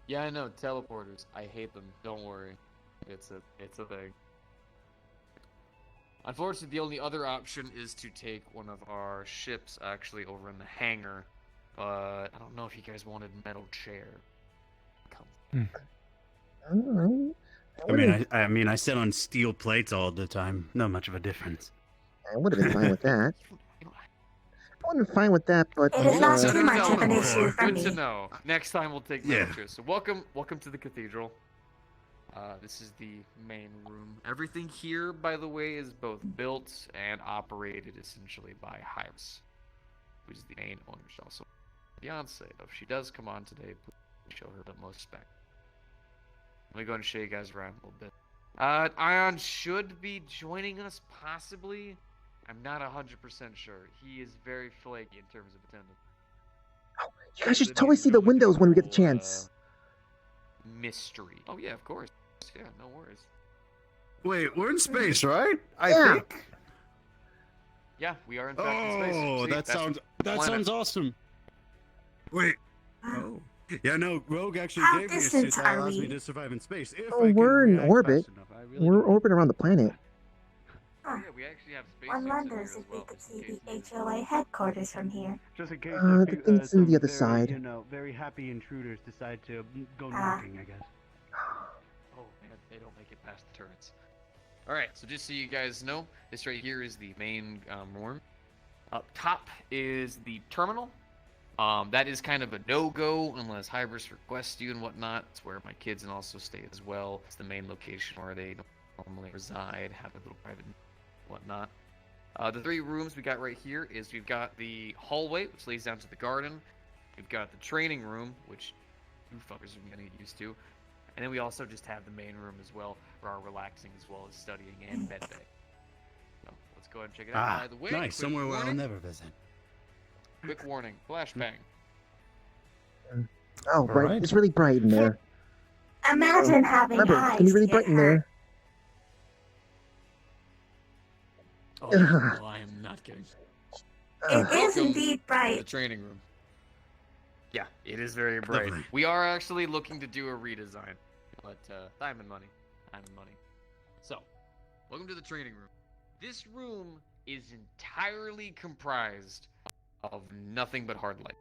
Yeah, I know, teleporters. I hate them. Don't worry. It's a thing. Unfortunately, the only other option is to take one of our ships actually over in the hangar. But I don't know if you guys wanted metal chair. Come. I sit on steel plates all the time. Not much of a difference. I would have been fine with that. I would have been fine with that, but It is not too much of an no, issue for Good me. to know. Next time we'll take metal Yeah. chairs. So welcome to the cathedral. This is the main room. Everything here, by the way, is both built and operated essentially by Hypes, who's the main owner. She's also fiance. If she does come on today, please show her the most respect. Let me go and show you guys around a little bit. Ion should be joining us, possibly. I'm not 100% sure. He is very flaky in terms of attendance. Oh, you guys should totally see the windows when we get the chance. Mystery. Oh yeah, of course. Yeah, no worries. Wait, we're in space, right? I Yeah. think. Yeah, we are in fact in space. Oh, See, that planet. sounds awesome. Wait. Oh. Yeah, no, Rogue actually How gave me a suit distant that are allows me we? to survive in space. If Oh, I can we're in react orbit. fast enough. I really We're don't- orbiting around the planet. Oh, yeah, we actually have space One suits in here wonders as if we well, could just in see the case you- HOA headquarters from here. Just in case The thing's in the other side. You know, very happy intruders decide to go Ah. knocking, I guess. Oh man, they don't make it past the turrets. Alright, so just so you guys know, this right here is the main room. Up top is the terminal. That is kind of a no-go unless Hybris requests you and whatnot. It's where my kids and also stay as well. It's the main location where they normally reside, have a little private whatnot. The three rooms we got right here is we've got the hallway, which leads down to the garden. We've got the training room, which you fuckers are gonna get used to. And then we also just have the main room as well for our relaxing as well as studying and med bay. So let's go ahead and check it out. By the way, nice. quick Somewhere where I'll warning, never visit. Quick warning, flashbang. Oh, right. Alright. It's really bright in there. Imagine having Remember, eyes it's gonna be really get bright in hurt. there. Oh, Ugh. no, I am not kidding. It is Welcome indeed The bright. training room. Yeah, it is very bright. Lovely. We are actually looking to do a redesign, but time and money. So, welcome to the training room. This room is entirely comprised of nothing but hard light.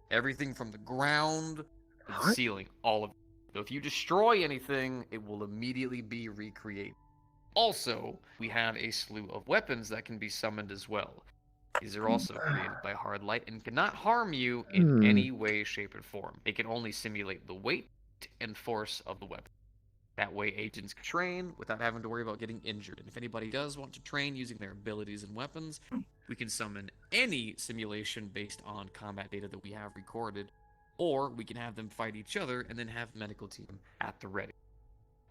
Everything from the ground to the What? ceiling, all of it. So if you destroy anything, it will immediately be recreated. Also, we have a slew of weapons that can be summoned as well. These are also created by hard light and cannot harm you in any way, shape, or form. They can only simulate the weight and force of the weapon. That way, agents can train without having to worry about getting injured. And if anybody does want to train using their abilities and weapons, we can summon any simulation based on combat data that we have recorded, or we can have them fight each other and then have medical team at the ready,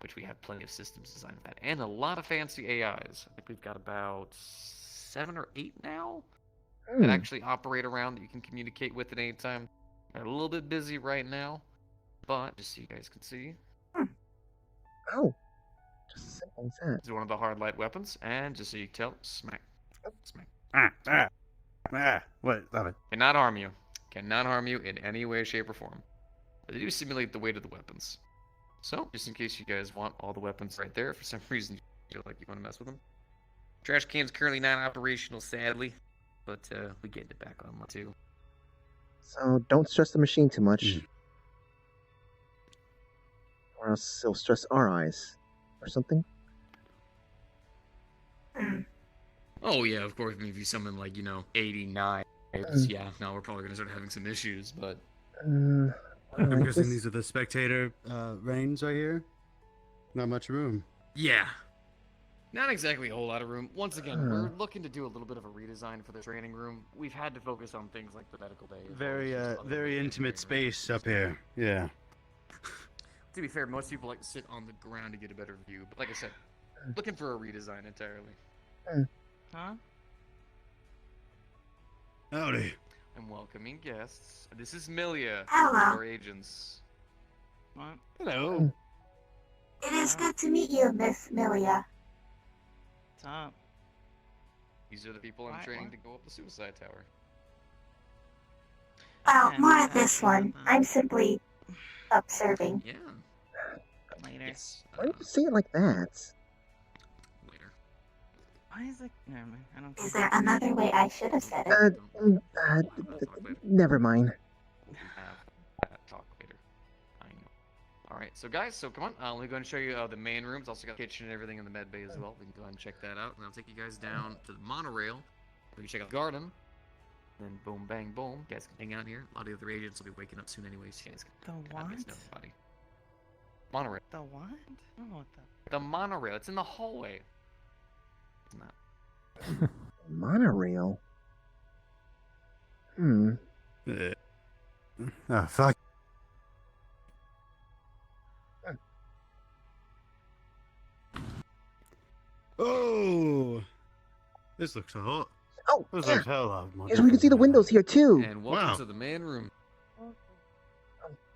which we have plenty of systems designed for that, and a lot of fancy AIs. I think we've got about 7 or 8 now that actually operate around that you can communicate with at any time. They're a little bit busy right now, but just so you guys can see, Oh, just simple as that. this is one of the hard light weapons, and just so you can tell, smack, smack. What? Stop it. Cannot harm you. Cannot harm you in any way, shape, or form. But they do simulate the weight of the weapons. So, just in case you guys want all the weapons right there, for some reason you feel like you want to mess with them. Trash can's currently not operational, sadly, but we getting it back on too. So don't stress the machine too much. Mm. Or else it'll stress our eyes. Or something. Oh yeah, of course. I mean, if you summon like 89, yeah, now we're probably gonna start having some issues. But I'm alright, guessing this- these are the spectator reigns right here. Not much room. yeah, not exactly a whole lot of room. Once again, Hmm. we're looking to do a little bit of a redesign for the training room. We've had to focus on things like the medical bay. as well as Very just other very things intimate in the training room. space up here. Yeah. To be fair, most people like to sit on the ground to get a better view. But like I said, looking for a redesign entirely. Huh? Howdy. I'm welcoming guests. This is Milia, Hello. our agents. What? Hello. It is good to meet you, Miss Milia. What's up? These are the people I'm What? training What? to go up the suicide tower. Well, Yeah, more I of this see what one. that- I'm simply observing. Yeah. Later. Yes. Why do you say it like that? Later. Why is it? Never mind. I don't Is care. there another way I should have said it? Never mind. We have that talk later. I know. All right, so guys, so come on. Let me go and show you the main rooms. Also got the kitchen and everything in the med bay as well. We can go ahead and check that out. And I'll take you guys down to the monorail. We can check out the garden. Then boom, bang, boom. You guys can hang out here. A lot of the other agents will be waking up soon anyways. You guys can The have what? this know, buddy. Monorail. The what? I don't know what the. The monorail. It's in the hallway. It's not. Monorail? Oh, fuck. Oh! This looks hot. Oh, This yeah. looks hell out. Yes, we can see the windows here too. And welcome Wow. to the main room.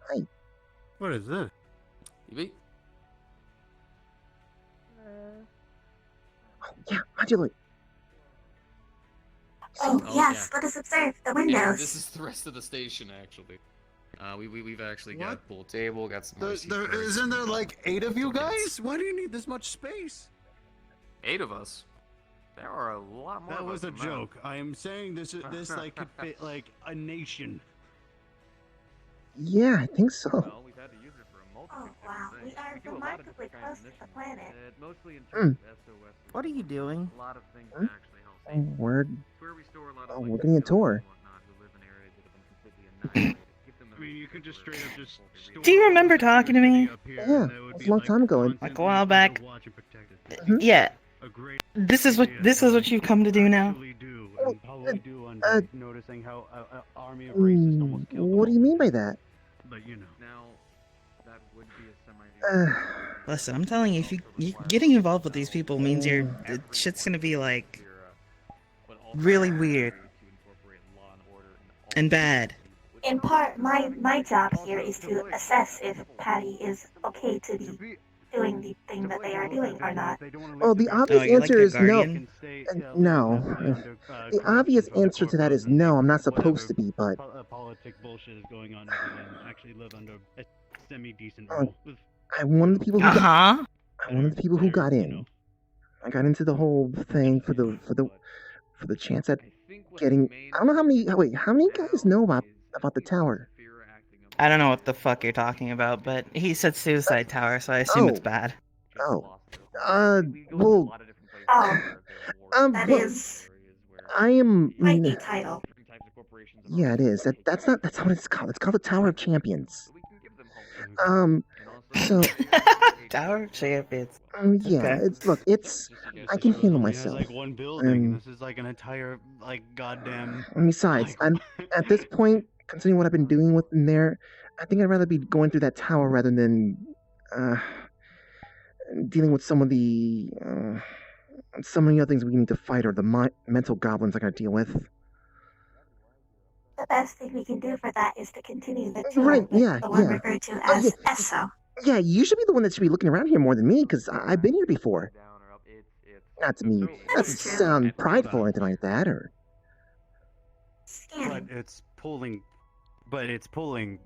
Hi. What is this? You beat? Oh, yeah, modular. Oh, Oh, yes, yeah. let us observe the Yeah, windows. this is the rest of the station, actually. We've actually got What? a pool table, got some. more seats for Isn't there everybody. like 8 of you Tickets. guys? Why do you need this much space? 8 of us. There are a lot more. That of was us a than that. joke. I am saying this like could fit like a nation. Yeah, I think so. Well, we've had to use it for a multitude Oh, of wow, different we things. are do a lot of remarkably different kinds close of to the missions. planet. Mostly in Hmm. terms of SOS. What are you doing? A lot of things Hmm? to actually help. Oh, word. It's where we store a lot of Oh, like, we're getting a civilians tour. and whatnot who live in areas that have been completely annihilated. Keep them I mean, you could just straight up just. Do you remember talking to me? Yeah, that's a long time ago. Like a while back. Mhm. Yeah. A great This is what you've come to do now. actually do, and probably do under uh, noticing how an army of racists almost killed What do you them mean by that? all. But you know. Now, that would be a semi. Listen, I'm telling you, if you getting involved with these people means shit's gonna be like really weird and bad. In part, my job here is to assess if Paddy is okay to be doing the thing that they are doing or not. Well, the obvious you're like answer the is no. guardian? No. The obvious answer to that is no, I'm not supposed to be, but Politic bullshit is going on over there and actually live under a semi-decent Oh, rule. With, I'm one of the people who got, Uh-huh. I'm one of the people who got in. I got into the whole thing for the chance at getting. I don't know how many. Wait, how many guys know about the tower? I don't know what the fuck you're talking about, but he said suicide tower, so I assume it's Oh. bad. Oh. Oh, that well, is I am. quite a title. Yeah, it is. That's not what it's called. It's called the Tower of Champions. So, Tower of Champions. yeah, Okay. it's. I can handle only has, myself. like one building, and Um, this is like an entire like goddamn. And besides, like, I'm at this point, considering what I've been doing with in there, I think I'd rather be going through that tower rather than dealing with some of the other things we need to fight or the mental goblins I gotta deal with. The best thing we can do for that is to continue the tour Right, with yeah, the one yeah. referred to Oh, as yeah. ESO. Yeah, you should be the one that should be looking around here more than me, because I've been here before. Not to me. Not to That's true. sound prideful or anything like that, or. but Scanning. it's pulling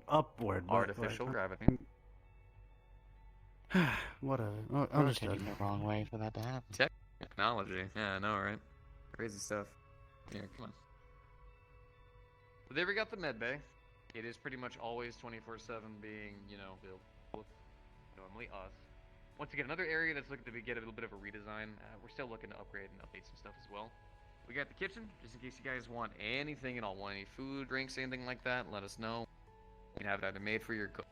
upward. but, Artificial like, gravity. what a Rotating understood. the wrong way for that to happen. Technology. Yeah, I know, right? Crazy stuff. Here, come on. So there we got the med bay. It is pretty much always 24/7 being, built with normally us. Once again, another area that's looking to get a little bit of a redesign. We're still looking to upgrade and update some stuff as well. We got the kitchen, just in case you guys want anything at all. Want any food, drinks, anything like that, let us know. We can have it either made for your cook.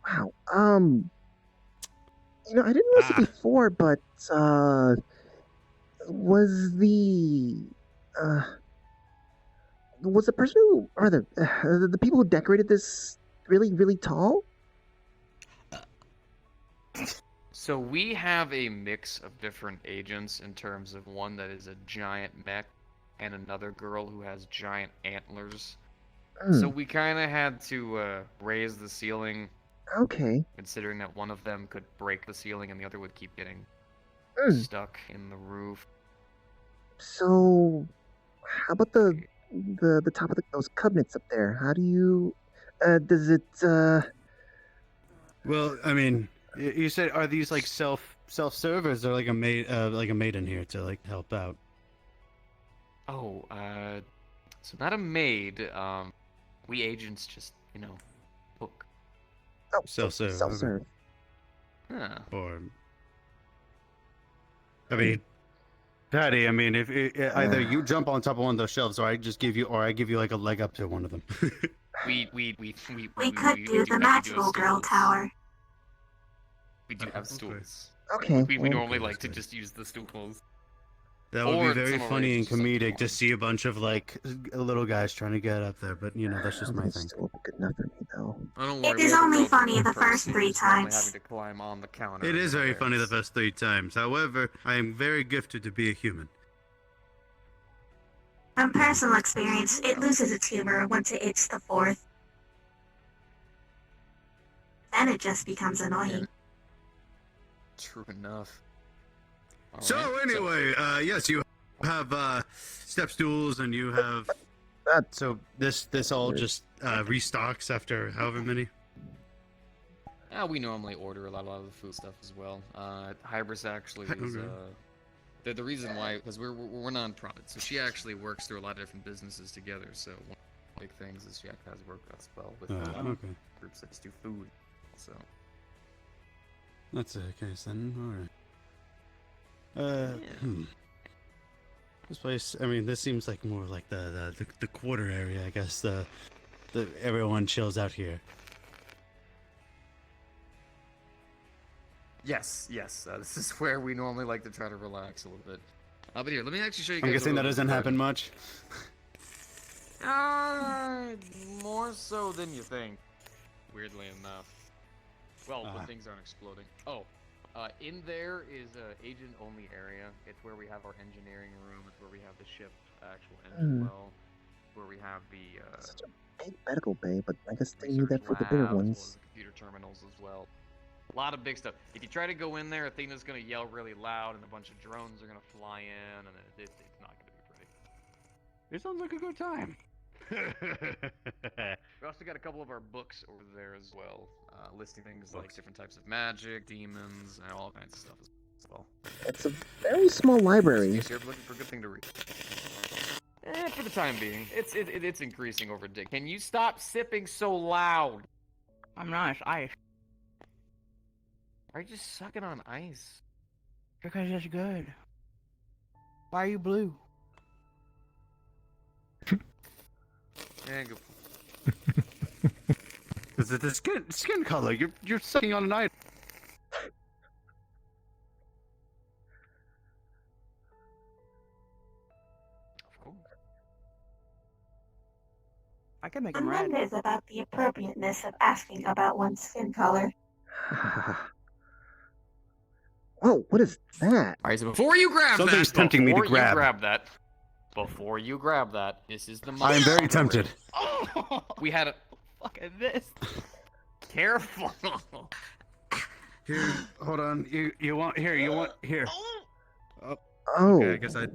Wow. I didn't notice it before, but was the person who, or the people who decorated this really, really tall? So we have a mix of different agents in terms of one that is a giant mech and another girl who has giant antlers. So we kind of had to raise the ceiling, Okay. considering that one of them could break the ceiling and the other would keep getting stuck in the roof. So, how about the the top of those cabinets up there? How do you? Does it? Well, I mean, you said, are these like self-serve, or is there like a maid in here to like help out? Oh, so not a maid. We agents just, book. Oh, Self-serve. okay. self-serve. Huh. Or, I mean, Patty, I mean, if either you jump on top of one of those shelves, or I give you like a leg up to one of them. We could do the magical girl tower. We do have stools. Okay. We well, normally Okay, like to that's just use the stools. That would Or be very some funny and outrageous, like, comedic to ones. see a bunch of like little guys trying to get up there, but that's I just don't my think thing. it's still good enough for me though. Oh, don't It worry, we is have a only real funny good the first person 3 who's normally times. having to climb on the counter. It and is very funny the hilarious. first 3 times. However, I am very gifted to be a human. From personal experience, it loses its humor once it hits the 4th. Then it just becomes annoying. True enough. So Alright, anyway, yes, you have step stools, and you have. So this all just restocks after however many. we normally order a lot of the food stuff as well. Hybris actually is Okay. the reason why, because we're non-profit, so she actually works through a lot of different businesses together. So one of the big things is she has worked as well with Okay. groups that do food. So That's the case then. All right. Yeah. This place. I mean, this seems like more like the quarter area. I guess the everyone chills out here. yes, this is where we normally like to try to relax a little bit. But here, let me actually show you guys. I'm guessing a that little doesn't bit. happen much. More so than you think. Weirdly enough. Well, when Ah. things aren't exploding. Oh, in there is a agent-only area. It's where we have our engineering room. It's where we have the ship actual engine well. Where we have the Such a big medical bay, but I guess they need research that for the bigger lab, as well as ones. the computer terminals as well. A lot of big stuff. If you try to go in there, Athena's gonna yell really loud, and a bunch of drones are gonna fly in, and it's not gonna be pretty. It sounds like a good time. We also got a couple of our books over there as well, listing things like different types of magic, demons, and all kinds of stuff as well. It's a very small library. So you're looking for a good thing to read. For the time being, it's increasing over day. Can you stop sipping so loud? I'm not. It's ice. Are you just sucking on ice? Because it's good. Why are you blue? Yeah, good. Is it the skin color? You're sucking on an item. I can make And them then red. there's about the appropriateness of asking about one's skin color. Whoa, what is that? All right, so before you grab Something's that, tempting me to before you grab. before you grab that, this is the. I am very tempted. Oh, We had a. look at this. Careful. Here, hold on. You want here? Oh. Okay, I guess I.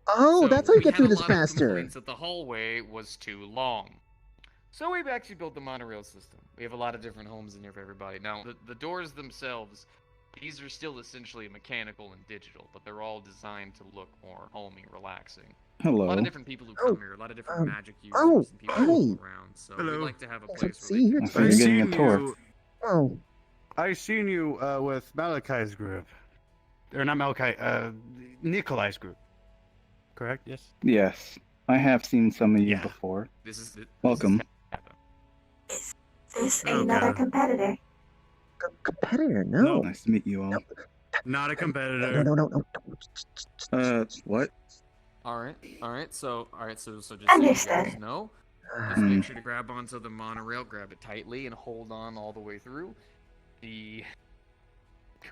Oh, So that's how you we get had through a this lot of faster. complaints that the hallway was too long. So we've actually built the monorail system. We have a lot of different homes in here for everybody. Now, the doors themselves, these are still essentially mechanical and digital, but they're all designed to look more homey, relaxing. A lot Hello. of different people who come here, a lot of different magic users oh, and people hi. who walk around. So Hello. we like to have a Yes, place let's where see they here. can So you're getting a tour. you. Oh, I seen you with Malachi's group, or not Malachi, Nikolai's group. Correct? Yes. Yes, I have seen some of you Yeah. before. This is Welcome. This Oh, another God. competitor. competitor? No. Nice to meet you all. Not a No, competitor. no. What? All right. So just so you guys Understood. know, just Hmm. make sure to grab onto the monorail, grab it tightly, and hold on all the way through. The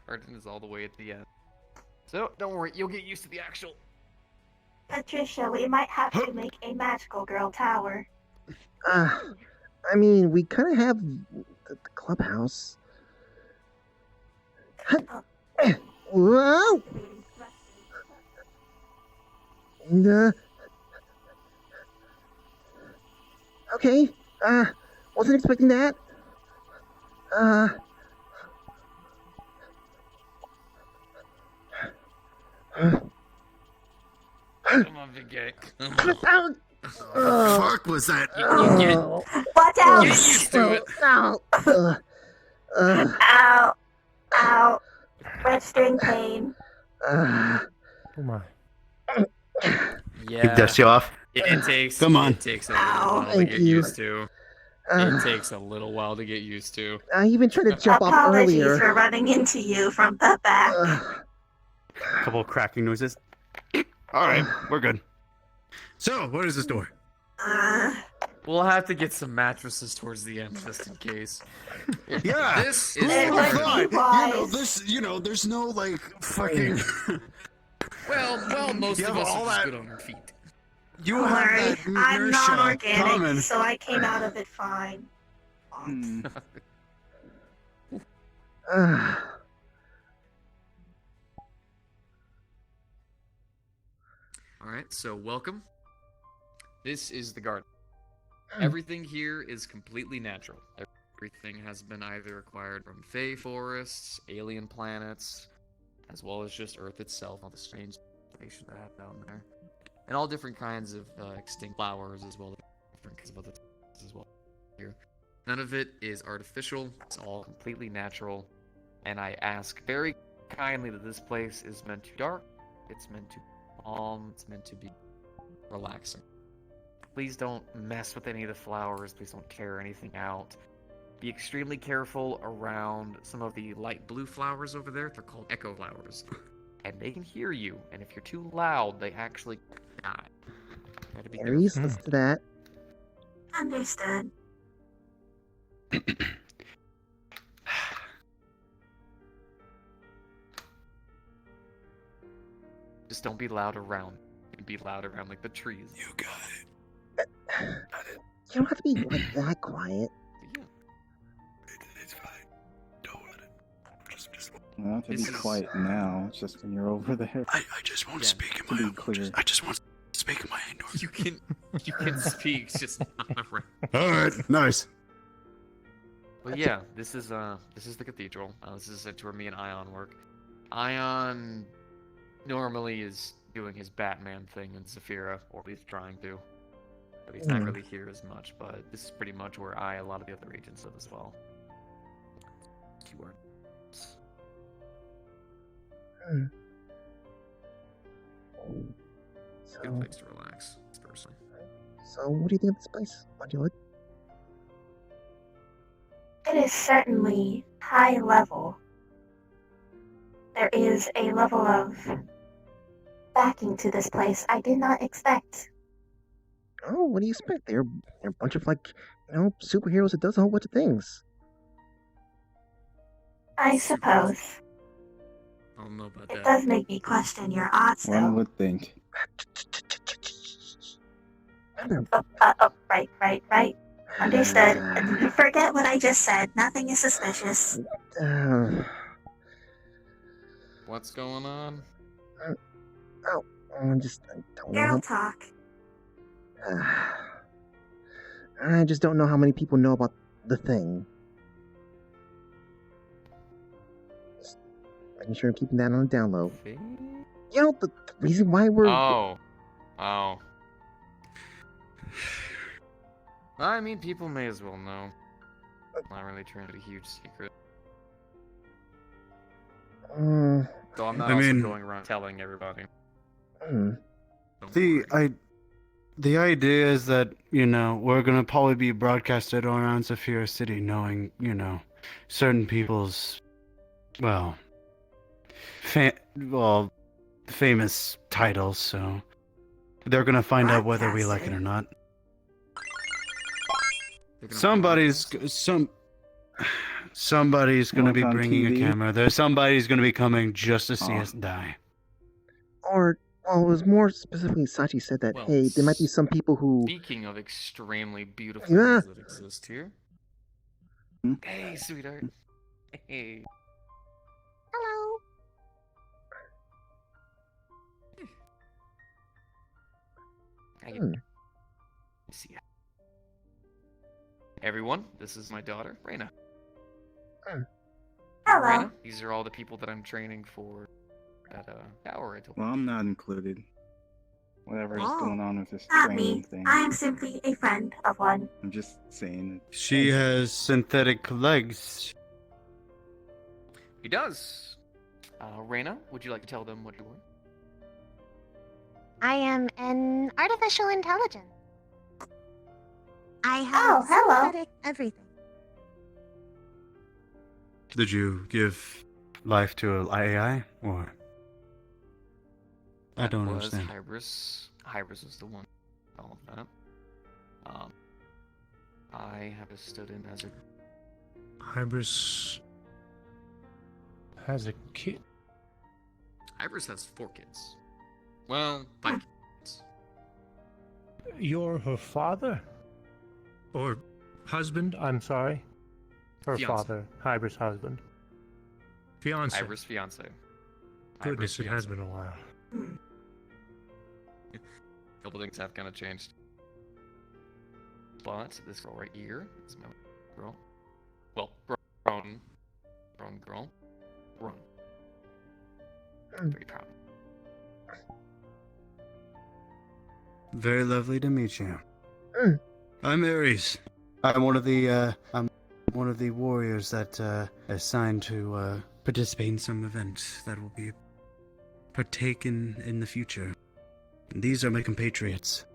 curtain is all the way at the end. So don't worry, you'll get used to the actual. Patricia, we might have to make a magical girl tower. I mean, we kind of have the clubhouse. Whoa! Okay. Wasn't expecting that. Come on, big guy. Fuck was that? Watch out! Get used to it. Ow! Ow! Red string pain. Oh my. Yeah. Dust you off. It takes. Come on. It takes a little while to Thank get you. used to. It takes a little while to get used to. I even tried to jump off Apologies earlier. for running into you from the back. Couple of cracking noises. All right, we're good. So, what is this door? We'll have to get some mattresses towards the end just in case. Yeah. This is It the would garden. be wise. There's no like fucking. Well, most You of have us all are just that- good on our feet. You Don't have worry, that I'm inertia not organic, coming. so I came out of it fine. Hmm. All right, so welcome. This is the garden. Everything here is completely natural. Everything has been either acquired from Fey forests, alien planets, as well as just Earth itself, all the strange vegetation that I have down there, and all different kinds of extinct flowers as well, different kinds of other things as well here. None of it is artificial. It's all completely natural, and I ask very kindly that this place is meant to be dark. It's meant to be calm. It's meant to be relaxing. Please don't mess with any of the flowers. Please don't tear anything out. Be extremely careful around some of the light blue flowers over there. They're called echo flowers. And they can hear you, and if you're too loud, they actually die. Gotta be Aries, careful. listen to that. Understood. Just don't be loud around. Be loud around like the trees. You got it. You don't have to be like that quiet. Yeah. It's fine. Don't let it. Just. You don't have to be This is- quiet now. It's just when you're over there. I just won't Yeah, speak in to my be own. clear. I just want to speak in my indoor. You can speak, just not around. All right, nice. But yeah, this is the cathedral. This is where me and Ion work. Ion normally is doing his Batman thing in Zafira, or at least trying to. But he's not really here as much. But this is pretty much where a lot of the other agents live as well. Keyword. Good So, place to relax, personally. what do you think of this place? What do you like? It is certainly high level. There is a level of backing to this place I did not expect. Oh, what do you expect? They're a bunch of superheroes that does a whole bunch of things. I suppose. I don't know about It that. does make me question your odds, One though. would think. Right. Understood. Forget what I just said. Nothing is suspicious. What's going on? I don't Girl know. talk. I just don't know how many people know about the thing. Just making sure I'm keeping that on the down low. The reason why we're Oh. I mean, people may as well know. Not really trying to be a huge secret. So I'm not I also mean- going around telling everybody. hmm. Don't The worry. the idea is that we're gonna probably be broadcasted all around Zafira City, knowing certain people's famous titles. So they're gonna find out whether we like it or not. They're gonna Somebody's gonna be Want on bringing a TV? camera. Somebody's gonna be coming just to see Aw. us die. Or it was more specifically Sachi said that Well, hey, there might be some people who Speaking of extremely beautiful Yeah. things that exist here. Hmm? Hey, sweetheart. Hey. Hello. How you Hmm. see ya. Everyone, this is my daughter, Reina. Hello. Reina, these are all the people that I'm training for that tower I told you. Well, I'm not included. Whatever is Oh, going on with this Not training me. thing. I am simply a friend of one. I'm just saying. She has synthetic legs. He does. Reina, would you like to tell them what you want? I am an artificial intelligence. I have hello. synthetic everything. Did you give life to an AI, or? I don't That was understand. Hybris. Hybris is the one. All of that. I have stood in as a. Hybris has a kid. Hybris has 4 kids. Well, 5 kids. You're her father? Or husband? I'm sorry. Her Fiancé. father. Hybris' husband. Fiance. Hybris fiance. Goodness, it has been a while. A couple things have kind of changed. But this girl right here is my girl. Well, grown girl. Grown. Very proud. Very lovely to meet you. Mm. I'm Ares. I'm one of the warriors that assigned to participate in some event that will be partaken in the future. These are my compatriots.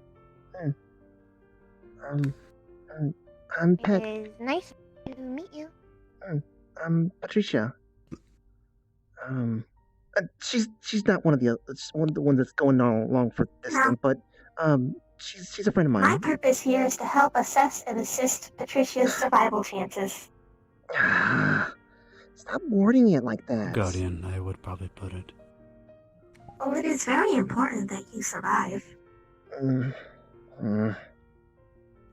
I'm It Pat. is nice to meet you. I'm Patricia. She's not one of the ones that's going on along for this No. thing, but she's a friend of My mine. purpose here is to help assess and assist Patricia's survival chances. Stop wording it like that. Guardian, I would probably put it. Well, it is very important that you survive. Mm, mm.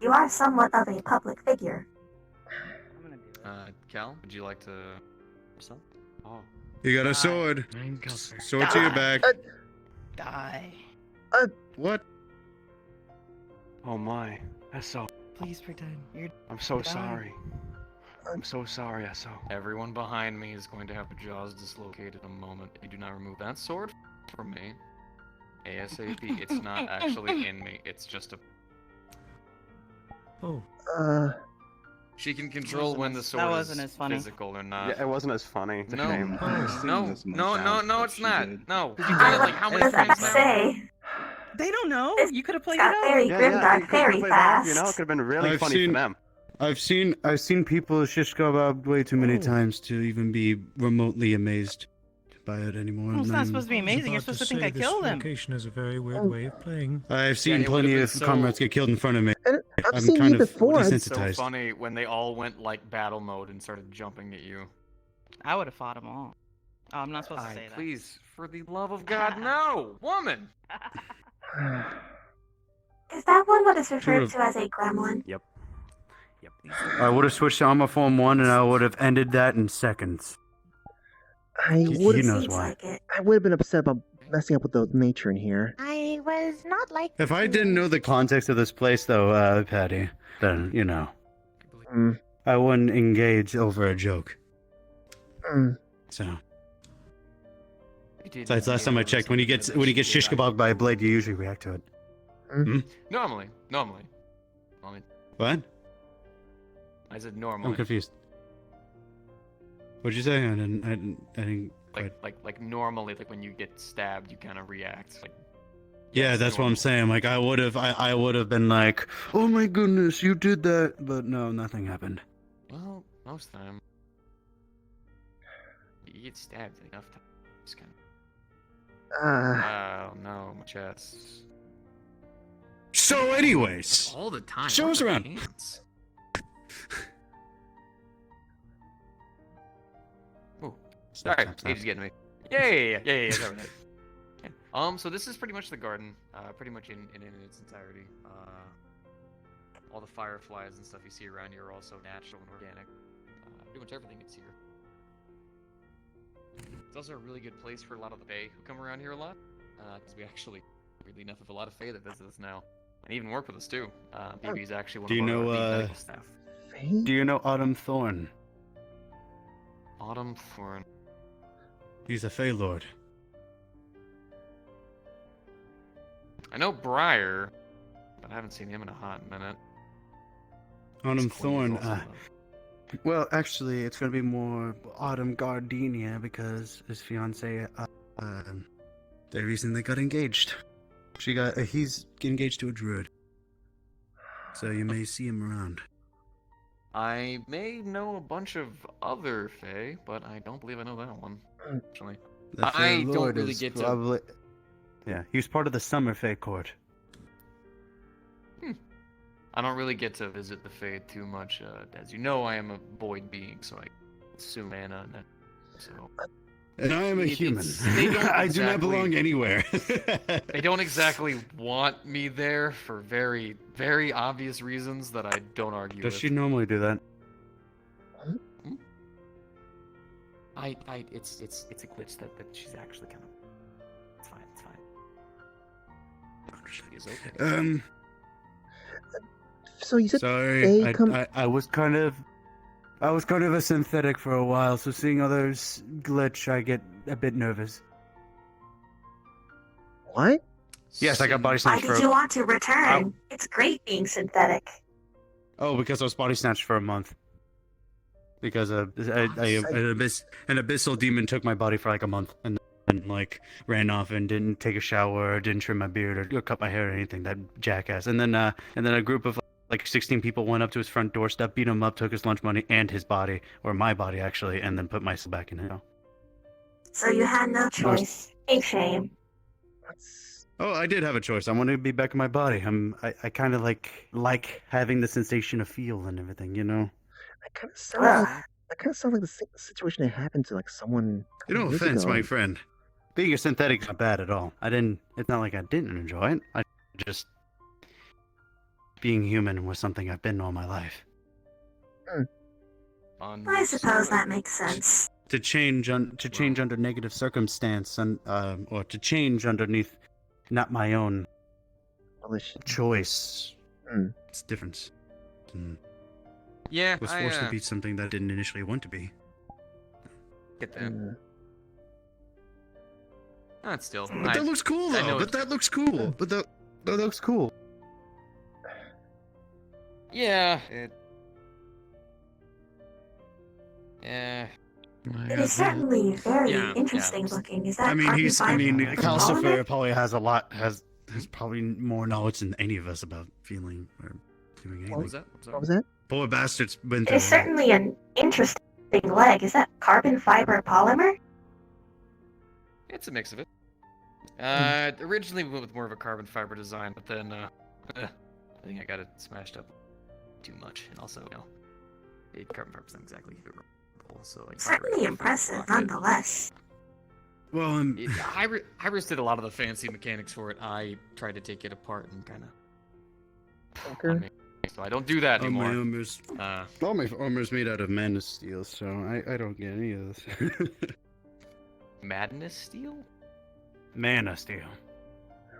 You are somewhat of a public figure. Cal, would you like to... Something? Oh. You got a sword. Sword to your back. Die. What? Oh my. Eso. Please pretend you're. I'm so Die. sorry. I'm so sorry, Eso. Everyone behind me is going to have their jaws dislocated in a moment. If you do not remove that sword from me, ASAP. It's not actually in me. It's just a... Oh. She can control when the That sword wasn't is as funny. physical or not. Yeah, it wasn't as funny. It's a No. shame. No, As much no, out no, as it's she not. did. No, because you did it like how many What does times that now? say? They don't know. You could have played it Got out. very Yeah, grimdark yeah, you could very play that off, you know, it fast. could have been really I've funny seen- for them. I've seen people shish kebab way too many times to even be remotely amazed by it anymore. Well, it's and not I'm- supposed to be amazing. You're supposed to think I killed him. Location is a very weird way of playing. I've seen it would've plenty been of so- comrades get killed in front of me. And I've I'm seen kind you of before. desensitized. It's so funny when they all went like battle mode and started jumping at you. I would have fought them all. Oh, I'm not supposed to say that. Please, for the love of God, no! Woman! Is that one what is referred Sort of. to as a gremlin? Yep. I would have switched to Armor Form 1 and I would have ended that in seconds. I He would knows Seems why. like it. I would have been upset about messing up with the nature in here. I was not like. If I didn't know the context of this place, though, Paddy, then, you know, Mm, I wouldn't engage over a joke. mm. So, besides, last time I checked, when you get shish kebabbed by a blade, you usually react to it. Normally. What? I said I'm normally. confused. What'd you say? I didn't quite. Like normally, like when you get stabbed, you kind of react. Like, Yeah, yes, that's what I'm normal. saying. Like, I would have been like, oh my goodness, you did that. But no, nothing happened. Well, most time. You get stabbed enough times. It's kind Ah, of... Oh no, my chest. So, anyways, All the time. Show what us the around. pants? Ooh. Alright, Steve's getting me. Yeah, over there. Yeah. So this is pretty much the garden, pretty much in its entirety. All the fireflies and stuff you see around here are also natural and organic. Pretty much everything is here. It's also a really good place for a lot of the Fae who come around here a lot, because we actually, weirdly enough, have a lot of Fae that visit us now, and even work with us too. BB's actually one Do of you our know, lead medical staff. Faye? Do you know Autumn Thorn? Autumn Thorn. He's a Fey Lord. I know Briar, but I haven't seen him in a hot minute. Autumn His queen is Thorn, also well, actually, it's gonna be more Autumn Gardenia because his fiance, they recently got engaged. He's engaged to a druid. So you may see him around. I may know a bunch of other Fae, but I don't believe I know that one. Actually, The Fey I don't Lord really is get to. probably... Yeah, he was part of the Summer Fey Court. I don't really get to visit the Fae too much. As you know, I am a void being, so I assume Anna. So. And I am a human. They don't I do not exactly- belong anywhere. They don't exactly want me there for very, very obvious reasons that I don't argue Does with. she normally do that? It's a glitch that she's actually kind of. It's fine. It's fine. She is okay. So you said Sorry, Faye come... I was kind of a synthetic for a while, so seeing others glitch, I get a bit nervous. What? Yes, I got body Why snatched did for. you want to return? It's great being synthetic. Oh, because I was body snatched for a month. Because an abyssal demon took my body for like a month and like ran off and didn't take a shower, didn't trim my beard or cut my hair or anything. That jackass. And then a group of like 16 people went up to his front doorstep, beat him up, took his lunch money and his body, or my body actually, and then put myself back in hell. So you had no choice. A shame. Oh, I did have a choice. I wanted to be back in my body. I kind of like having the sensation of feel and everything, you know. That kind of sounds like the situation that happened to like someone. No years offense, ago. my friend. Being a synthetic's not bad at all. It's not like I didn't enjoy it. I just being human was something I've been all my life. I suppose that makes sense. To change under negative circumstance and or to change underneath not my own choice. It's different. Yeah, Was forced to be something that I didn't initially want to be. Get that. Not still. But that looks cool though. But that looks cool. But that looks cool. Yeah. Yeah. It is certainly very interesting looking. Is that Calcifer probably has probably more knowledge than any of us about feeling or doing anything. What was that? What was that? Poor bastard's been It through. is certainly an interesting leg. Is that carbon fiber polymer? It's a mix of it. Originally we went with more of a carbon fiber design, but then I think I got it smashed up too much, and also, carbon fiber's not exactly durable, so like Certainly impressive, nonetheless. Well, Hybris did a lot of the fancy mechanics for it. I tried to take it apart and kind of. So I don't do that all anymore. All my armor's made out of mana steel, so I don't get any of this. Madness steel? Mana steel.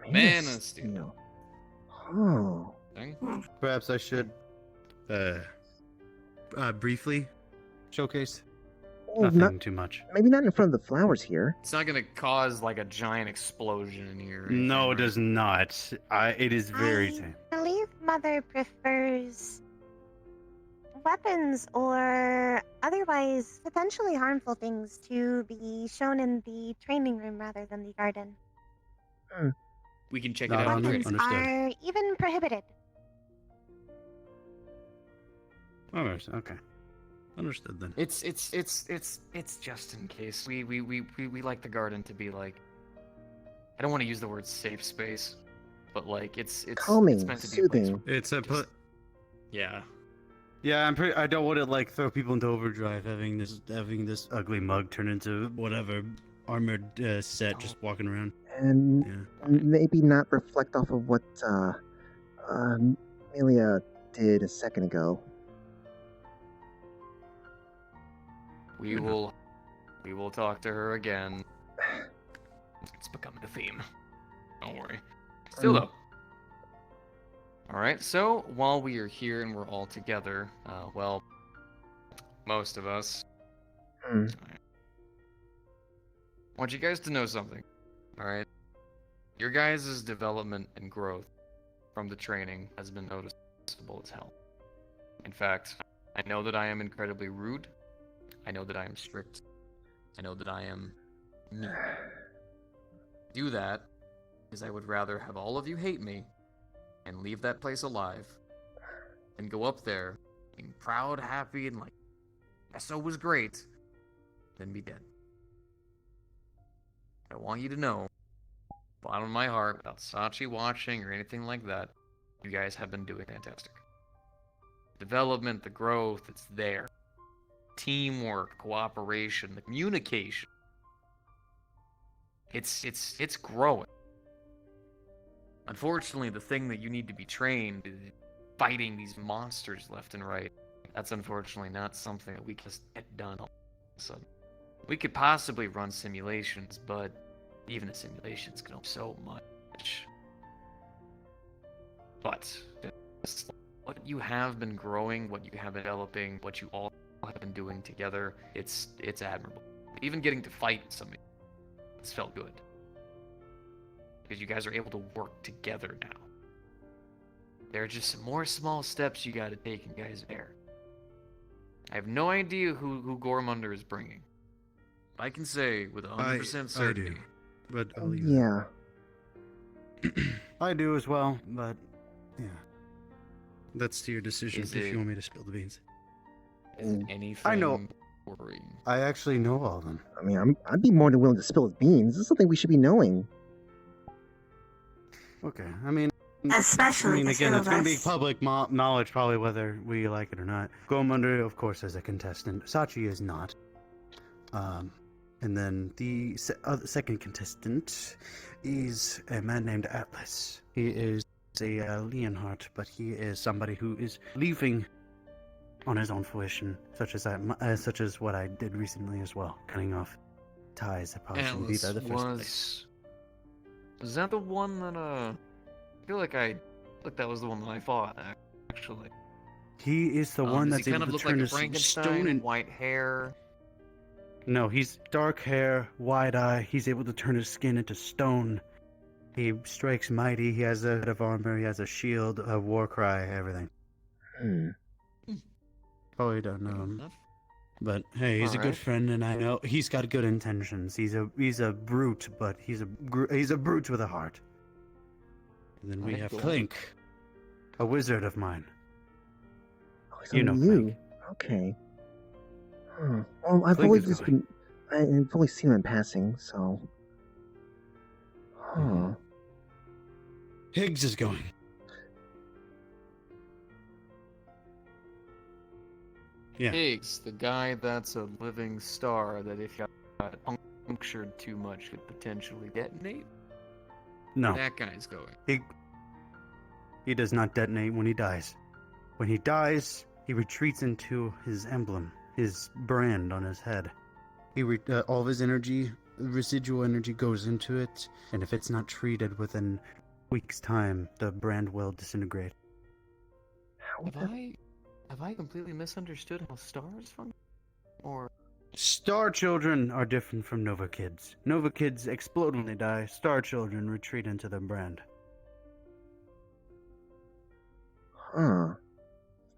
Mana steel. Oh. Perhaps I should briefly showcase. Well, Nothing too much. Maybe not in front of the flowers here. It's not gonna cause like a giant explosion in here. No, it does not. It is very tame. I believe Mother prefers weapons or otherwise potentially harmful things to be shown in the training room rather than the garden. We can check it out. Weapons are even prohibited. Okay. Understood then. It's just in case. We like the garden to be like, I don't want to use the word safe space, but like it's calming, meant to be soothing. It's a put. Yeah. Yeah, I don't want to like throw people into overdrive having this ugly mug turn into whatever armored set just walking around. And maybe not reflect off of what Amelia did a second ago. We will talk to her again. It's becoming a theme. Don't worry. Still though, All right. So while we are here and we're all together, well, most of us, Hmm. I want you guys to know something. All right. Your guys' development and growth from the training has been noticeable as hell. In fact, I know that I am incredibly rude. I know that I am strict. I know that I am mean. Do that because I would rather have all of you hate me and leave that place alive and go up there being proud, happy, and like, SO was great, than be dead. I want you to know, bottom of my heart, without Sachi watching or anything like that, you guys have been doing fantastic. Development, the growth, it's there. Teamwork, cooperation, the communication. It's growing. Unfortunately, the thing that you need to be trained is fighting these monsters left and right. That's unfortunately not something that we can just get done all of a sudden. We could possibly run simulations, but even the simulations can do so much. But what you have been growing, what you have been developing, what you all have been doing together, it's admirable. Even getting to fight somebody, it's felt good. Because you guys are able to work together now. There are just some more small steps you gotta take, and guys are there. I have no idea who Gormunder is bringing. I can say with 100% certainty. I do, but I'll leave Yeah. I do as well, but yeah. That's to your decision Is if it- you want me to spill the beans. Is it anything I know. worrying? I actually know all of them. I mean, I'd be more than willing to spill his beans. This is something we should be knowing. Okay, I mean, Especially the again, two it's of going to be us. public knowledge, probably whether we like it or not. Gormunder, of course, is a contestant. Sachi is not. And then the second contestant is a man named Atlas. He is a Leonhardt, but he is somebody who is leaving on his own fruition, such as what I did recently as well, cutting off ties that probably shouldn't be there in the first place. Was that the one that I feel like that was the one that I fought actually. He is the one does that's he kind able of to look like turn a his Frankenstein, stone and white hair? No, he's dark hair, wide eye. He's able to turn his skin into stone. He strikes mighty. He has a head of armor. He has a shield, a war cry, everything. Probably don't know him, but hey, he's a good Alright. friend, and I know he's got good intentions. He's a brute, but he's a brute with a heart. And then we Alright, have cool. Clink, a wizard of mine. Oh, he's You on know you. Clink. Okay. Well, I've Clink only is just going. I've only seen him in passing, so. Huh. Higgs is going. Yeah. Higgs, the guy that's a living star that if you got punctured too much could potentially detonate. No, That guy's going. he does not detonate when he dies. When he dies, he retreats into his emblem, his brand on his head. All of his energy, residual energy, goes into it, and if it's not treated within weeks' time, the brand will disintegrate. How Have I completely misunderstood how stars function? Or Star children are different from Nova kids. Nova kids explode when they die. Star children retreat into their brand. Huh.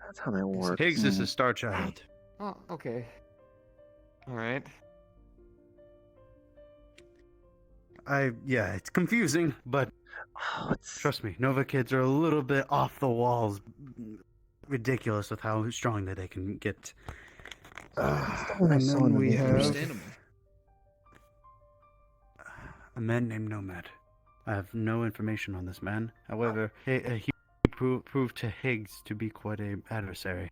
That's how that works. Higgs is a star child. oh, okay. All right. Yeah, it's confusing, but Oh, it's trust me, Nova kids are a little bit off the walls, ridiculous with how strong that they can get. That's the one I And saw then in the we video. have Understandable. a man named Nomad. I have no information on this man. However, he proved to Higgs to be quite a adversary.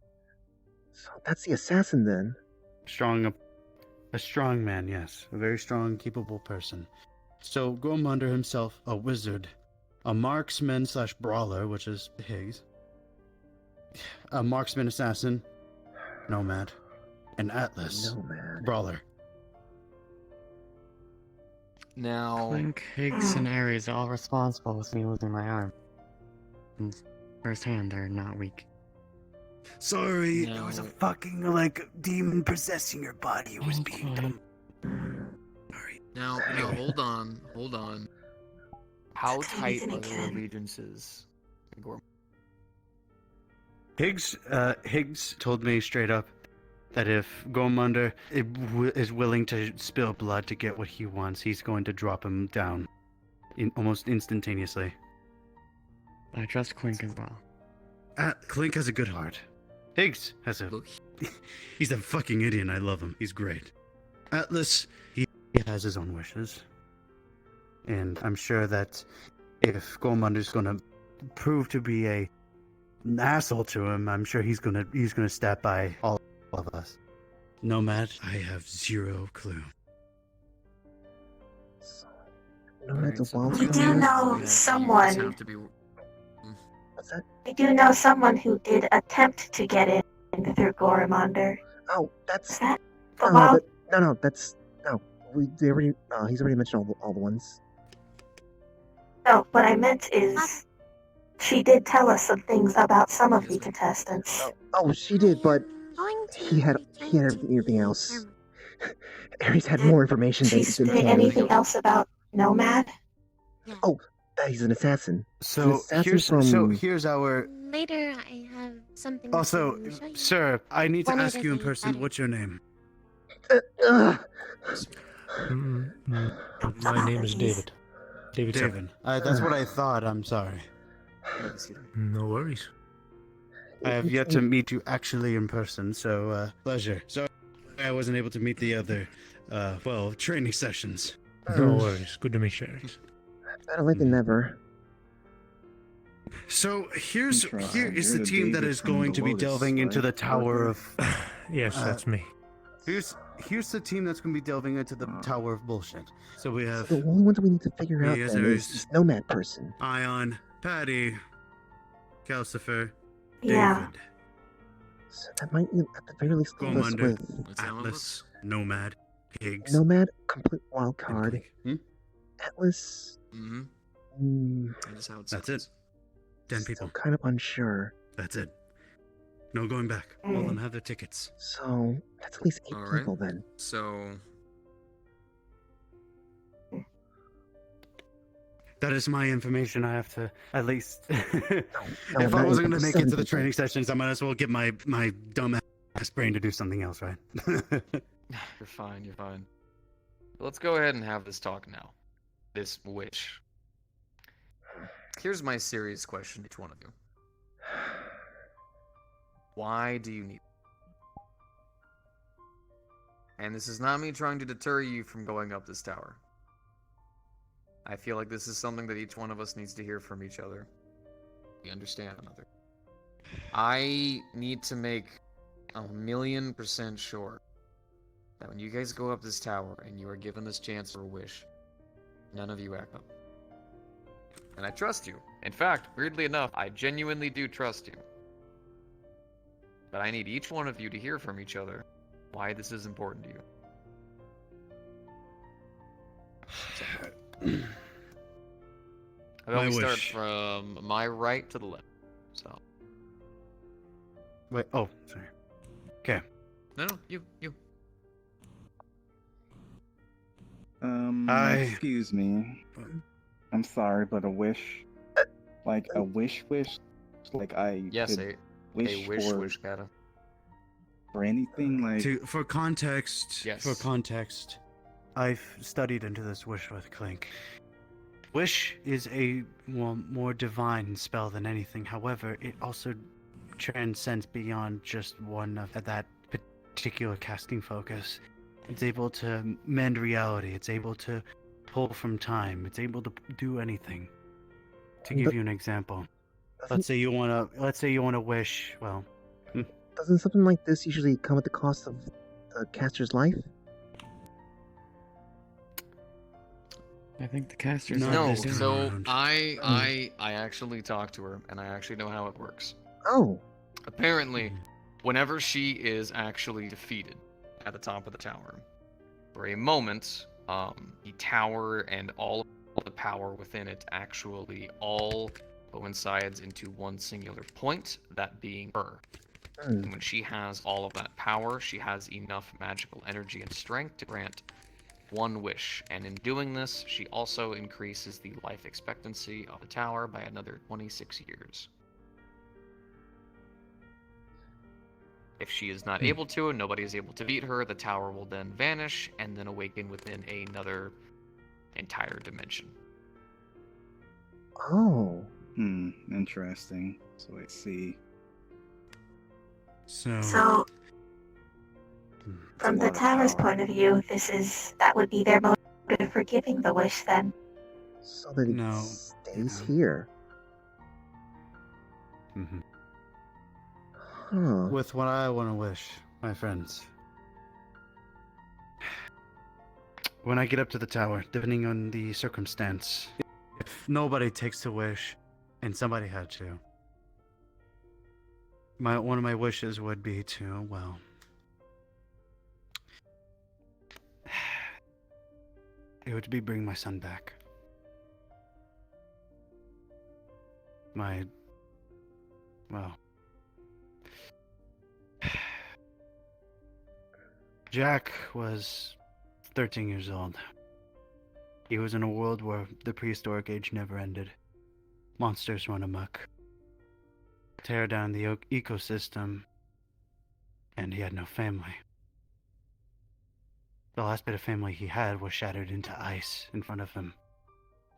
So that's the assassin then. A strong man, yes. A very strong, capable person. So, Gormunder himself, a wizard, a marksman / brawler, which is Higgs, a marksman assassin, Nomad, and Atlas, Nomad. brawler. Now, Clink, Higgs, and Ares are all responsible with me losing my arm. firsthand they're not weak. Sorry, No. there was a fucking, like, demon possessing your body. It was being dumb. Sorry. Now, hold on. How It's tight amazing are their again. allegiances? Gorm? Higgs told me straight up that if Gormunder is willing to spill blood to get what he wants, he's going to drop him down almost instantaneously. I trust Clink as well. Clink has a good heart. Higgs has a... He's a fucking idiot and I love him. He's great. Atlas, he has his own wishes. And I'm sure that if Gormunder's gonna prove to be an asshole to him, I'm sure he's gonna step by all of us. Nomad, I have zero clue. Nomad the wild We do card? know someone. Have to be... What's that? We do know someone who did attempt to get in through Goramander. Oh, that's Is that the no, wild? that's no. They already. He's already mentioned all the ones. No, what I meant is, she did tell us some things about some of the contestants. Oh, she did, but Going he had everything else. Ares had more information She than say him. anything else about Nomad? Oh, that he's an assassin. So here's our... Later, I have something Also, to show you. sir, I need to When it ask you in is person, better. what's your name? My name is David. David. David. That's what I thought, I'm sorry. No worries. I have yet to meet you actually in person, so, pleasure. Sorry I wasn't able to meet the other, training sessions. No worries. Good to meet you, Aegis. Better late than never. So here is You're the the team that David is from going the to be Lotus, delving into right? the Tower of... Yes, that's me. Here's the team that's going to be delving into the Tower of Bullshit. So we have The only ones we need to figure out Yes, then there is is. this Nomad person. Ion, Paddy, Calcifer, Yeah. David, So that might, at the very least, leave us Gormunder, with Atlas, Nomad, Higgs, Nomad, complete wild and card. Clink. Atlas. That is how it That's sounds. it. 10 Still people. kind of unsure. That's it. No going back. All of them have their tickets. So that's at least 8 All right. people then. So, That is my information. I have to at least. No, if I not wasn't eight, going to make it 7 to the people. training sessions, I might as well get my dumb ass brain to do something else, right? you're fine. Let's go ahead and have this talk now. This wish. Here's my serious question to each one of you. Why do you need it? And this is not me trying to deter you from going up this tower. I feel like this is something that each one of us needs to hear from each other. We understand another. I need to make 1,000,000% sure that when you guys go up this tower and you are given this chance for a wish, none of you act up. And I trust you. In fact, weirdly enough, I genuinely do trust you. But I need each one of you to hear from each other why this is important to you. How about My we start wish. from my right to the left? So. Wait. Oh, sorry. Okay. No, you. Excuse me. I'm sorry, but a wish, like a wish, like I Yes, could a wish wish, for, wish, Kata. for anything, like For context, Yes. I've studied into this wish with Clink. Wish is a more divine spell than anything. However, it also transcends beyond just one of that particular casting focus. It's able to mend reality. It's able to pull from time. It's able to do anything. To give But- you an example, let's say you wanna wish. Well, Doesn't something like this usually come at the cost of the caster's life? I think the casters Not No, this time so around. I actually talked to her, and I actually know how it works. Oh, Apparently, whenever she is actually defeated at the top of the tower, for a moment, the tower and all of the power within it actually all coincides into one singular point, that being her. Hmm. And when she has all of that power, she has enough magical energy and strength to grant one wish. And in doing this, she also increases the life expectancy of the tower by another 26 years. If she is not able to, and nobody is able to beat her, the tower will then vanish and then awaken within another entire dimension. Oh. Interesting. So I see. So, from the tower's point of view, that would be their motive for giving the wish then. So that it No. stays here. Mm-hmm. Huh. With what I want to wish, my friends. When I get up to the tower, depending on the circumstance, if nobody takes a wish, and somebody had to, one of my wishes would be to, well, it would be bring my son back. Jack was 13 years old. He was in a world where the prehistoric age never ended. Monsters run amok, tear down the ecosystem, and he had no family. The last bit of family he had was shattered into ice in front of him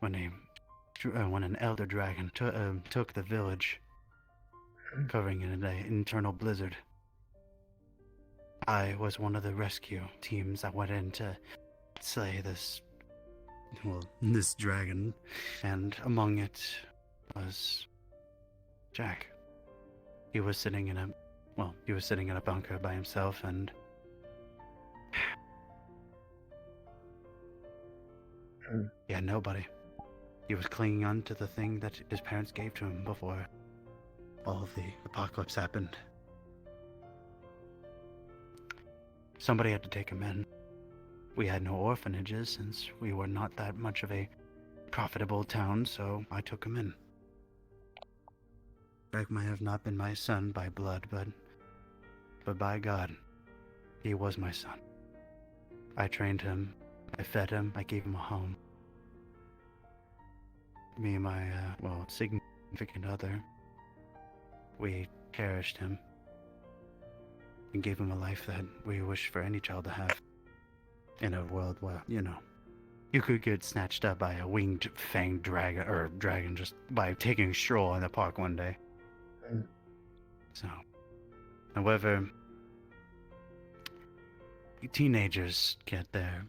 when an elder dragon took the village, covering it in an internal blizzard. I was one of the rescue teams that went in to slay this dragon, and among it was Jack. He was sitting in a bunker by himself, and he had nobody. He was clinging on to the thing that his parents gave to him before all of the apocalypse happened. Somebody had to take him in. We had no orphanages since we were not that much of a profitable town, so I took him in. Jack might have not been my son by blood, but by God, he was my son. I trained him, I fed him, I gave him a home. Me and my, significant other, we cherished him and gave him a life that we wish for any child to have. In a world where, you could get snatched up by a winged fanged dragon just by taking a stroll in the park one day. So, however, teenagers get their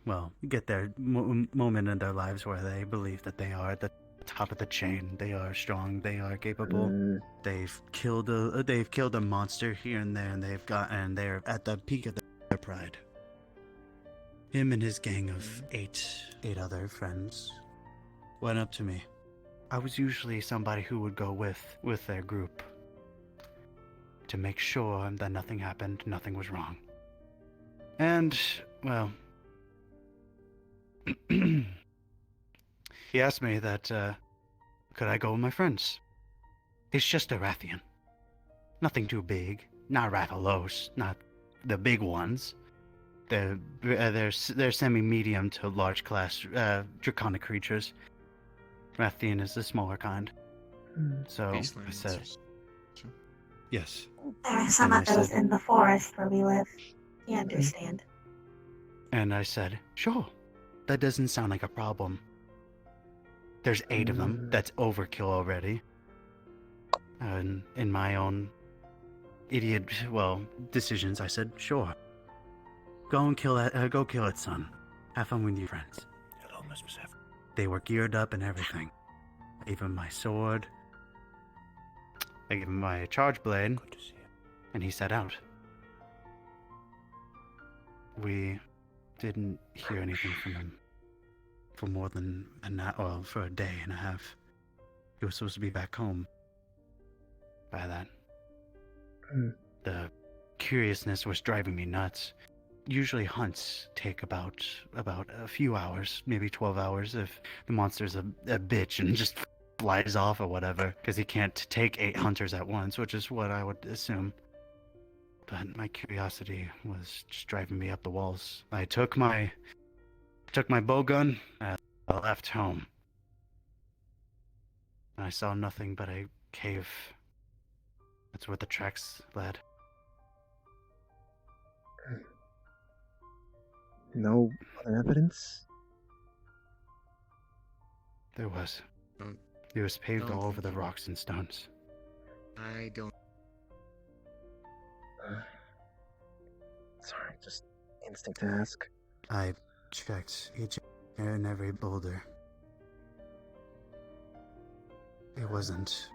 moment in their lives where they believe that they are at the top of the chain. They are strong. They are capable. They've killed a monster here and there, and they're at the peak of their pride. Him and his gang of eight other friends went up to me. I was usually somebody who would go with their group to make sure that nothing happened, nothing was wrong. And, well, he asked me that, could I go with my friends? It's just a Rathian. Nothing too big. Not Rathalos, not the big ones. They're semi-medium to large class draconic creatures. Rathian is the smaller kind. So I said, yes. There are some of those in the forest where we live. You understand. And I said, sure. That doesn't sound like a problem. There's 8 of them. That's overkill already. And in my own decisions, I said, sure. Go kill its son. Have fun with your friends. Hello, Mr. Seven. They were geared up and everything. I gave him my sword. I gave him my charge blade. Good to see you. And he set out. We didn't hear anything from him for more than for a day and a half. He was supposed to be back home by that. The curiousness was driving me nuts. Usually hunts take about a few hours, maybe 12 hours if the monster's a bitch and just flies off or whatever, because he can't take 8 hunters at once, which is what I would assume. But my curiosity was just driving me up the walls. I took my bow gun and I left home. I saw nothing but a cave. That's where the tracks led. No other evidence? There was. It was paved all over the rocks and stones. I don't. Sorry, just instinct to ask. I checked each and every boulder. It wasn't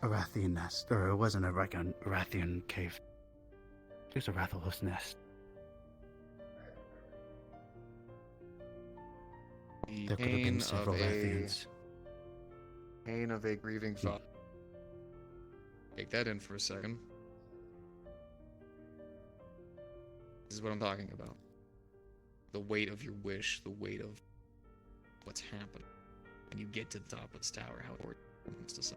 a Rathian nest, or it wasn't a Rathian cave. It was a Rathalos nest. There could have been several Rathians. Pain of a grieving father. Take that in for a second. This is what I'm talking about. The weight of your wish, the weight of what's happened. When you get to the top of this tower, how important it is to say.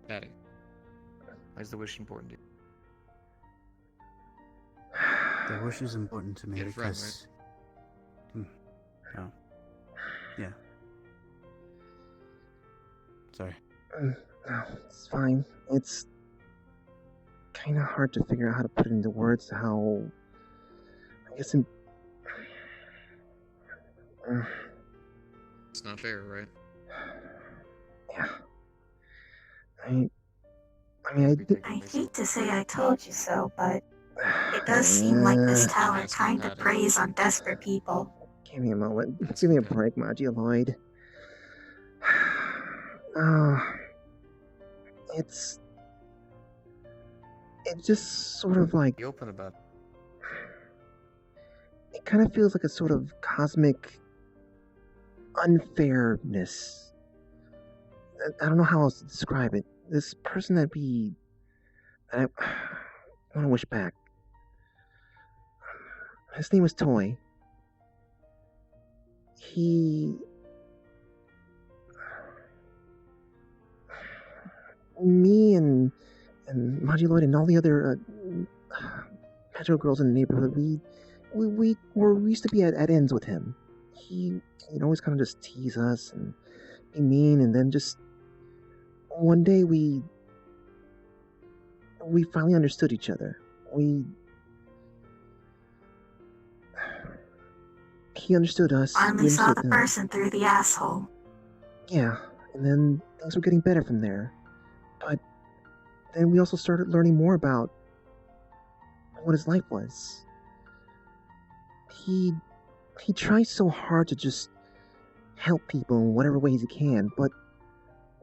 Paddy, why is the wish important to you? The wish is important to me You had a friend, because... Oh. Yeah. Sorry. No, it's fine. It's kind of hard to figure out how to put it into words how... I guess It's not fair, right? Yeah. I mean, I hate to say I told you so, but it does seem like this tower kind of preys on desperate people. Give me a moment. Give me a break, Moduloid. It's just sort of like... Be open about it. It kind of feels like a sort of cosmic unfairness. I don't know how else to describe it. This person that I want to wish back. His name was Toy. Me and Moduloid and all the other Metro girls in the neighborhood, we used to be at ends with him. He'd always kind of just tease us and be mean, and then just one day we finally understood each other. He understood us. Finally saw the person through the asshole. Yeah, and then things were getting better from there. But then we also started learning more about what his life was. He tries so hard to just help people in whatever ways he can, but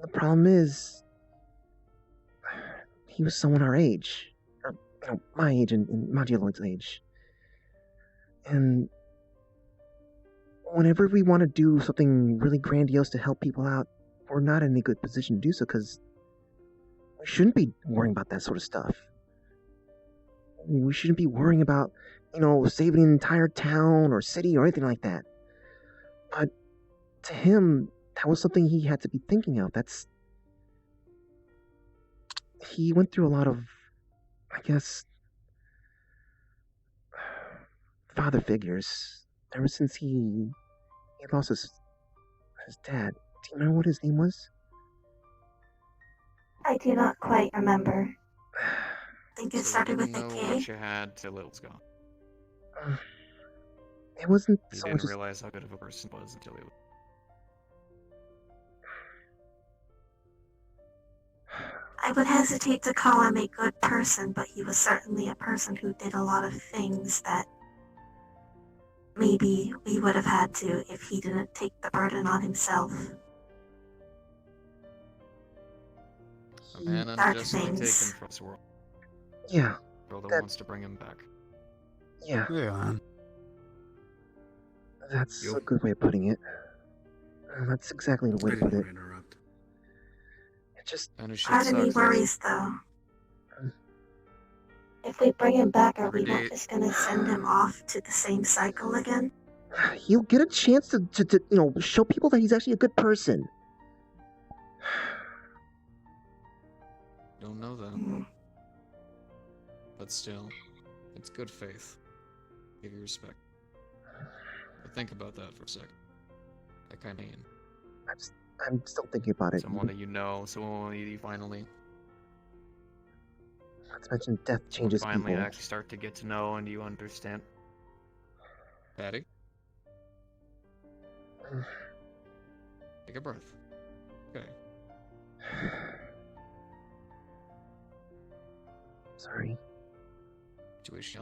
the problem is he was someone our age. Or, my age and Moduloid's age. And whenever we want to do something really grandiose to help people out, we're not in a good position to do so because we shouldn't be worrying about that sort of stuff. We shouldn't be worrying about, saving an entire town or city or anything like that. But to him, that was something he had to be thinking of. He went through a lot of, I guess, father figures ever since he lost his dad. Do you remember what his name was? I do not quite remember. I think it started with a Know K. what you had till it was gone. It wasn't You so didn't much. realize how good of a person he was until he was. I would hesitate to call him a good person, but he was certainly a person who did a lot of things that maybe we would have had to if he didn't take the burden on himself. A man Dark unjustly taken things. from this world. Yeah, World that that- wants to bring him back. yeah, Yeah. that's Yo. a good way of putting it. That's exactly the way to put it. Interrupt. It just, And his shit Part of me sucks. worries, though. If we bring him back, are Every we not day- just gonna send him off to the same cycle again? He'll get a chance to show people that he's actually a good person. Don't know that. But still, it's good faith. Give you respect. But think about that for a second. That kind of mean. I'm still thinking about it. Someone that you know, someone you finally. Not to mention death changes finally people. actually start to get to know and you understand. Paddy? Take a breath. Okay. Sorry. Situation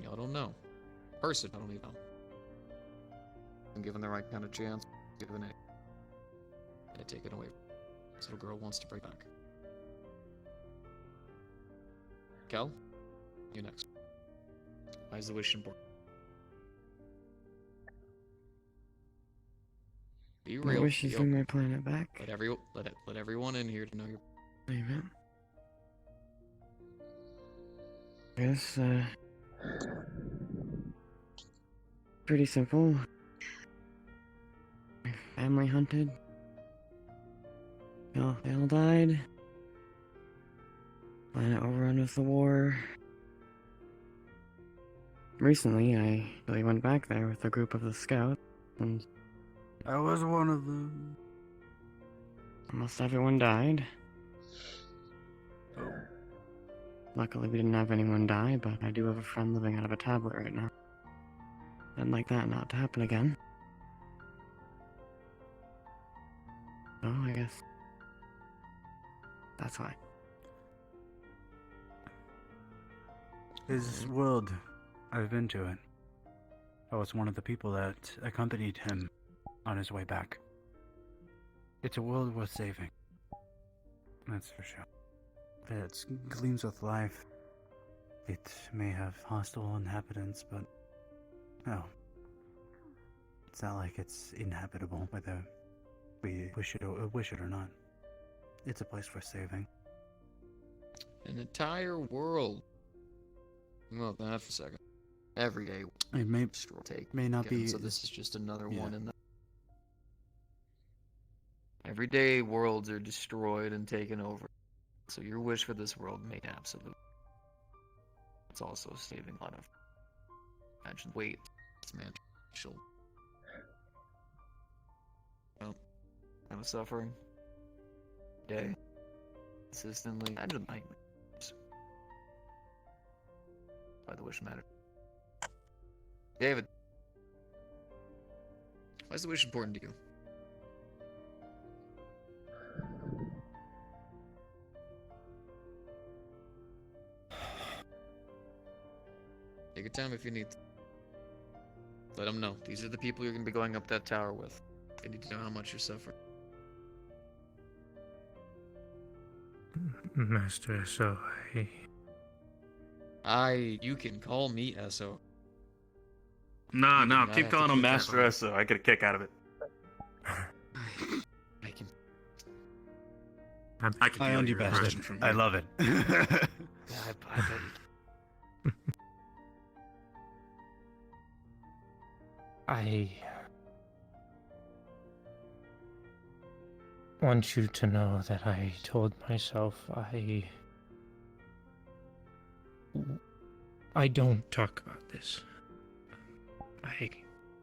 y'all don't know. Person I don't even know. And given the right kind of chance, given it, and take it away. This little girl wants to bring back. Kel, you next. Why is the wish important? Be My real. wish is be to bring open. my planet back. Let everyone in here to know your. Amen. I guess, pretty simple. My family hunted. They all died. Planet overrun with the war. Recently, I really went back there with a group of the scouts, and I was one of them. almost everyone died. Luckily, we didn't have anyone die, but I do have a friend living out of a tablet right now. I'd like that not to happen again. So, I guess that's why. His world, I've been to it. I was one of the people that accompanied him on his way back. It's a world worth saving. That's for sure. It gleams with life. It may have hostile inhabitants, but no. It's not like it's inhabitable, whether we wish it or not. It's a place for saving. An entire world. Think about that for a second. Every day. It may take. may not be. So this is just another yeah. one in that. Every day worlds are destroyed and taken over. So your wish for this world made absolute. It's also saving a lot of. Imagine weight. It's man. Well, kind of suffering. Day. Consistently. Imagine nightmares. Why the wish matter. David. Why is the wish important to you? Take your time if you need to. Let them know. These are the people you're going to be going up that tower with. They need to know how much you're suffering. Master SO, You can call me SO. No, I keep have calling to him keep that Master on. S. I get a kick out of it. I can. I can I feel own you, your bastard. aggression from I here. love it. I bet you. I want you to know that I told myself I don't talk about this. I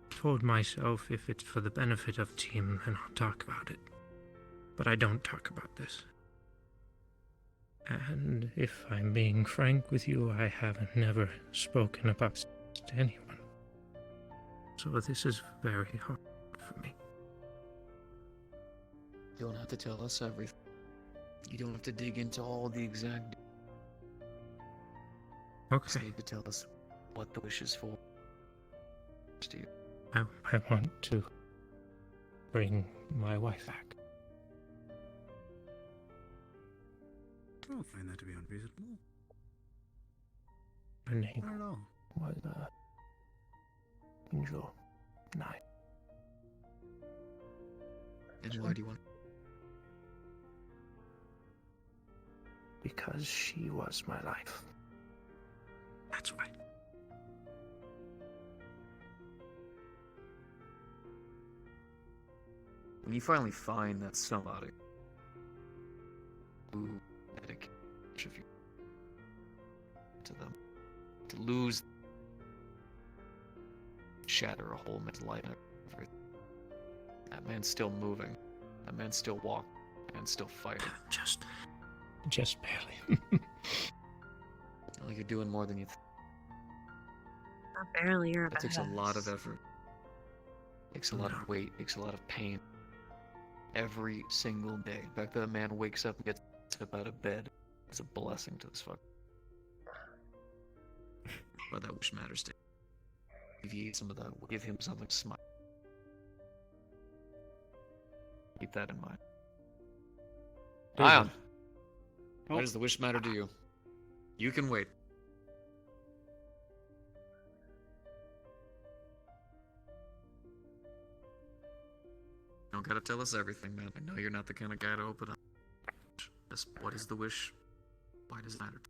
told myself if it's for the benefit of the team, then I'll talk about it. But I don't talk about this. And if I'm being frank with you, I haven't never spoken about this to anyone. So this is very hard for me. You don't have to tell us everything. You don't have to dig into all the exact. Okay. Just need to tell us what the wish is for. Steve. I want to bring my wife back. I don't find that to be unreasonable. Her name I don't know. was Angel 9. And why do you want? Because she was my life. That's why. when you finally find that somebody who dedicates you to them, to lose, shatter a whole man's life, everything. That man's still moving. That man's still walking. That man's still fighting. Just barely. Like you're doing more than you think. Not barely, you're a It takes a lot of badass. effort. Takes a lot of weight. Takes a lot of pain. Every single day. The fact that a man wakes up and gets up out of bed is a blessing to this fuck. But that wish matters to you. Alleviate some of that. Give him something to smile. Keep that in mind. Ion, why does the wish matter to you? You can wait. You don't gotta tell us everything, man. I know you're not the kind of guy to open up. Just what is the wish? Why does it matter?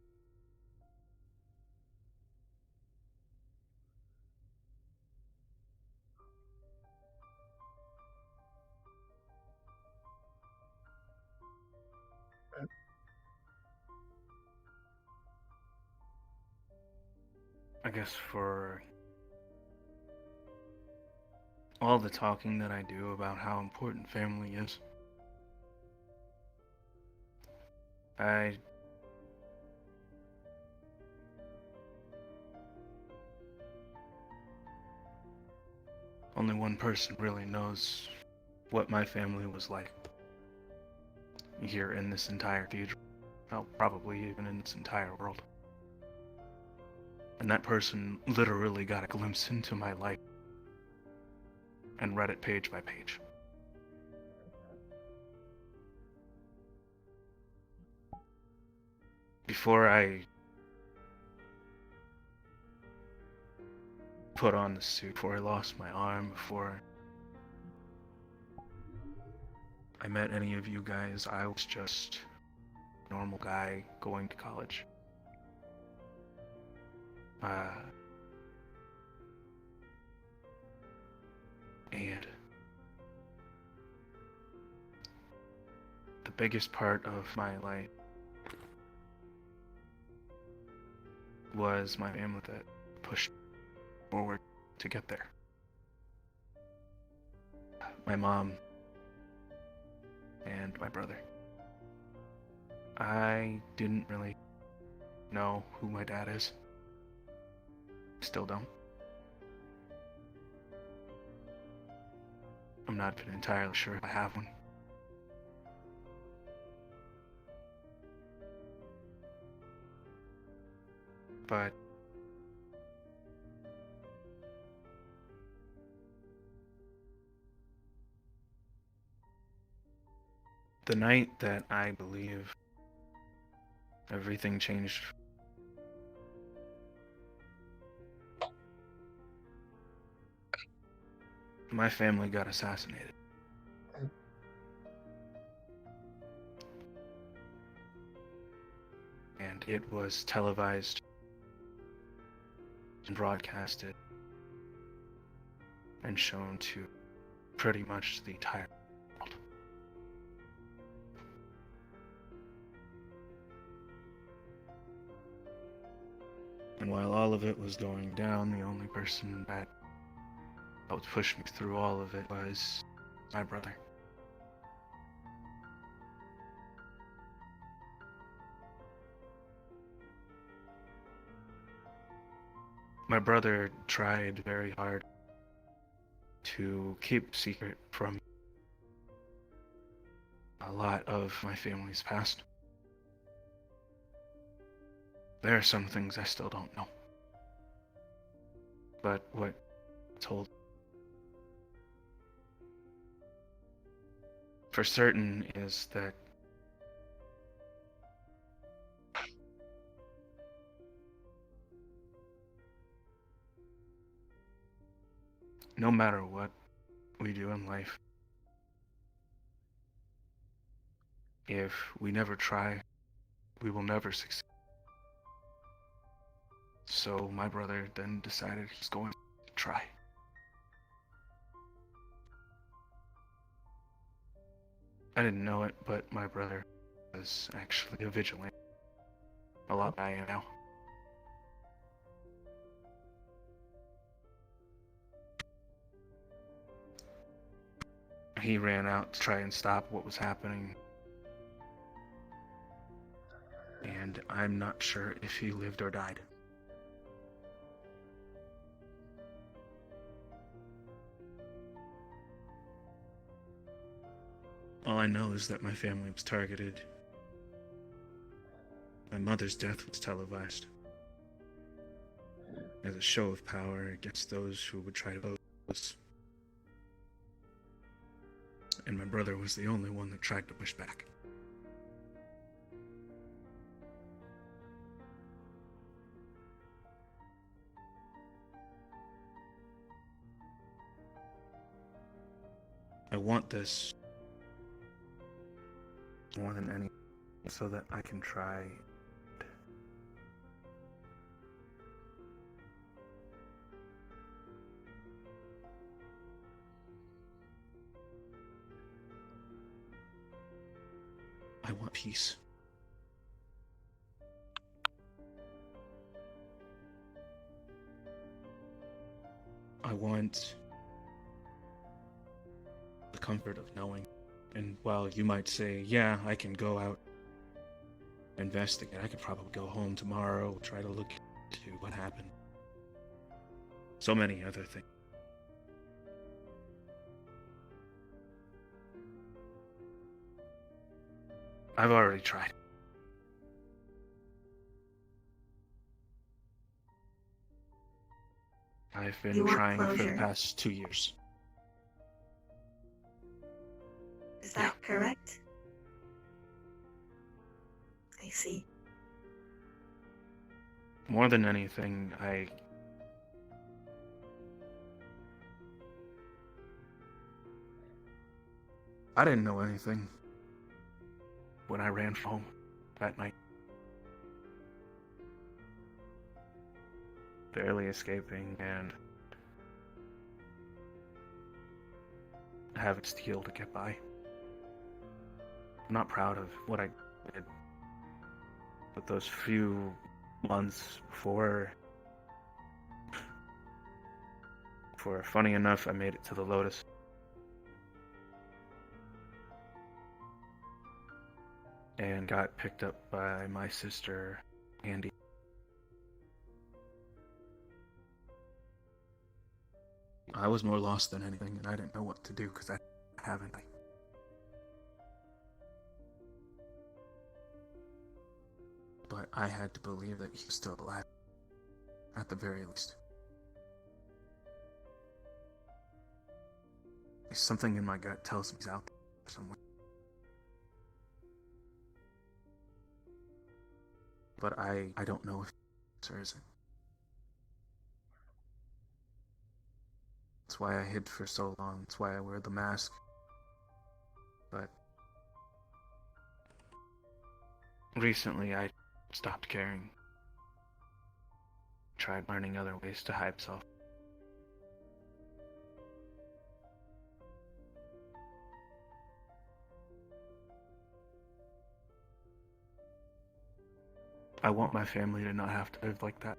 I guess for all the talking that I do about how important family is, only one person really knows what my family was like here in this entire cathedral. Well, probably even in this entire world. And that person literally got a glimpse into my life and read it page by page. Before I put on the suit, before I lost my arm, before I met any of you guys, I was just a normal guy going to college. And the biggest part of my life was my family that pushed forward to get there. My mom and my brother. I didn't really know who my dad is. Still don't. I'm not even entirely sure if I have one. But the night that I believe everything changed, my family got assassinated. And it was televised and broadcasted and shown to pretty much the entire world. And while all of it was going down, the only person that helped push me through all of it was my brother. My brother tried very hard to keep secret from a lot of my family's past. There are some things I still don't know. But what I told for certain is that no matter what we do in life, if we never try, we will never succeed. So my brother then decided he's going to try. I didn't know it, but my brother was actually a vigilante. A lot I am now. He ran out to try and stop what was happening. And I'm not sure if he lived or died. All I know is that my family was targeted. My mother's death was televised as a show of power against those who would try to oppose us. And my brother was the only one that tried to push back. I want this more than anything so that I can try I want peace. I want the comfort of knowing. And while you might say, yeah, I can go out, investigate, I could probably go home tomorrow, try to look into what happened. So many other things. I've already tried. I've been You want trying for the closure. past 2 years. Is that correct? I see. More than anything, I didn't know anything when I ran home that night. Barely escaping and having to steal to get by. I'm not proud of what I did, but those few months before, funny enough, I made it to the Lotus. And got picked up by my sister, Andy. I was more lost than anything, and I didn't know what to do because I haven't. But I had to believe that he was still alive, at the very least. Something in my gut tells me he's out there somewhere. But I don't know if it's or isn't. That's why I hid for so long. That's why I wear the mask. But recently I stopped caring. Tried learning other ways to hide myself. I want my family to not have to live like that.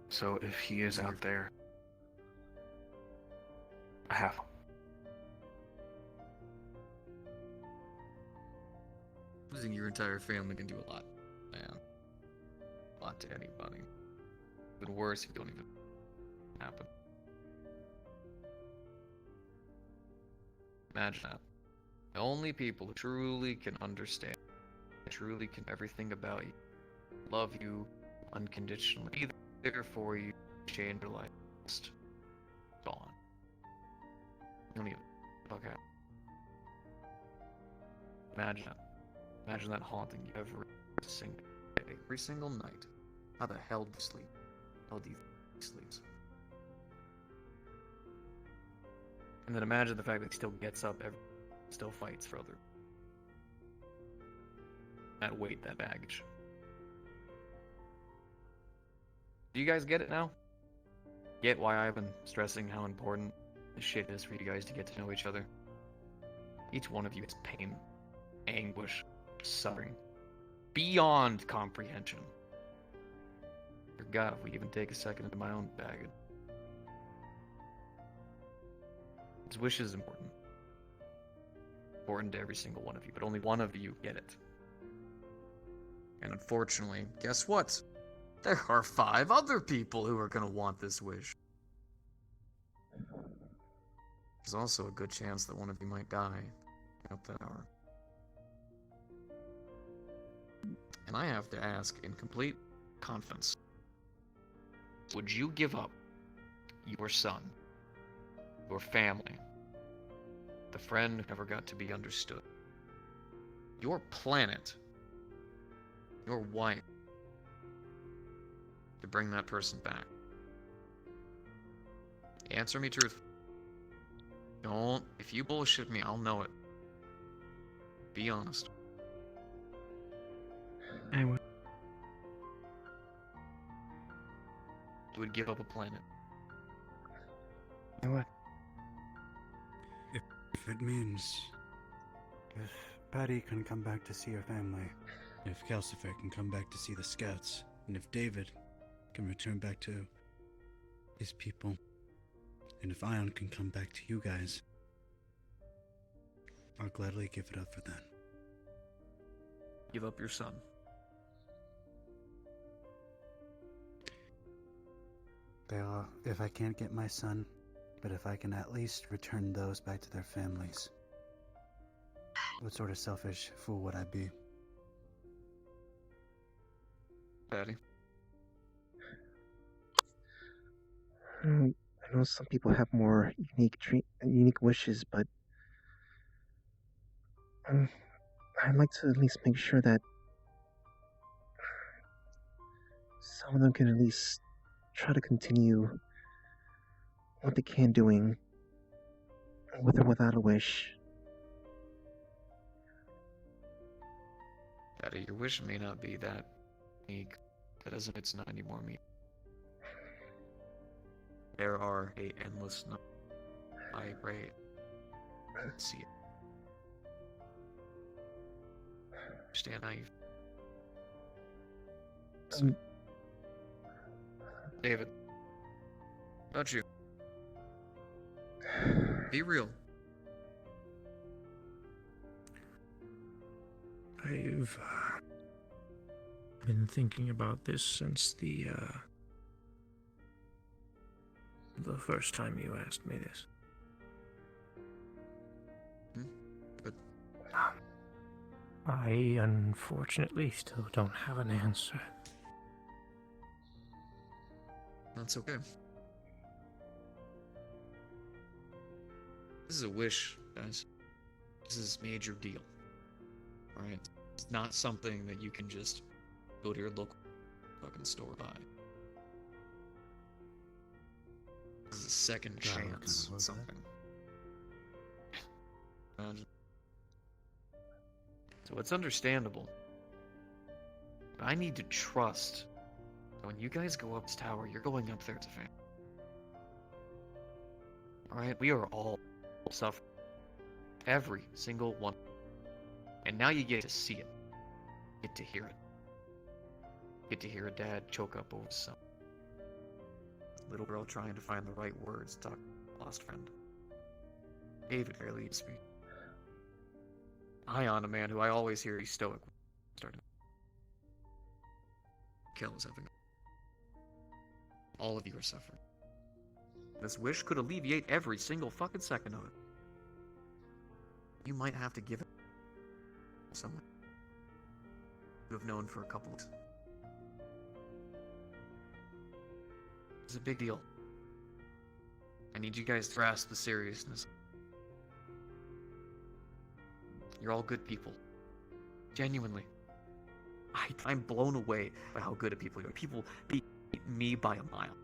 So if he is out there, I have him. Losing your entire family can do a lot, man. A lot to anybody. Even worse if you don't even happen. Imagine that. The only people who truly can understand, truly can everything about you, love you unconditionally, be there for you, change your life, just gone. Don't even fuck out. Imagine that. Imagine that haunting you every single day, every single night. How the hell do you sleep? How do you sleep? And then imagine the fact that he still gets up still fights for other. That weight, that baggage. Do you guys get it now? Get why I've been stressing how important this shit is for you guys to get to know each other. Each one of you has pain, anguish, suffering, beyond comprehension. For God, if we even take a second into my own baggage. This wish is important. Important to every single one of you, but only one of you get it. And unfortunately, guess what? There are 5 other people who are going to want this wish. There's also a good chance that one of you might die at that hour. And I have to ask in complete confidence, would you give up your son, your family, the friend who never got to be understood, your planet, your wife, to bring that person back? Answer me truthfully. Don't. If you bullshit me, I'll know it. Be honest. I would. You would give up a planet. I would. If it means... If Paddy can come back to see her family, if Calcifer can come back to see the scouts, and if David can return back to his people, and if Ion can come back to you guys, I'll gladly give it up for that. Give up your son. If I can't get my son, but if I can at least return those back to their families. What sort of selfish fool would I be? Paddy? I know some people have more unique wishes, but I'd like to at least make sure that some of them can at least try to continue what they can doing, with or without a wish. Paddy, your wish may not be that unique. That doesn't, it's not anymore me. There are a endless number. I pray. See it. Understand how you feel. David, how about you? Be real. I've been thinking about this since the first time you asked me this. But I unfortunately still don't have an answer. that's okay. This is a wish, guys. This is a major deal. Alright? It's not something that you can just go to your local fucking store buy. This is a second chance at something. Imagine. So it's understandable. But I need to trust that when you guys go up this tower, you're going up there as a family. Alright? We are all suffering. Every single one. And now you get to see it. Get to hear it. Get to hear a dad choke up over son. Little girl trying to find the right words to talk to a lost friend. David barely speaks. Ion, a man who I always hear he's stoic. Starting. Kel is having. All of you are suffering. This wish could alleviate every single fucking second of it. You might have to give it to someone you have known for a couple weeks. It's a big deal. I need you guys to grasp the seriousness. You're all good people. Genuinely. I'm blown away by how good at people you are. People beat me by a mile.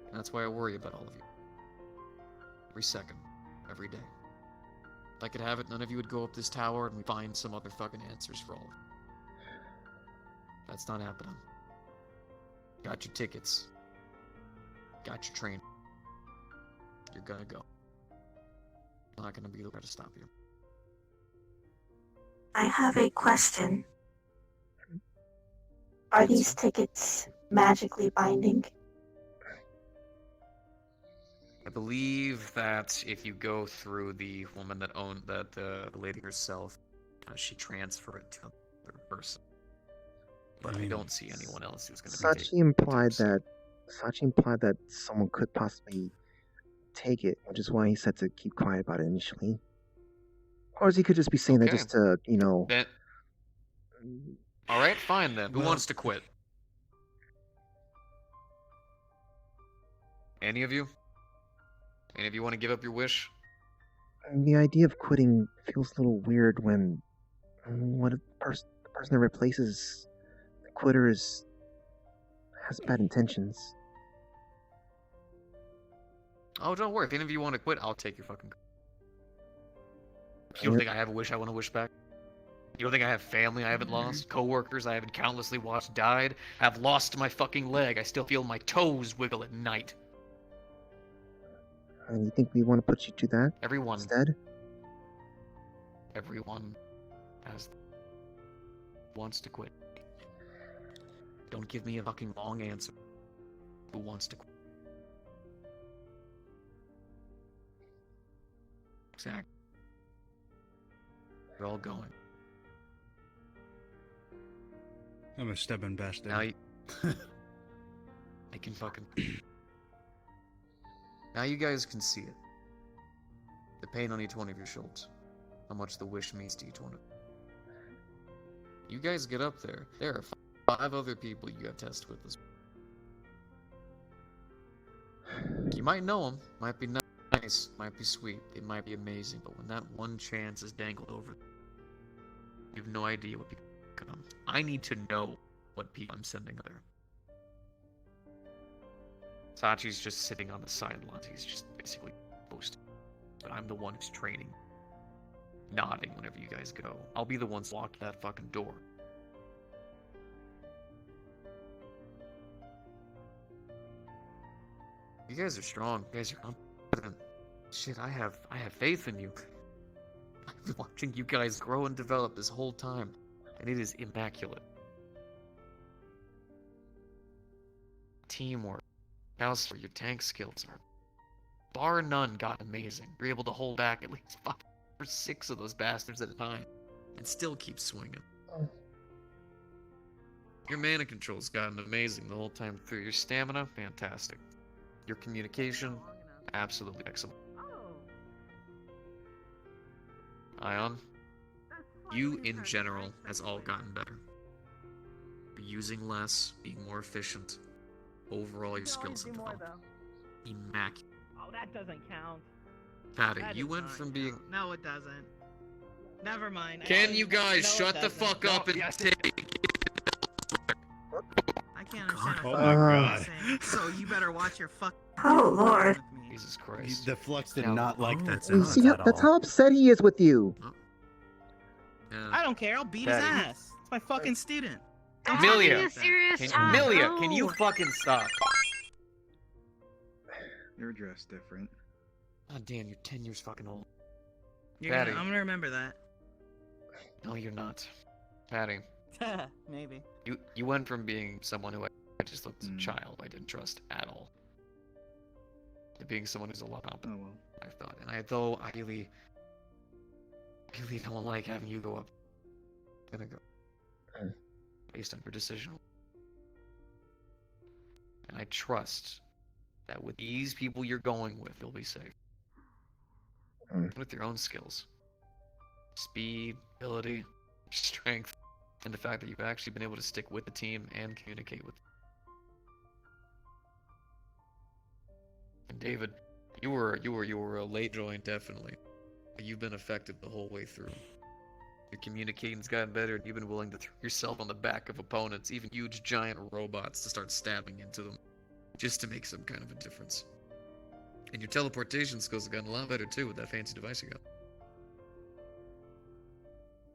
And that's why I worry about all of you. Every second. Every day. If I could have it, none of you would go up this tower and we find some other fucking answers for all of you. That's not happening. Got your tickets. Got your train. You're gonna go. I'm not gonna be there to stop you. I have a question. Are these tickets magically binding? I believe that if you go through the woman that owned that the lady herself, she transferred it to another person. But I don't see anyone else who's going to be Sachi implied that someone could possibly take it, which is why he said to keep quiet about it initially. Or he could just be saying that just to, you know. Then, all right, fine then. Who wants to quit? Any of you? Any of you want to give up your wish? The idea of quitting feels a little weird when the person that replaces the quitter has bad intentions. Oh, don't worry. If any of you want to quit, I'll take your fucking. You don't think I have a wish I want to wish back? You don't think I have family I haven't lost? Coworkers I haven't countlessly watched died? Have lost my fucking leg. I still feel my toes wiggle at night. And you think we want to put you to that Everyone. instead? Everyone wants to quit. Don't give me a fucking long answer. Who wants to quit? Exactly. We're all going. I'm a stubborn bastard. Now you... I can fucking... Now you guys can see it. The pain on each one of your shoulders. How much the wish means to each one of you. You guys get up there. There are 5 other people you have tested with this. You might know them. Might be nice. Might be sweet. It might be amazing. But when that one chance is dangled over, you have no idea what people come. I need to know what people I'm sending there. Sachi's just sitting on the sidelines. He's just basically posting. But I'm the one who's training. Nodding whenever you guys go. I'll be the one to lock that fucking door. You guys are strong. You guys are confident. Shit, I have faith in you. I've been watching you guys grow and develop this whole time. And it is immaculate. Teamwork. For your tank skills are, bar none, got amazing. You're able to hold back at least 5 or 6 of those bastards at a time, and still keep swinging. Your mana control's gotten amazing the whole time through. Your stamina, fantastic. Your communication, absolutely excellent. Ion, you in general has all gotten better. You're using less, being more efficient. Overall, your skills have developed. Immaculate. Oh, that doesn't count. Patty, you went from being... No, it doesn't. Never mind. Can you guys shut the fuck up and take... I can't understand. Oh my god. So you better watch your fuck. Oh lord. Jesus Christ. The Flux did not like that You sentence see, at that's all. how upset he is with you. I don't care. I'll beat his ass. It's my fucking student. Milia, time. Milia, can you fucking stop? You're dressed different. Oh damn, you're 10 years fucking old. I'm Patty. gonna remember that. No, you're not. Patty. Maybe. You went from being someone who I just looked as a child I didn't trust at all, to being someone who's a lot up. Oh well. I thought, and I really don't like having you go up. I'm gonna go based on your decision, and I trust that with these people you're going with, you'll be safe. With your own skills, speed, ability, strength, and the fact that you've actually been able to stick with the team and communicate with them. And David, you were a late join, definitely. But you've been effective the whole way through. Your communicating's gotten better, and you've been willing to throw yourself on the back of opponents, even huge giant robots, to start stabbing into them, just to make some kind of a difference. And your teleportation skills have gotten a lot better too with that fancy device you got.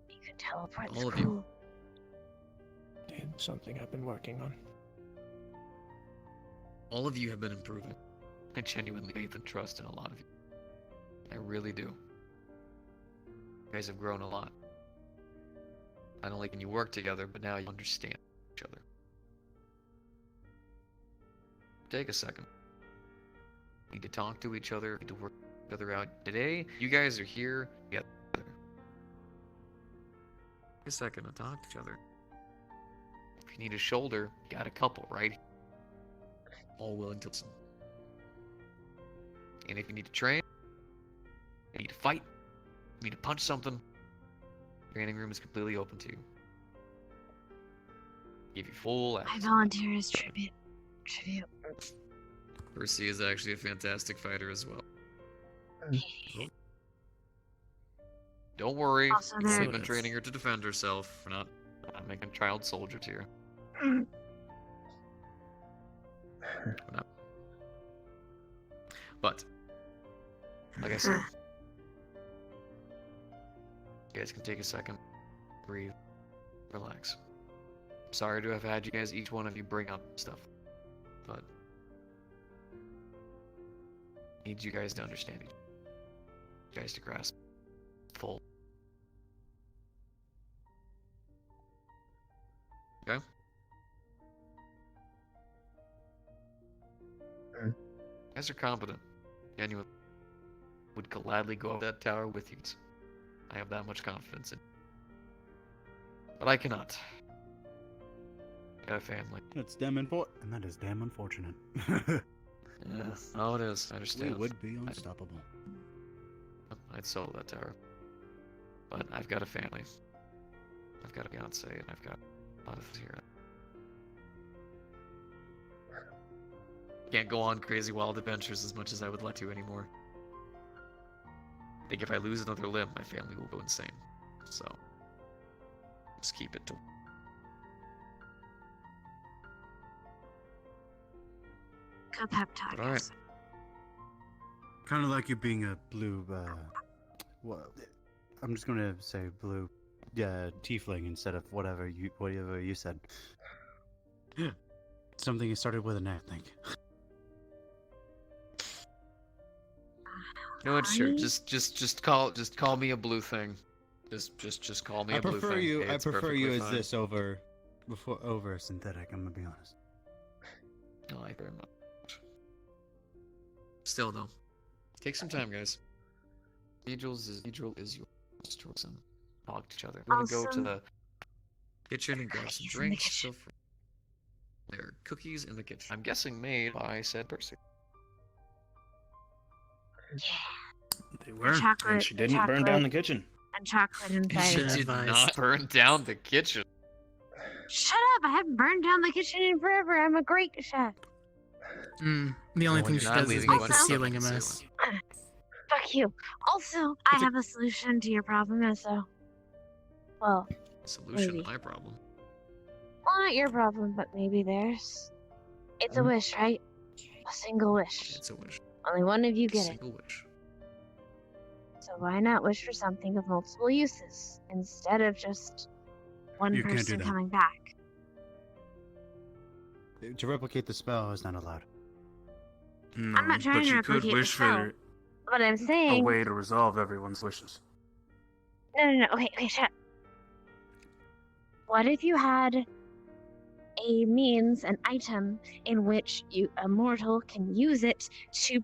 You can teleport. All of you. It's something I've been working on. All of you have been improving. I genuinely faith and trust in a lot of you. I really do. You guys have grown a lot. Not only can you work together, but now you understand each other. Take a second. You need to talk to each other, to work each other out. Today, you guys are here together. Take a second to talk to each other. If you need a shoulder, you got a couple, right? All willing to listen. And if you need to train, you need to fight, you need to punch something, the training room is completely open to you. Give you full access. I volunteer as tribute. Percy is actually a fantastic fighter as well. Don't worry, Also, we've there been is- training her to defend herself. We're not making child soldiers here. Mm. We're not. But, like I said, you guys can take a second, breathe, relax. Sorry to have had you guys, each one of you, bring up stuff, but I need you guys to understand each other. You guys to grasp full. Okay? You guys are competent. Genuinely. Would gladly go up that tower with you. I have that much confidence in. But I cannot. Got a family. That's damn important. And that is damn unfortunate. Yeah. Oh, it is. I understand. We would be unstoppable. I'd solo that tower. But I've got a family. I've got a fiance, and I've got a lot of things here. Can't go on crazy wild adventures as much as I would like to anymore. I think if I lose another limb, my family will go insane. So, just keep it to. Good pep talk. But all right. Kind of like you being a blue, well, I'm just gonna say blue, tiefling instead of whatever you said. Yeah. Something you started with an A, I think. You know what? Sure. Just call me a blue thing. Just call me a blue thing. I It's prefer you perfectly as fine. this over synthetic. I'm gonna be honest. I like very much. Still though, take some time, guys. Cathedral is your choice and talk to each other. We're gonna go to Awesome. the kitchen and grab some Cookies in the drinks. kitchen. So there are cookies in the kitchen. I'm guessing made by said Percy. They were, chocolate- and she the didn't burn down the chocolate- kitchen. And chocolate inside She of it. did not burn down the kitchen. Shut up! I haven't burned down the kitchen in forever. I'm a great chef. The only Well, thing you're she not does is leaving make one the stuff ceiling a on the mess. Fuck you. Also, I have a solution to your problem, so. Well, Solution maybe. to my problem. Well, not your problem, but maybe theirs. It's a wish, right? A single wish. It's a wish. Only one of you A get it. single wish. So why not wish for something of multiple uses instead of just one You can't do person that. coming back? To replicate the spell is not allowed. No, I'm not trying but to you could replicate the wish spell. for But I'm a saying. way to resolve everyone's wishes. No. Okay, shut up. What if you had a means, an item, in which a mortal can use it to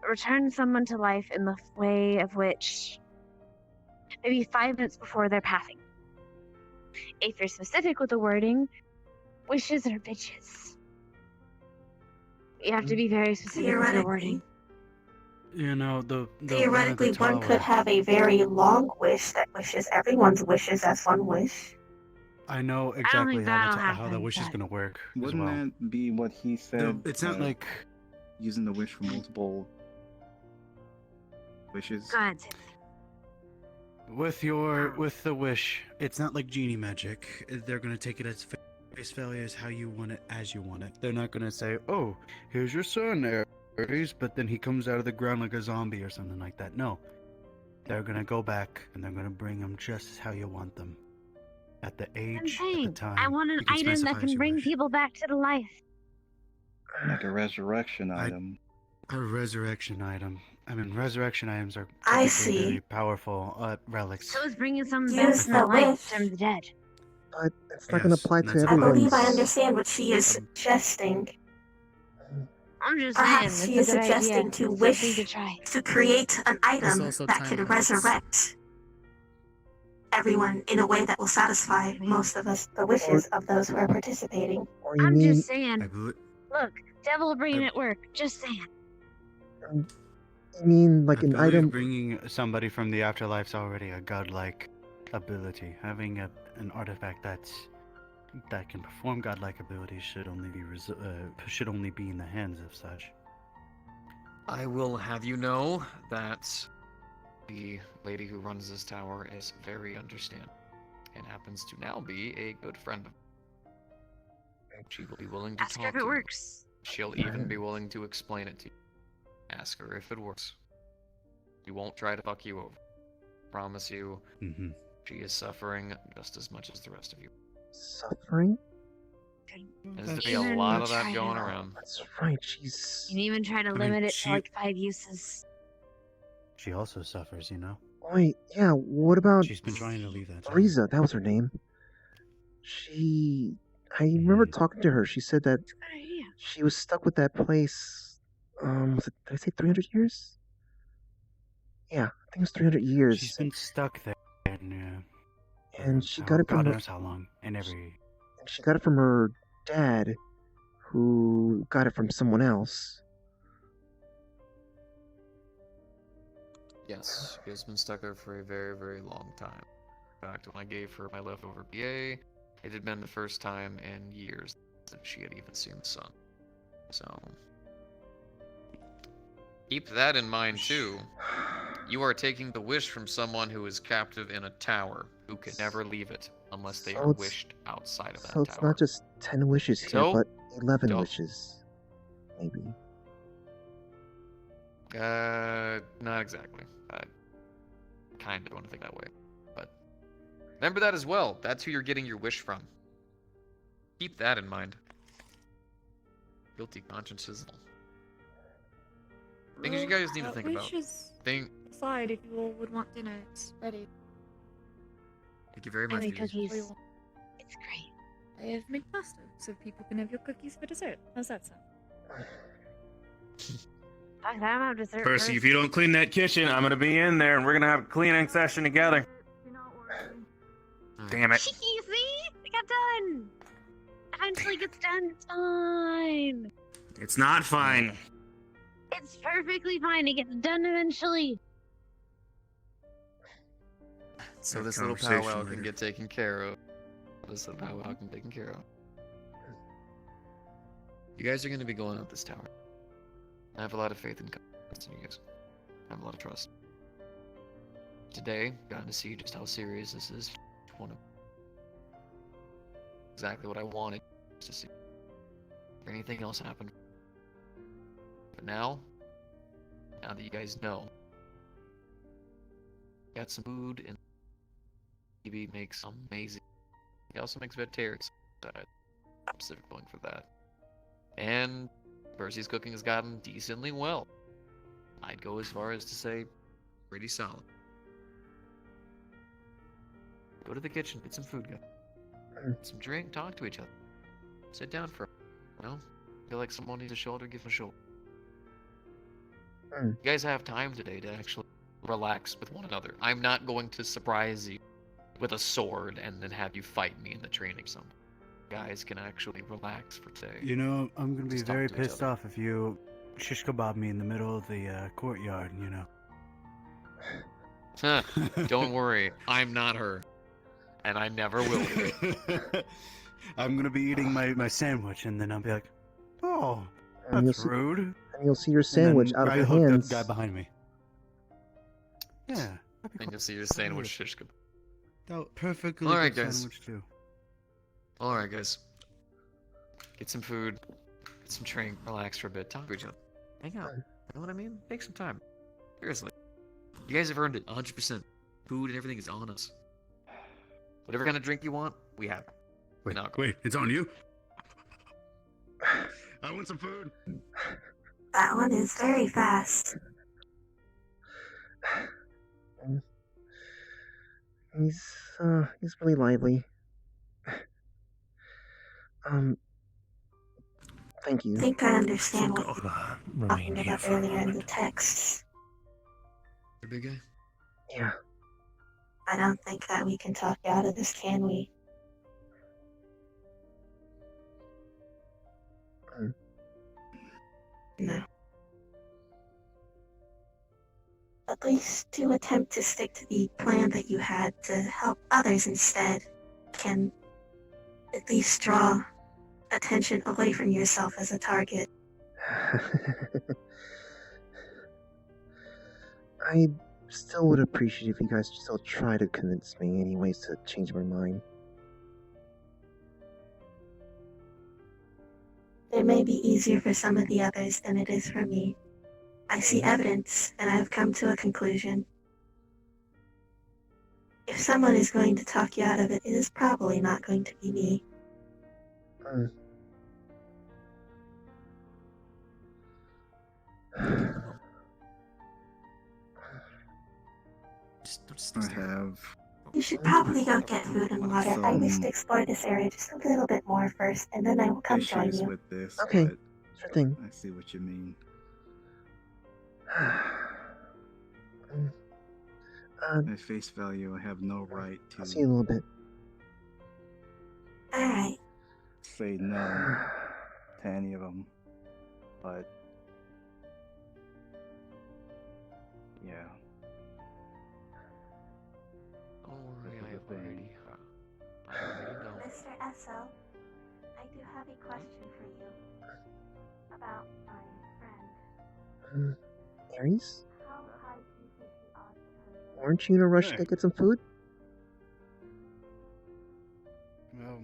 return someone to life in the way of which, maybe 5 minutes before they're passing? If you're specific with the wording, wishes are bitches. You have to be very specific with your wording. You know, the Theoretically, one one could have a very long wish that wishes everyone's wishes as one wish. I know think exactly that'll how the happen, wish is but- gonna work. as Wouldn't well. that be what he said? It's not like using the wish for multiple wishes. Go ahead, Sid. with the wish. It's not like genie magic. They're gonna take it as face value as how you want it, as you want it. They're not gonna say, "Oh, here's your son, Aries," but then he comes out of the ground like a zombie or something like that. No, they're gonna go back and they're gonna bring them just how you want them, at the I'm age, at saying, the time. I want an You can item that specify as can you bring wish. people back to the life. Like a resurrection item. A resurrection item. I mean, resurrection items are I typically see. very powerful relics. So it's bringing something back Use to the life wish. from the dead. But it's not going to Yes, apply that's to how I believe everyone's. I understand what she is suggesting. I'm just Perhaps saying, she it's is a good idea. suggesting to Something wish to try. to create an item also that time can limits. resurrect everyone in a way that will satisfy most of us, the wishes of those who are participating. Or you I'm mean, just saying. Look, devil brain at work. Just saying. you mean like I an believe item? bringing somebody from the afterlife's already a godlike ability. Having an artifact that can perform godlike abilities should only be in the hands of such. I will have you know that the lady who runs this tower is very understanding and happens to now be a good friend of mine. She will be willing to Ask her talk if it to you. works. She'll even be willing to explain it to you. Ask her if it works. She won't try to fuck you over. Promise you, she is suffering just as much as the rest of you. Suffering? There's going to be a lot of that going around. That's right. She's. You can even try to limit it to like 5 uses. She also suffers, you know. Wait, yeah. What about? She's been trying to leave that. Riza, that was her name. I remember talking to her. She said that she was stuck with that place. Did I say 300 years? Yeah, I think it was 300 years. She's been stuck there, and she got it from God her. knows how long, and every. And she got it from her dad, who got it from someone else. Yes, she has been stuck there for a very, very long time. In fact, when I gave her my leftover BA, it had been the first time in years that she had even seen the sun. So, keep that in mind too. You are taking the wish from someone who is captive in a tower, who can never leave it unless they are wished outside of that So tower. it's not just 10 wishes here, So, but 11 don't- wishes. Maybe. Not exactly. I kind of want to think that way. But remember that as well. That's who you're getting your wish from. Keep that in mind. Guilty consciences. Things you guys need to think about. Decide if you all would want dinner. It's ready. Thank you very much. Any Aegis. cookies. It's great. I have made pasta, so people can have your cookies for dessert. How's that sound? I have dessert Percy, first. if you don't clean that kitchen, I'm gonna be in there and we're gonna have a cleaning session together. Damn it. See? It got done. Eventually gets done. It's fine. It's not fine. It's perfectly fine. It gets done eventually. So Have this a little conversation powwow later. can get taken care of. This little powwow can be taken care of. You guys are going to be going up this tower. I have a lot of faith and confidence in you guys. I have a lot of trust. Today, gotten to see just how serious this is. Exactly what I wanted to see. If anything else happened. But now that you guys know, got some food and maybe makes amazing. He also makes vegetarians. I'm specifically going for that. And Percy's cooking has gotten decently well. I'd go as far as to say pretty solid. Go to the kitchen, get some food, get some drink, talk to each other. Sit down for feel like someone needs a shoulder, give them a shoulder. You guys have time today to actually relax with one another. I'm not going to surprise you with a sword and then have you fight me in the training zone. You guys can actually relax for today. You know, I'm gonna be Just talk very to each pissed other. off if you shish kebab me in the middle of the courtyard. You know. Huh, don't worry, I'm not her. And I never will be. I'm gonna be eating my sandwich, and then I'll be like, "Oh, And that's rude." And you'll see your sandwich out of your hands. The guy behind me. Yeah. I can see your sandwich shish kebab. That perfectly Alright, good guys. sandwich too. Alright, guys. Get some food, get some drink, relax for a bit, talk to each other. Hang out. You know what I mean? Take some time. Seriously. You guys have earned it 100%. Food and everything is on us. Whatever kind of drink you want, we have it. Wait, it's on you? I want some food. That one is very fast. He's really lively. Thank I you. think I understand what I'll you were remain talking here about for a earlier in the moment. texts. The big guy? Yeah. I don't think that we can talk you out of this, can we? No. At least to attempt to stick to the plan that you had to help others instead can at least draw attention away from yourself as a target. I still would appreciate if you guys still try to convince me anyways to change my mind. It may be easier for some of the others than it is for me. I see evidence, and I have come to a conclusion. If someone is going to talk you out of it, it is probably not going to be me. I have. You should probably go get food and water. I wish to explore this area just a little bit more first, and then I will come join Issues you. with this, Okay, but sure thing. I see what you mean. At face value, I have no right I'll see you in a little bit. Alright. say no to any of them, but yeah. Don't worry, This is I have the thing. already know. Mr. Esso, I do have a question for you about my friend. Aries? How high do you think the odds of her? Aren't you in a rush Hey. to get some food? Well,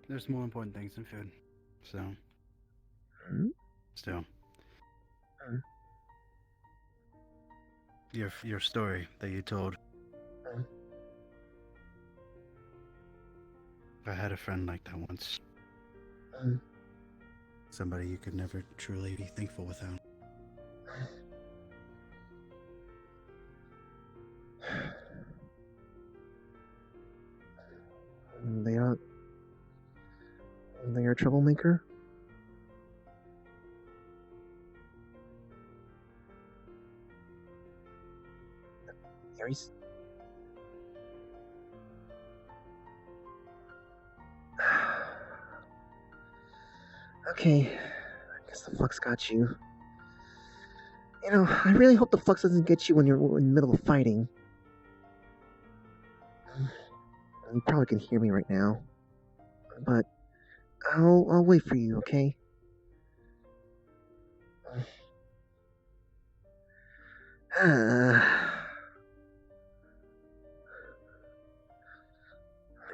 there's more important things than food. So, still. Your story that you told. I had a friend like that once. Somebody you could never truly be thankful without. They are a troublemaker? Aries? Okay, I guess the flux got you. You know, I really hope the flux doesn't get you when you're in the middle of fighting. You probably can hear me right now, but I'll wait for you, okay?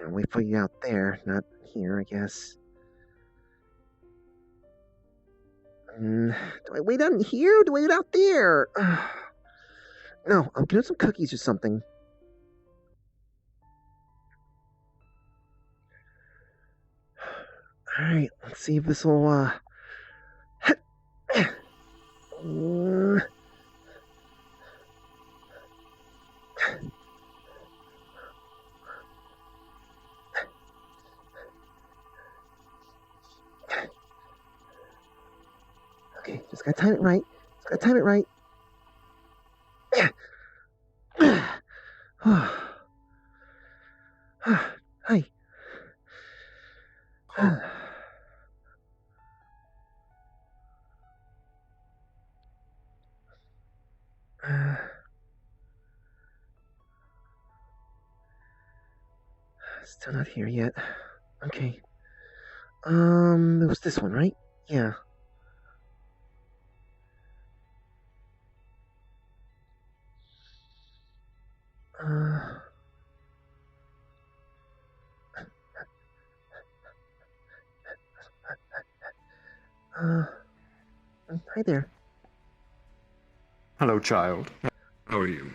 I'll wait for you out there, not here, I guess. Do I wait out here or do I wait out there? No, I'm getting some cookies or something. Alright, let's see if this will, Okay, just gotta time it right. Just gotta time it right. Hi. Still not here yet. Okay. It was this one, right? Yeah. Hi there. Hello, child. How are you?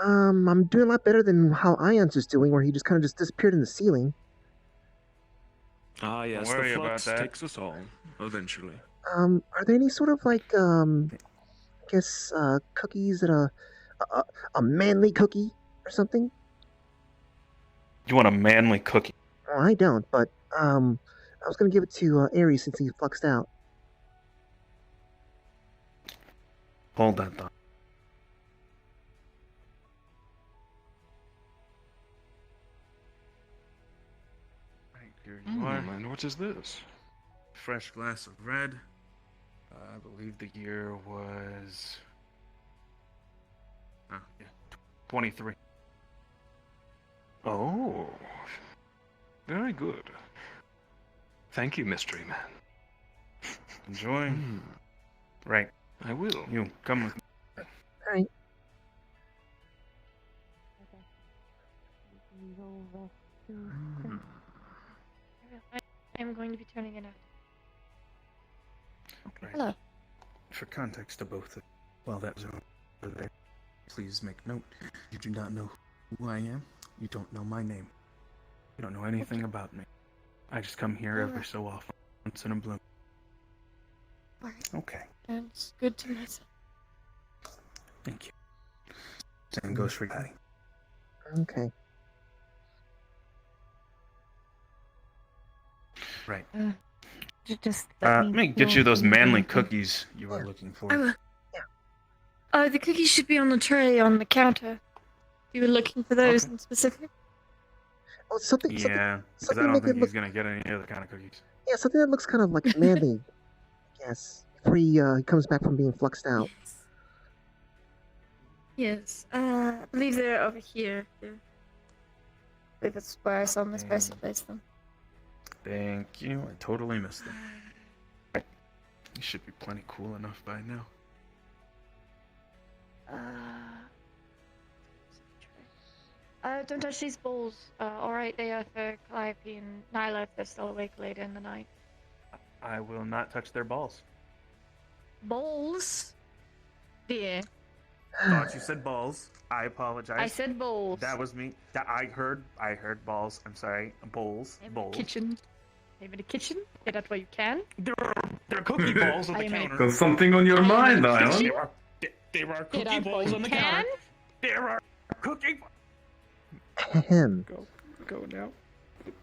I'm doing a lot better than how Ion's just doing, where he just kind of just disappeared in the ceiling. Ah, yes, Don't worry the about flux that. takes us all, eventually. Are there any sort of like I guess cookies that a, a manly cookie or something? You want a manly cookie? Well, I don't, but I was gonna give it to Aries since he fluxed out. Hold that thought. Right, here you are. And what is this? Fresh glass of red. I believe the year was. Yeah, 23. Oh, very good. Thank you, mystery man. Enjoy. Hmm. Right. I will. You come with me. All right. I'm going to be turning in after. Right. Hello. For context to both of while that was over there, please make note. You do not know who I am. You don't know my name. You don't know anything about me. I just come here every so often, once in a blue. Alright. Okay. And it's good to myself. Thank you. Same goes for Paddy. Okay. Right. Just Let me get you those manly cookies you were looking for. The cookies should be on the tray on the counter. You were looking for those in specific? Oh, something. Yeah, because something I don't make think it he's look. gonna get any other kind of cookies. Yeah, something that looks kind of like manly. Yes. Before he comes back from being fluxed out. Yes. I believe they're over here. I believe that's where I saw Miss Percy place them. Thank you. I totally missed them. Right. You should be plenty cool enough by now. Don't touch these balls. Alright, they are for Calliope and Nyla if they're still awake later in the night. I will not touch their balls. Balls? Dear. Thought you said balls. I apologize. I said balls. That was me. I heard balls. I'm sorry. Bowls. Bowls. Kitchen. I'm in the kitchen. Get out where you can. There are cookie balls on I the am in a- counter. Got something on your mind, in a Isla? kitchen. There are Get cookie out where balls you on the can. counter. There are cookie. Ahem. Go now.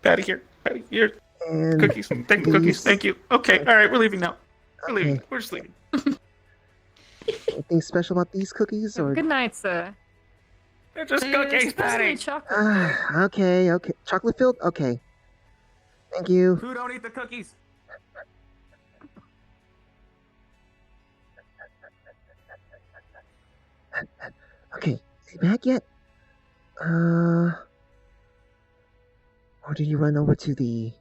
Patty here. Patty here. And Cookies. Thank you. Cookies. Thank you. Okay. All right. We're leaving now. We're leaving. Okay. We're sleeping. Anything special about these cookies, or? Good night, sir. They're just They're cookies, supposed to be Patty. chocolate. Okay. Chocolate filled. Okay. Thank you. Who don't eat the cookies? Okay. Is he back yet? Or did he run over to the?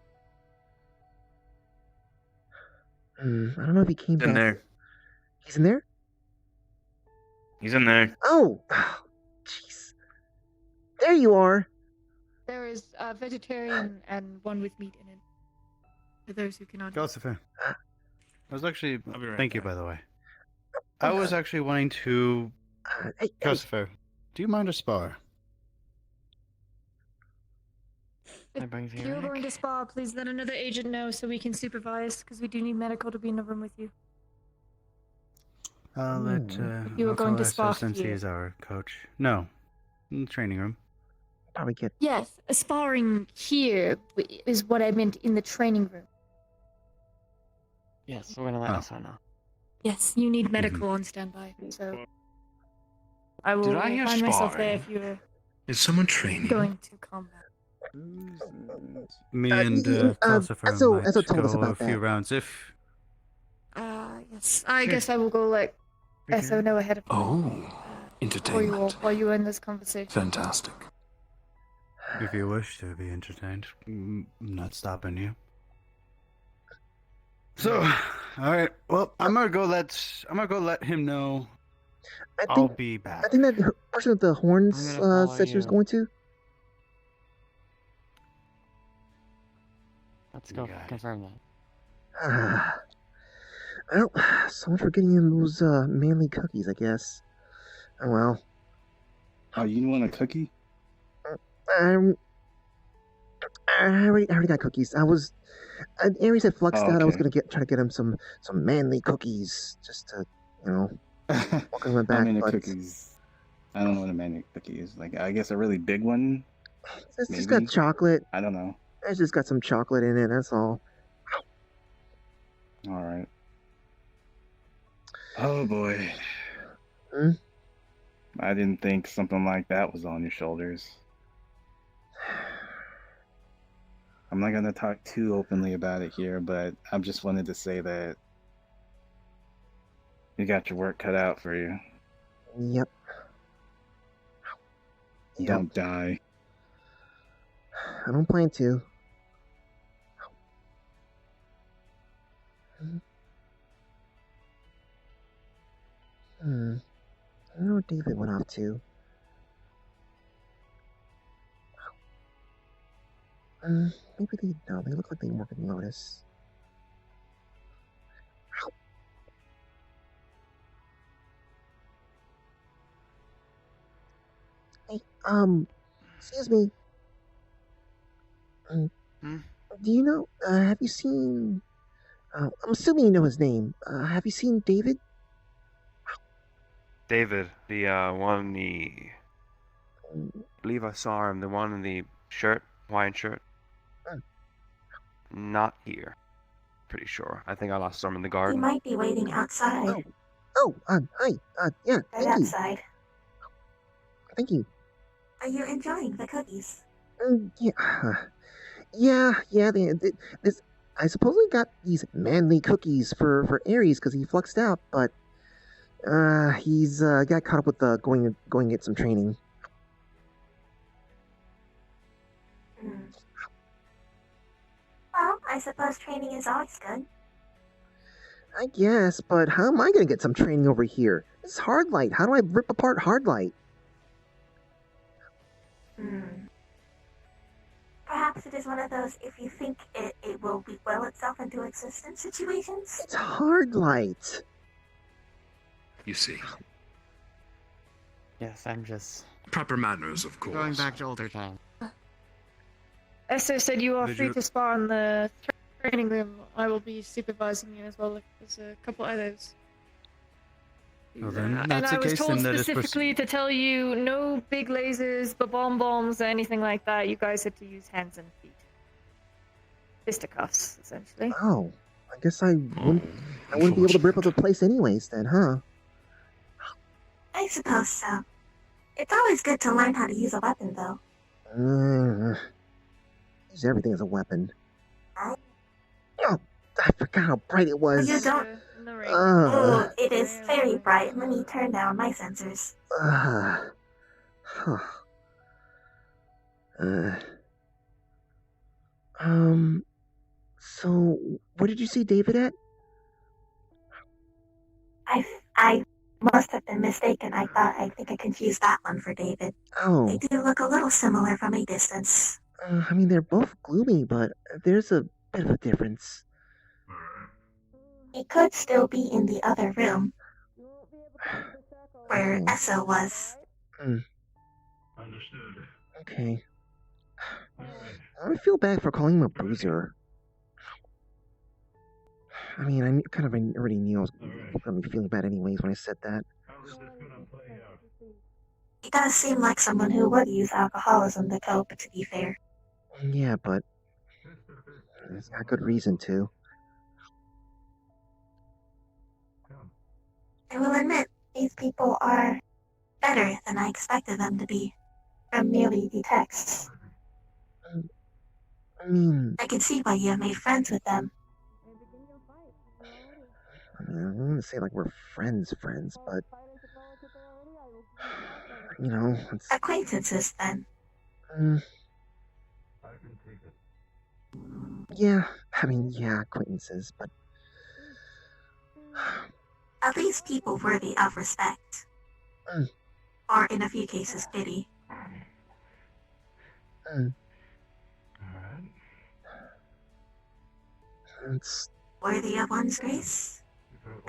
I don't know if he came back. In there. He's in there. He's in there. Oh, jeez. There you are. There is a vegetarian and one with meat in it. For those who cannot. Gossifer. I was actually. I'll be right Thank you, back. by the way. I was actually wanting to. Hey, Gossifer, do you mind a spar? I bring If you're going to spa, please let another agent know so we can supervise, because we do need medical to be in the room with you. I'll let. You were I'll going call to spa since he here. is our coach. No, in the training room. Probably get. Yes, sparring here is what I meant in the training room. Yes, we're gonna let us know. Yes, you need medical on standby, so I will Did I hear find myself there sparring? if you're Is someone training? going to combat. Me and Gossifer Ezzo might told us go a about few that. rounds if. Yes, I guess I will go let SO know ahead of time. Oh, For you all, entertainment. while you are in this conversation. Fantastic. If you wish to be entertained, I'm not stopping you. So, all right. Well, I'm gonna go let him know. I'll be back. I think that person with the horns I'm gonna follow said she was you. going to. Let's go confirm that. Well, so much for getting in those manly cookies, I guess. Oh well. Oh, you want a cookie? I I already got cookies. Aries had fluxed Oh, out. I was okay. gonna try to get him some manly cookies just to, you know, welcome him How back. many But cookies? I don't know what a manic cookie is. Like, I guess a really big one. it's Maybe. just got chocolate. I don't know. It's just got some chocolate in it. That's all. All right. Oh boy. Hmm? I didn't think something like that was on your shoulders. I'm not gonna talk too openly about it here, but I just wanted to say that you got your work cut out for you. Yep. Don't die. I don't plan to. I don't know what David went off to. Maybe they look like they work in Lotus. Hey, excuse me. Do you know, have you seen, I'm assuming you know his name. Have you seen David? David, the one in the. I believe I saw him. The one in the shirt, Hawaiian shirt. Not here. Pretty sure. I think I last saw him in the He garden. might be waiting outside. Hi. Yeah, Right thank you. outside. Thank you. Are you enjoying the cookies? Yeah. This, I suppose we got these manly cookies for Aries because he fluxed out, but he's got caught up with going to get some training. Well, I suppose training is always good. I guess, but how am I gonna get some training over here? It's hard light. How do I rip apart hard light? Perhaps it is one of those if you think it will will itself into existence situations. It's hard light. You see. Yes, I'm just Proper manners, of course. going back to older times. Esther said you are Did free you- to spar in the training room. I will be supervising you as well if there's a couple others. Well, then, And that's I the was case, told then that is specifically to tell you no big lasers, bombs, or anything like that. You guys have to use hands and feet. Fisticuffs, essentially. Oh, I guess I wouldn't be able to rip up the place anyways then, huh? I suppose so. It's always good to learn how to use a weapon, though. Use everything as a weapon. Oh, I forgot how bright it was. You don't. Oh, it is very bright. Let me turn down my sensors. Huh. So where did you see David at? I must have been mistaken. I think I confused that one for David. Oh. They do look a little similar from a distance. I mean, they're both gloomy, but there's a bit of a difference. He could still be in the other room. Where Essa was. Understood. Okay. I feel bad for calling him a bruiser. I mean, I already knew I was gonna be feeling bad anyways when I said that. He does seem like someone who would use alcoholism to cope, to be fair. Yeah, but he's got good reason to. I will admit, these people are better than I expected them to be, from merely the texts. I mean, I can see why you have made friends with them. I'm gonna say like we're friends, but you know, it's Acquaintances, then. Yeah, I mean, yeah, acquaintances, but At least people worthy of respect. Or in a few cases, pity. it's Worthy of one's grace?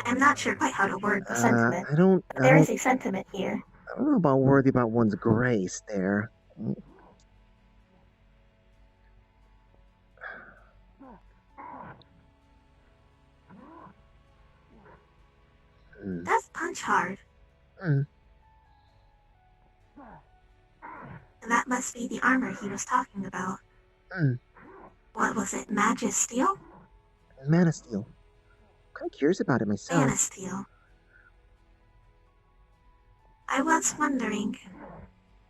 I'm not sure quite how to word the sentiment. I don't But there is a sentiment here. I don't know about worthy about one's grace there. That's punch hard. Mm. And that must be the armor he was talking about. Mm. What was it, Magus Steel? Man of Steel. I'm curious about it myself. Man of Steel. I was wondering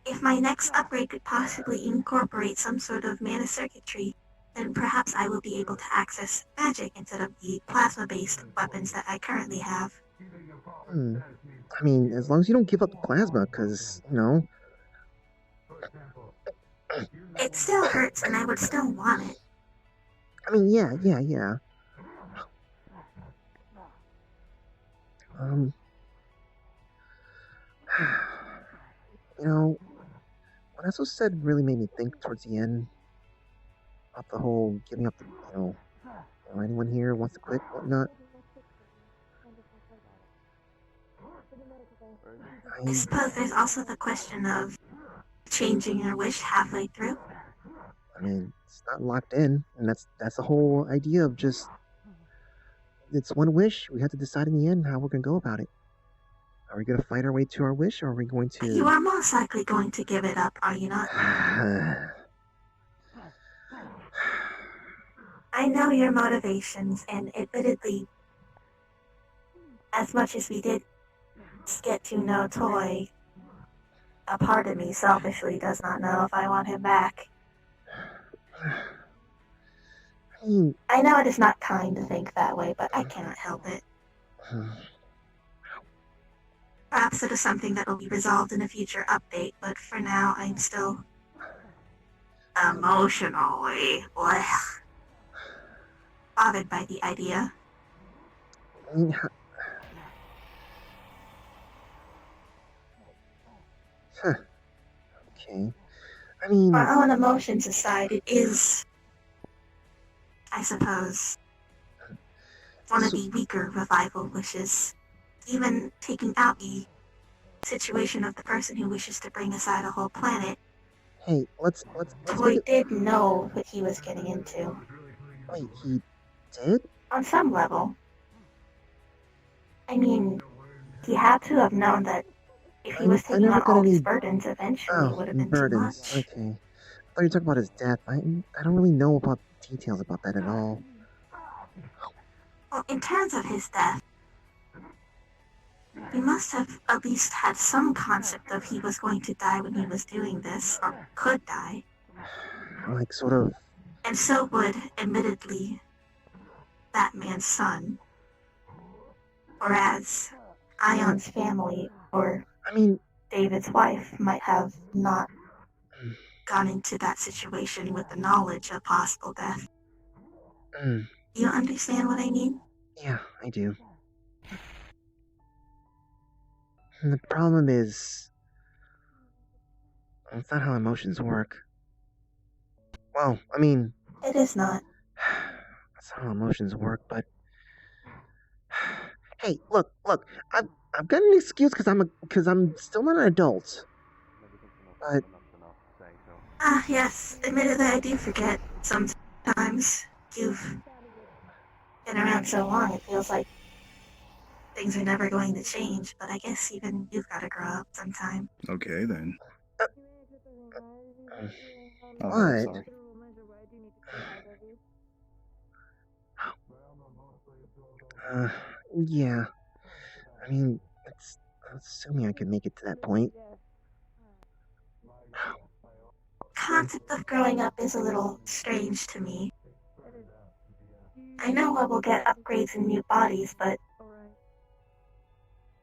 if my next upgrade could possibly incorporate some sort of mana circuitry, then perhaps I will be able to access magic instead of the plasma-based weapons that I currently have. I mean, as long as you don't give up the plasma, because, you know... It still hurts and I would still want it. I mean, yeah. You know, what Esso said really made me think towards the end about the whole giving up the, anyone here wants to quit, whatnot. I suppose there's also the question of changing your wish halfway through. I mean, it's not locked in, and that's the whole idea of just... It's one wish. We have to decide in the end how we're going to go about it. Are we going to fight our way to our wish, or are we going to... You are most likely going to give it up, are you not? I know your motivations, and admittedly, as much as we did get to know Toy, a part of me selfishly does not know if I want him back. I know it is not kind to think that way, but I cannot help it. Perhaps it is something that will be resolved in a future update, but for now I'm still emotionally bothered by the idea. I mean, okay. I mean... Our own emotions aside, it is, I suppose, one of the weaker revival wishes. Even taking out the situation of the person who wishes to bring aside a whole planet. Hey, let's Toy did know what he was getting into. Wait, he did? On some level. I mean, he had to have known that if he was taking on all these burdens, eventually it would have been too much. Okay. I thought you were talking about his death. I don't really know about details about that at all. Well, in terms of his death, he must have at least had some concept of he was going to die when he was doing this, or could die. Like, sort of... And so would, admittedly, that man's son. Whereas Ion's family, or David's wife, might have not gone into that situation with the knowledge of possible death. You understand what I mean? Yeah, I do. And the problem is... It's not how emotions work. Well, I mean... It is not. That's how emotions work, but... Hey, look, I've got an excuse because I'm still not an adult. But... Yes, admittedly I do forget sometimes. You've been around so long, it feels like things are never going to change, but I guess even you've got to grow up sometime. Okay, then. What? Sorry. Yeah. I mean, assuming I could make it to that point. Concept of growing up is a little strange to me. I know I will get upgrades and new bodies, but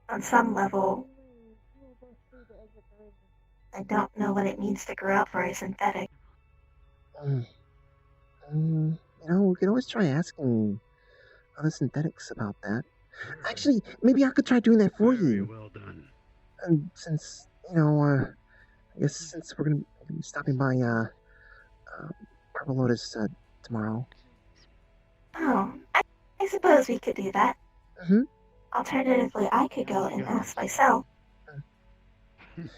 on some level, I don't know what it means to grow up for a synthetic. You know, we could always try asking other synthetics about that. Actually, maybe I could try doing that for you. Well done. And since, I guess since we're gonna be stopping by, Purple Lotus, tomorrow. Oh, I suppose we could do that. Mm-hmm. Alternatively, I could go and ask myself.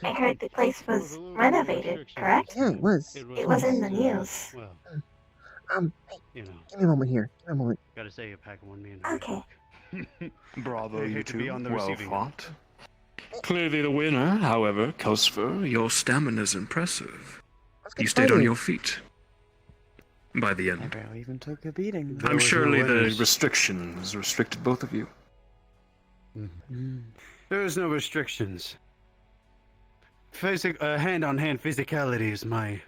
I heard the place was renovated, correct? Yeah, it was. It was in the news. Hey, give me a moment here. Give me a moment. Gotta say, a pack of one man. Okay. Bravo, I you hate to be two. on the Well receiving fought. Clearly the winner, however, Kelsfer, your stamina's impressive. You stayed on your feet. By the I end. barely even took a beating. There I'm was no surely the winners. restrictions restricted both of you. There is no restrictions. Hand-on-hand physicality is my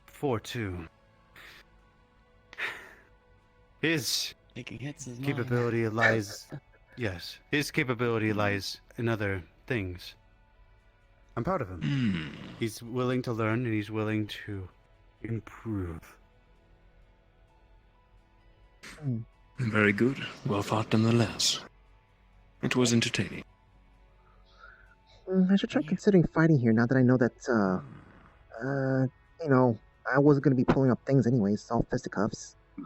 forte. His Taking hits is mine. capability lies, yes, his capability lies in other things. I'm proud of him. He's willing to learn and he's willing to improve. Very good. Well fought nonetheless. It was entertaining. I should try considering fighting here now that I know that, you know, I wasn't going to be pulling up things anyways, all fisticuffs. I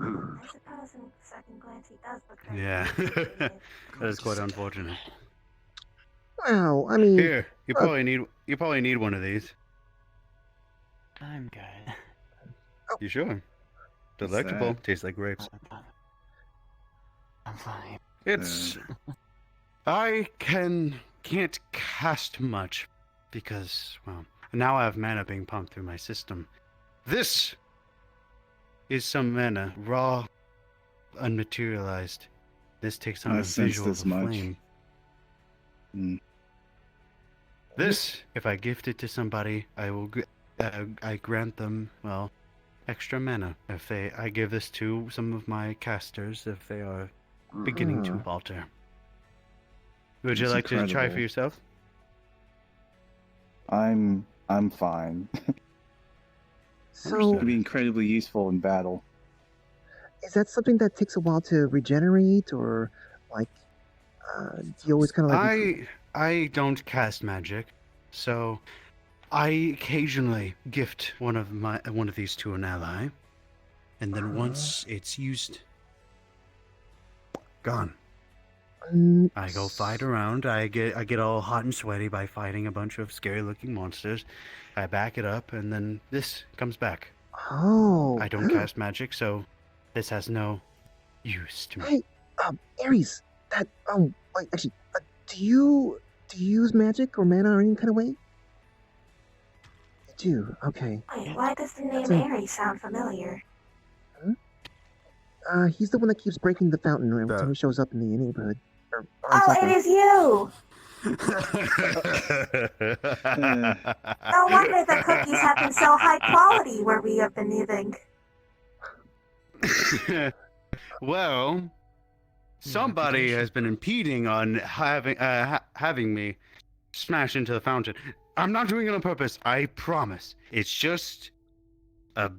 suppose in second glance he does look very Yeah, motivated. that is quite unfortunate. Well, I mean... Here, you probably need one of these. I'm good. You sure? Delectable. Tastes like grapes. I'm fine. It's... I can't cast much because, well, now I have mana being pumped through my system. This is some mana, raw, unmaterialized. This takes on I the sense visual this of a much. flame. This, if I gift it to somebody, I will I grant them, well, extra mana. If I give this to some of my casters, if they are beginning to falter. Would you That's like to try incredible. for yourself? I'm fine. So, It'd be incredibly useful in battle. is that something that takes a while to regenerate, or, like, do you always kind of like... I don't cast magic, so I occasionally gift one of these to an ally, and then once it's used, gone. I go fight around. I get all hot and sweaty by fighting a bunch of scary-looking monsters. I back it up, and then this comes back. Oh. I don't cast magic, so this has no use to me. Hey, Ares, that, like, actually, do you use magic or mana or any kind of way? You do, okay. Wait, why does the name So- Ares sound familiar? He's the one that keeps breaking the fountain every time he shows up in the neighborhood. Or on Oh, something. it is you! No wonder the cookies have been so high quality where we have been living. Well, somebody has been impeding on having me smash into the fountain. I'm not doing it on purpose. I promise. It's just a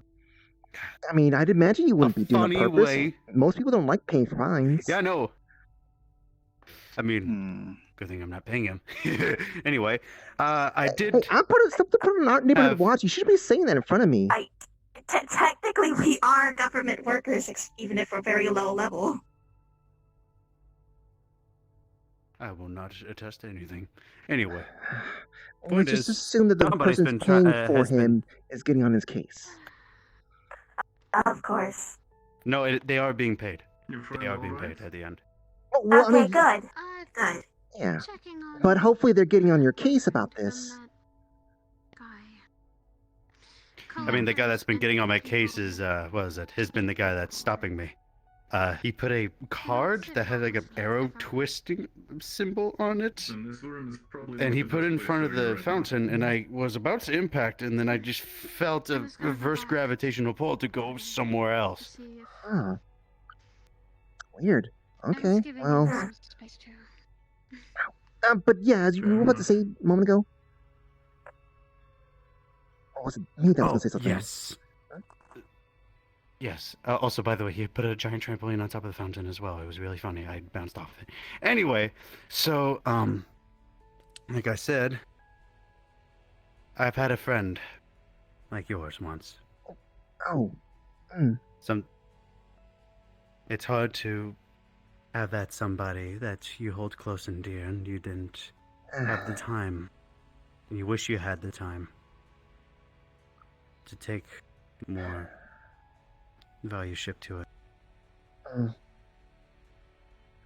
I mean, I'd imagine you wouldn't be doing it funny on purpose. way. Most people don't like paying fines. Yeah, no. I mean, good thing I'm not paying him. Anyway, I did. Hey, I'm putting stuff to put on our neighborhood watch. You shouldn't be saying that in front of me. Technically, we are government workers, even if we're very low level. I will not attest to anything. Anyway, We point just is, assume that the somebody's person been try- paying for has been- him is getting on his case. Of course. No, they are being paid. They are being paid at the end. Oh, well, Okay, I mean, good. Good. yeah. But hopefully they're getting on your case about this. I mean, the guy that's been getting on my case is, what is it? Has been the guy that's stopping me. He put a card that had like an arrow twisting symbol on it, and he put it in front of the fountain, and I was about to impact, and then I just felt a reverse gravitational pull to go somewhere else. Huh. Weird. Okay, well. But yeah, as you were about to say a moment ago. Or was it me that was going to say something? Yes. Yes. Also, by the way, he put a giant trampoline on top of the fountain as well. It was really funny. I bounced off it. Anyway, so, like I said, I've had a friend like yours once. Oh. It's hard to have that somebody that you hold close and dear, and you didn't have the time. And you wish you had the time to take more value ship to it.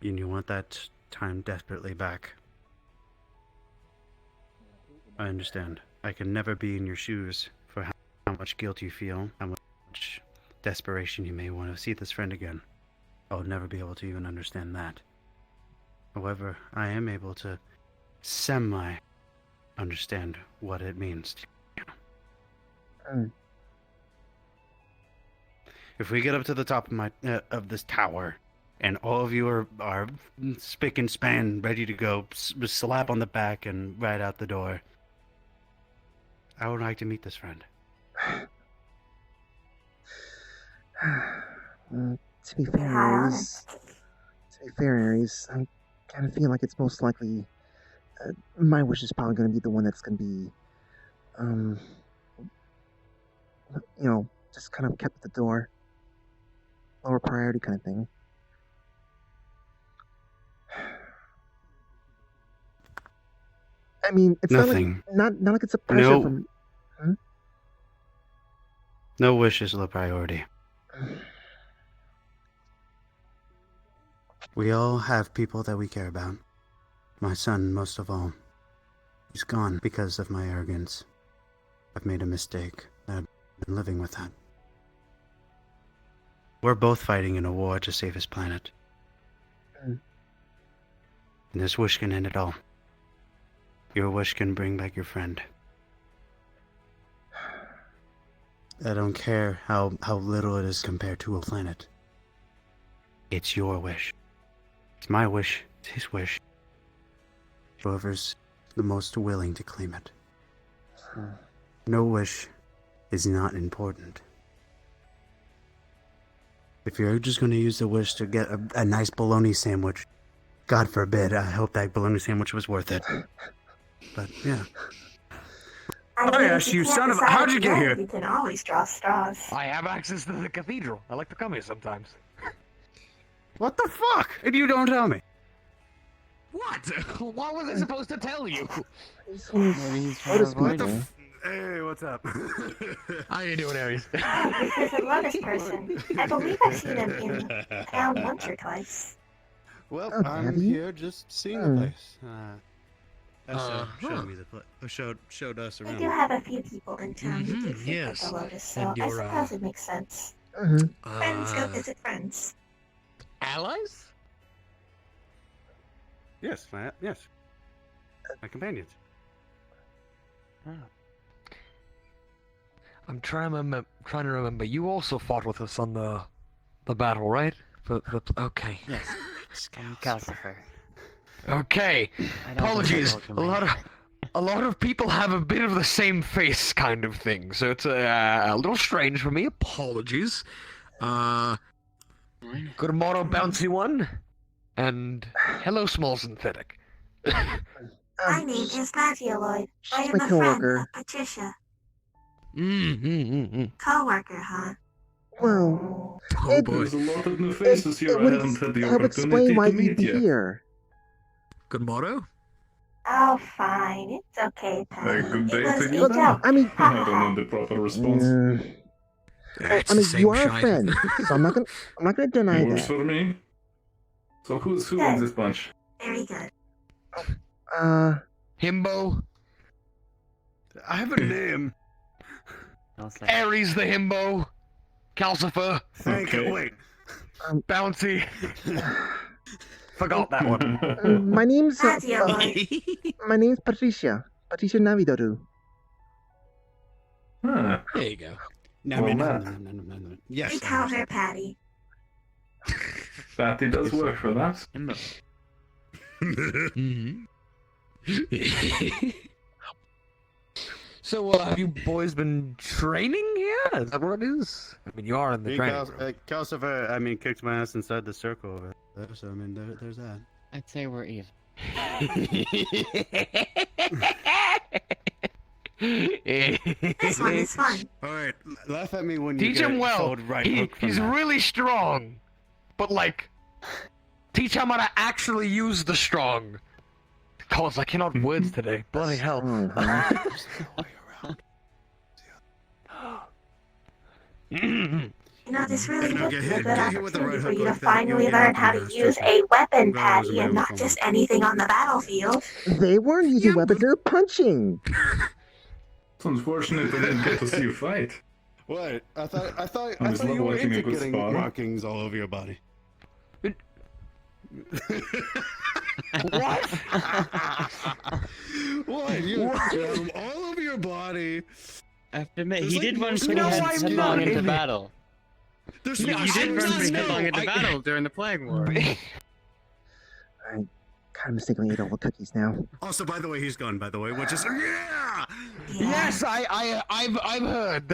and you want that time desperately back. I understand. I can never be in your shoes for how much guilt you feel, how much desperation you may want to see this friend again. I'll never be able to even understand that. However, I am able to semi-understand what it means to you. If we get up to the top of of this tower, and all of you are spick and span, ready to go, slap on the back and right out the door, I would like to meet this friend. To be fair, Aries, I kind of feel like it's most likely my wish is probably going to be the one that's going to be, just kind of kept at the door, lower priority kind of thing. I mean, it's Nothing. not like it's a pressure from. No wish is low priority. We all have people that we care about. My son, most of all. He's gone because of my arrogance. I've made a mistake. I've been living with that. We're both fighting in a war to save his planet. And this wish can end it all. Your wish can bring back your friend. I don't care how little it is compared to a planet. It's your wish. It's my wish. It's his wish. Whoever's the most willing to claim it. No wish is not important. If you're just going to use the wish to get a nice bologna sandwich, God forbid, I hope that bologna sandwich was worth it. But, yeah. I asked you, son of a... How'd you get here? You can always draw straws. I have access to the cathedral. I like to come here sometimes. What the fuck? And you don't tell me. What? Why was I supposed to tell you? Hey, what's up? How you doing, Aries? This is a Lotus person. I believe I've seen him in town once or twice. Well, Oh, I'm have you? here just seeing the place. Showed me the place. Showed us We around. do have a few people in town who do fit yes. with the Lotus, so And I your, suppose it makes sense. Mm-hmm. Friends go visit friends. Allies? Yes, my companions. I'm trying to remember. You also fought with us on the battle, right? Okay. Yes. I'm Calcifer. Okay. I don't Apologies. think I told you A lot of people have a bit of the same face, kind of thing. So it's a little strange for me. Apologies. Good morrow, bouncy one. And hello, small synthetic. My name is Matthealoid. I am my a friend coworker. of Patricia. Mm-hmm. Co-worker, huh? Well, Oh boy. There's a lot of new faces here. I would haven't had the help opportunity explain why to you'd meet be yet. here. Good motto. Oh, fine. It's okay, Paddy. Good day It was to a you then. joke. I mean, I don't know the proper response. It's I mean, the same you are a shite. friend, so I'm not gonna deny It works that. for me. So who in this bunch? Very good. Himbo. I have a name. Aries the himbo. Calcifer. Okay. Wait. Bouncy. Forgot that one. My name's Matthealoid. my name's Patricia. Patricia Navidoru. Huh. There you go. No. We Yes. call her Paddy. Patty does work for that. So, have you boys been training here? Is that what it is? I mean, you are in the training room. Calcifer, kicked my ass inside the circle over there, so, there's that. I'd say we're even. This one is fun. Alright, laugh at me when you Teach get him well. told right hook from He's that. really strong. But, like, teach him how to actually use the strong. Cause I cannot words today. Bloody hell. You know, this really Now would get be a hit, good get hit with the right opportunity for hook you to like that. finally You'll get learn up how in to the use ass. a weapon, That was a Paddy, and not mouthful. just anything on the battlefield. They weren't using weapons, they were punching. It's unfortunate they didn't get to see you fight. What? I thought I was not you were watching a into good getting spar. markings all over your body. What? What? You have them all over your body. I have to admit, There's he like did run most pretty of No, us- I'm headlong not into in it. battle. There's You most did of run us pretty know. headlong into I- battle during the Plague War. I kind of mistakenly ate all the cookies now. Also, by the way, he's gone. By the way, which is yeah. Yes, I've heard.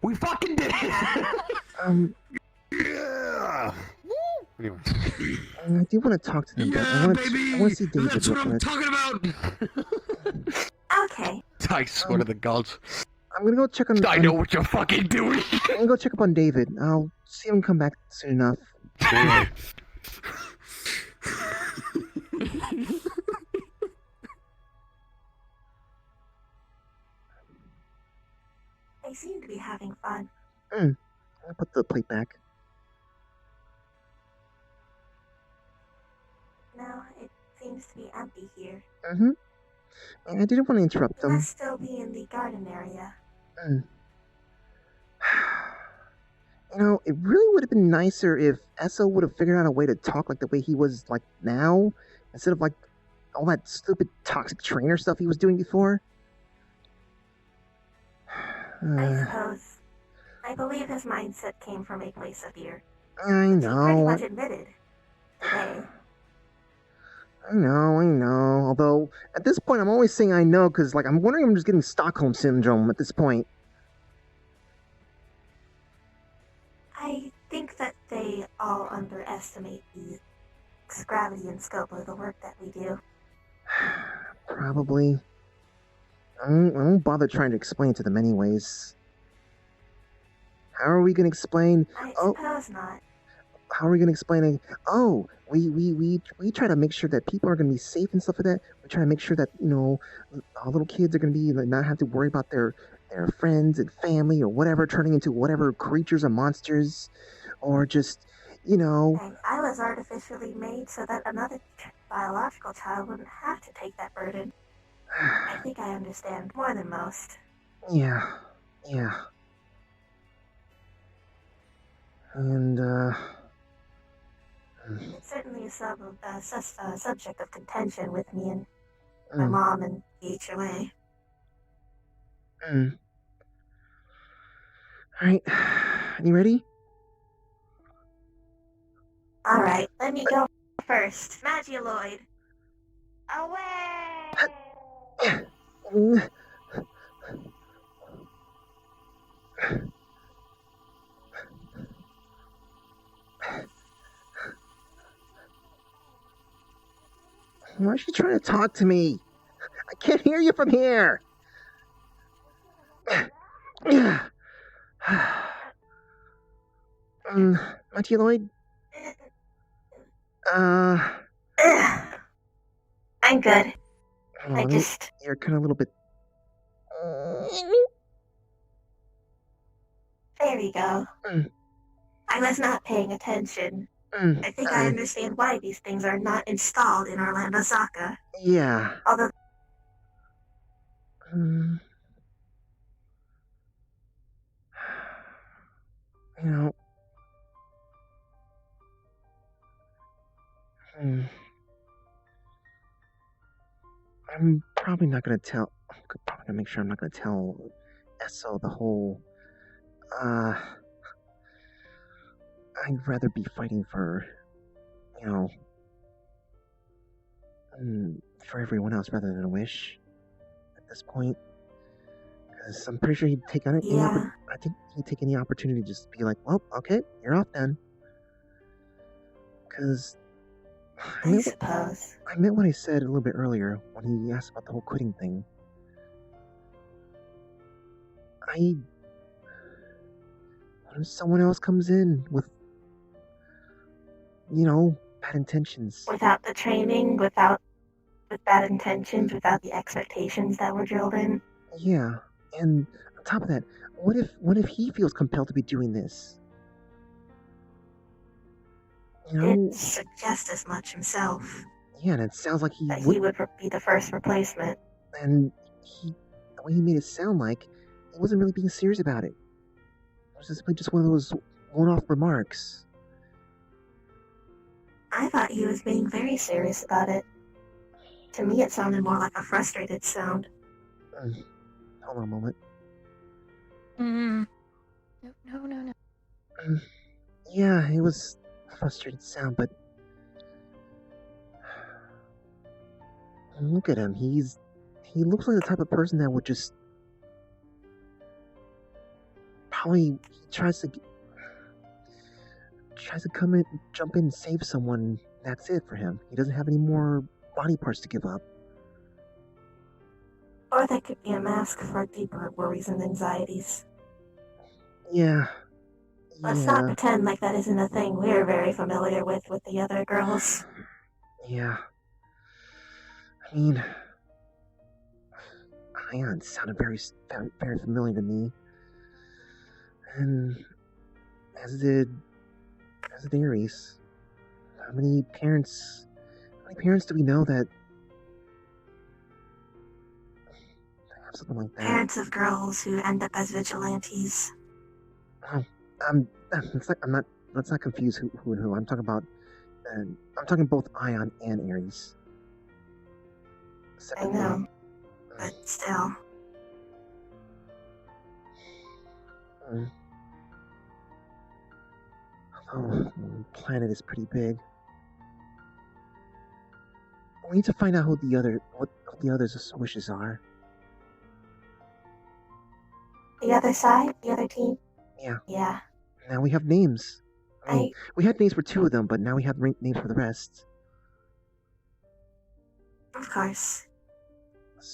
We fucking did it. Yeah. Anyway. I do want to talk to them, but I want to see David That's real what I'm quick. talking about. Okay. I swear to the gods. I'm gonna go check on. I know what you're fucking doing. I'm gonna go check up on David. I'll see him come back soon enough. They seem to be having fun. I'll put the plate back. No, it seems to be empty here. Mm-hmm. I didn't want to interrupt It them. must still be in the garden area. You know, it really would have been nicer if Esso would have figured out a way to talk like the way he was like now, instead of like all that stupid toxic trainer stuff he was doing before. I suppose. I believe his mindset came from a place of fear. I Which he pretty know. much admitted today. I know. Although, at this point, I'm always saying I know, because, like, I'm wondering if I'm just getting Stockholm Syndrome at this point. I think that they all underestimate the gravity and scope of the work that we do. Probably. I won't bother trying to explain to them anyways. How are we going to explain? I suppose not. How are we going to explain it? Oh, we try to make sure that people are going to be safe and stuff like that. We try to make sure that, you know, all little kids are going to be, like, not have to worry about their friends and family or whatever turning into whatever creatures or monsters, or just, you know. And I was artificially made so that another biological child wouldn't have to take that burden. I think I understand more than most. Yeah. And, It's certainly a subject of contention with me and my mom and the HOA. Alright. You ready? Alright, let me go first. Magialoid. Away! Why is she trying to talk to me? I can't hear you from here. Matiloid? I'm good. Oh, you're kind of a little bit. There we go. I was not paying attention. I think I understand why these things are not installed in Orlando Saka. Yeah. Although You know. I'm probably not gonna tell. I'm probably gonna make sure I'm not gonna tell Esso the whole. I'd rather be fighting for, you know, for everyone else rather than a wish at this point. Because I'm pretty sure he'd take on it. Yeah. I think he'd take any opportunity to just be like, well, okay, you're off then. Because I suppose. I meant what I said a little bit earlier when he asked about the whole quitting thing. What if someone else comes in with, you know, bad intentions? Without the training, with bad intentions, without the expectations that were drilled in. Yeah, and on top of that, what if he feels compelled to be doing this? know, did suggest as much himself, yeah, and it sounds like he that would. he would be the first replacement. And the way he made it sound like he wasn't really being serious about it. It was just one of those one-off remarks. I thought he was being very serious about it. To me, it sounded more like a frustrated sound. Hold on a moment. No. Yeah, it was a frustrated sound, but look at him. He looks like the type of person that would just probably tries to come in, jump in, and save someone. That's it for him. He doesn't have any more body parts to give up. Or that could be a mask for deeper worries and anxieties. Yeah. Let's not pretend like that isn't a thing we're very familiar with the other girls. Yeah. I mean, Ion sounded very familiar to me. And as did Aries. How many parents do we know that have something like that? Parents of girls who end up as vigilantes. Oh, let's not confuse who and who. I'm talking about, I'm talking both Ion and Aries. I know, but still. Oh, the planet is pretty big. We need to find out what the others' wishes are. The other side? The other team? Yeah. Yeah. Now we have names. I mean, we had names for 2 of them, but now we have names for the rest. Of course.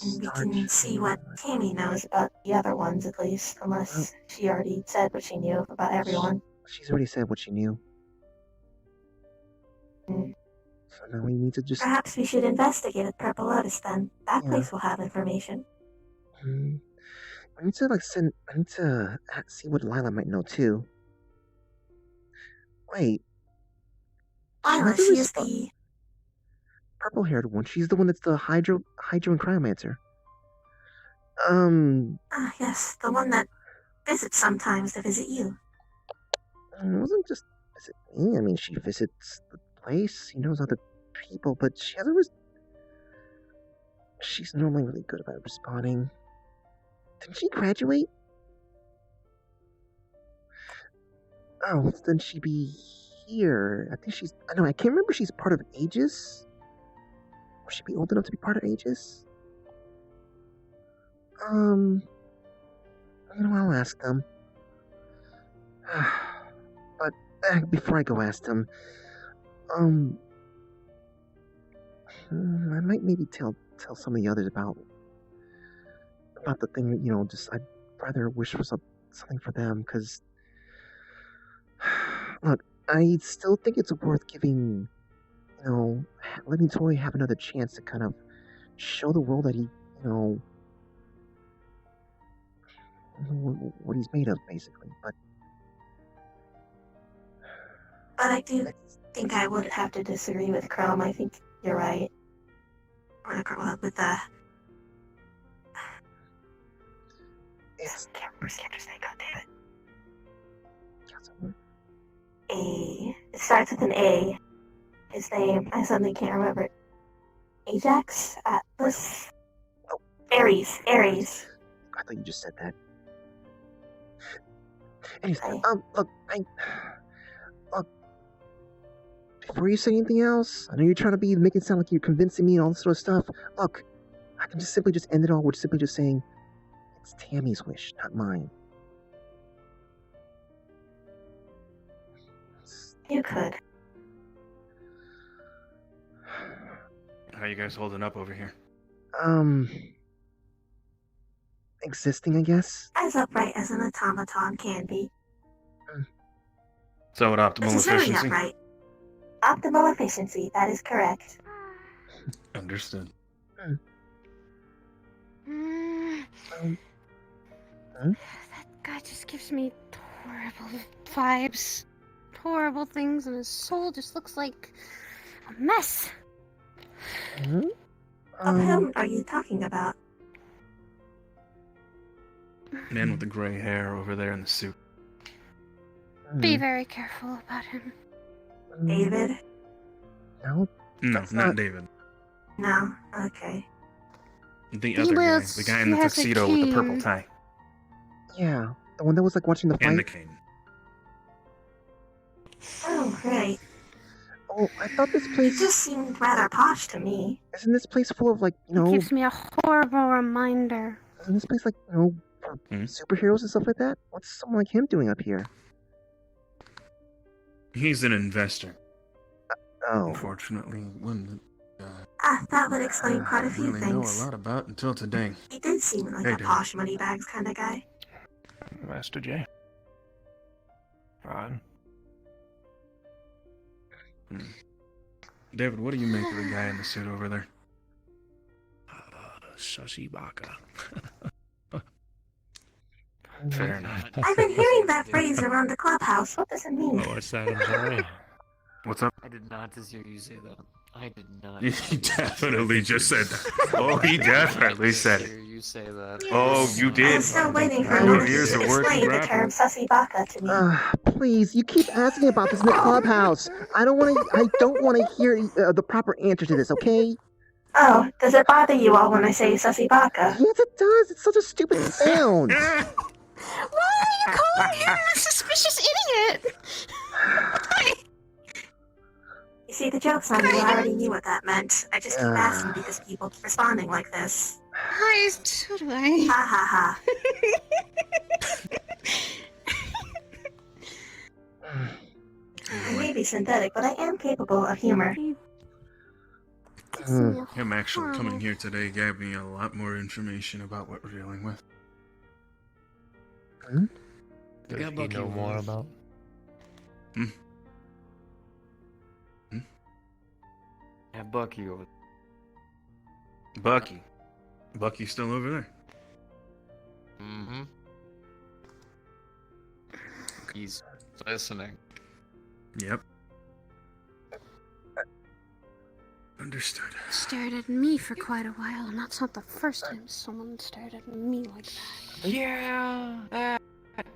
And we can see what Tammy knows about the other ones, at least, unless she already said what she knew about everyone. She's already said what she knew. So now we need to just... Perhaps we should investigate at Purple Lotus then. That place will have information. I need to see what Lila might know too. Wait. Lila, she is the purple-haired one. She's the one that's the Hydro and Cryomancer. Yes, the one that visits sometimes to visit you. It wasn't just visit me. I mean, she visits the place. She knows other people, but she hasn't. She's normally really good about responding. Didn't she graduate? Oh, then she'd be here. I think she's. I know. I can't remember. She's part of Aegis. Would she be old enough to be part of Aegis? I'll ask them. But before I go ask them, I might maybe tell some of the others about the thing. Just I'd rather wish for something for them, because look, I still think it's worth giving. Letting Tori have another chance to kind of show the world that he, what he's made of, basically. But I do think I would have to disagree with Chrome. I think you're right. With the... Can't remember Scanner's name, goddammit. It starts with an A. His name, I suddenly can't remember it. Ajax? Atlas? Oh. Ares. I thought you just said that. Anyways, look, before you say anything else, I know you're trying to make it sound like you're convincing me and all this sort of stuff. Look, I can just simply end it all with simply just saying, it's Tammy's wish, not mine. You could. How you guys holding up over here? Existing, I guess? As upright as an automaton can be. So at optimal Necessarily efficiency? upright. Optimal efficiency, that is correct. Understood. That guy just gives me horrible vibes. horrible things, and his soul just looks like a mess. Of whom are you talking about? Man with the gray hair over there in the suit. Be very careful about him. David? No. No, not David. No. Okay. The other guy. The guy in the tuxedo with the purple tie. Yeah, the one that was like watching the fight. And the cane. Oh, right. Oh, I thought this place. It just seemed rather posh to me. Isn't this place full of like, It gives me a horrible reminder. Isn't this place like, for superheroes and stuff like that? What's someone like him doing up here? He's an investor. Oh. Unfortunately, one That would explain quite a that I few really know things. a lot about until today. He did seem like Hey, a dude. posh moneybags kind of guy. Master J. Ron. David, what do you make of the guy in the suit over there? Sussy baka. Fair enough. I've been hearing that phrase around the clubhouse. What does it mean? Oh, what's that? I'm sorry. What's up? I did not just hear you say that. I did not. He definitely just said that. Oh, he definitely said hear it. you say that. Oh, you I'm did. still waiting for Your him ears to are working explain the term sussy baka to me. Please, you keep asking about this in the clubhouse. I don't want to hear the proper answer to this, okay? Oh, does it bother you all when I say sussy baka? Yes, it does. It's such a stupid sound. Why are you calling him a suspicious idiot? You see, the joke's on you. I already knew what that meant. I just keep asking because people keep responding like this. Hi, so do I. Ha ha ha. I may be synthetic, but I am capable of humor. Him actually coming here today gave me a lot more information about what we're dealing with. Does he know more about? Have Bucky over Bucky. Bucky's still over there. Mm-hmm. He's listening. Yep. Understood. Stared at me for quite a while, and that's not the first time someone stared at me like that. Yeah, that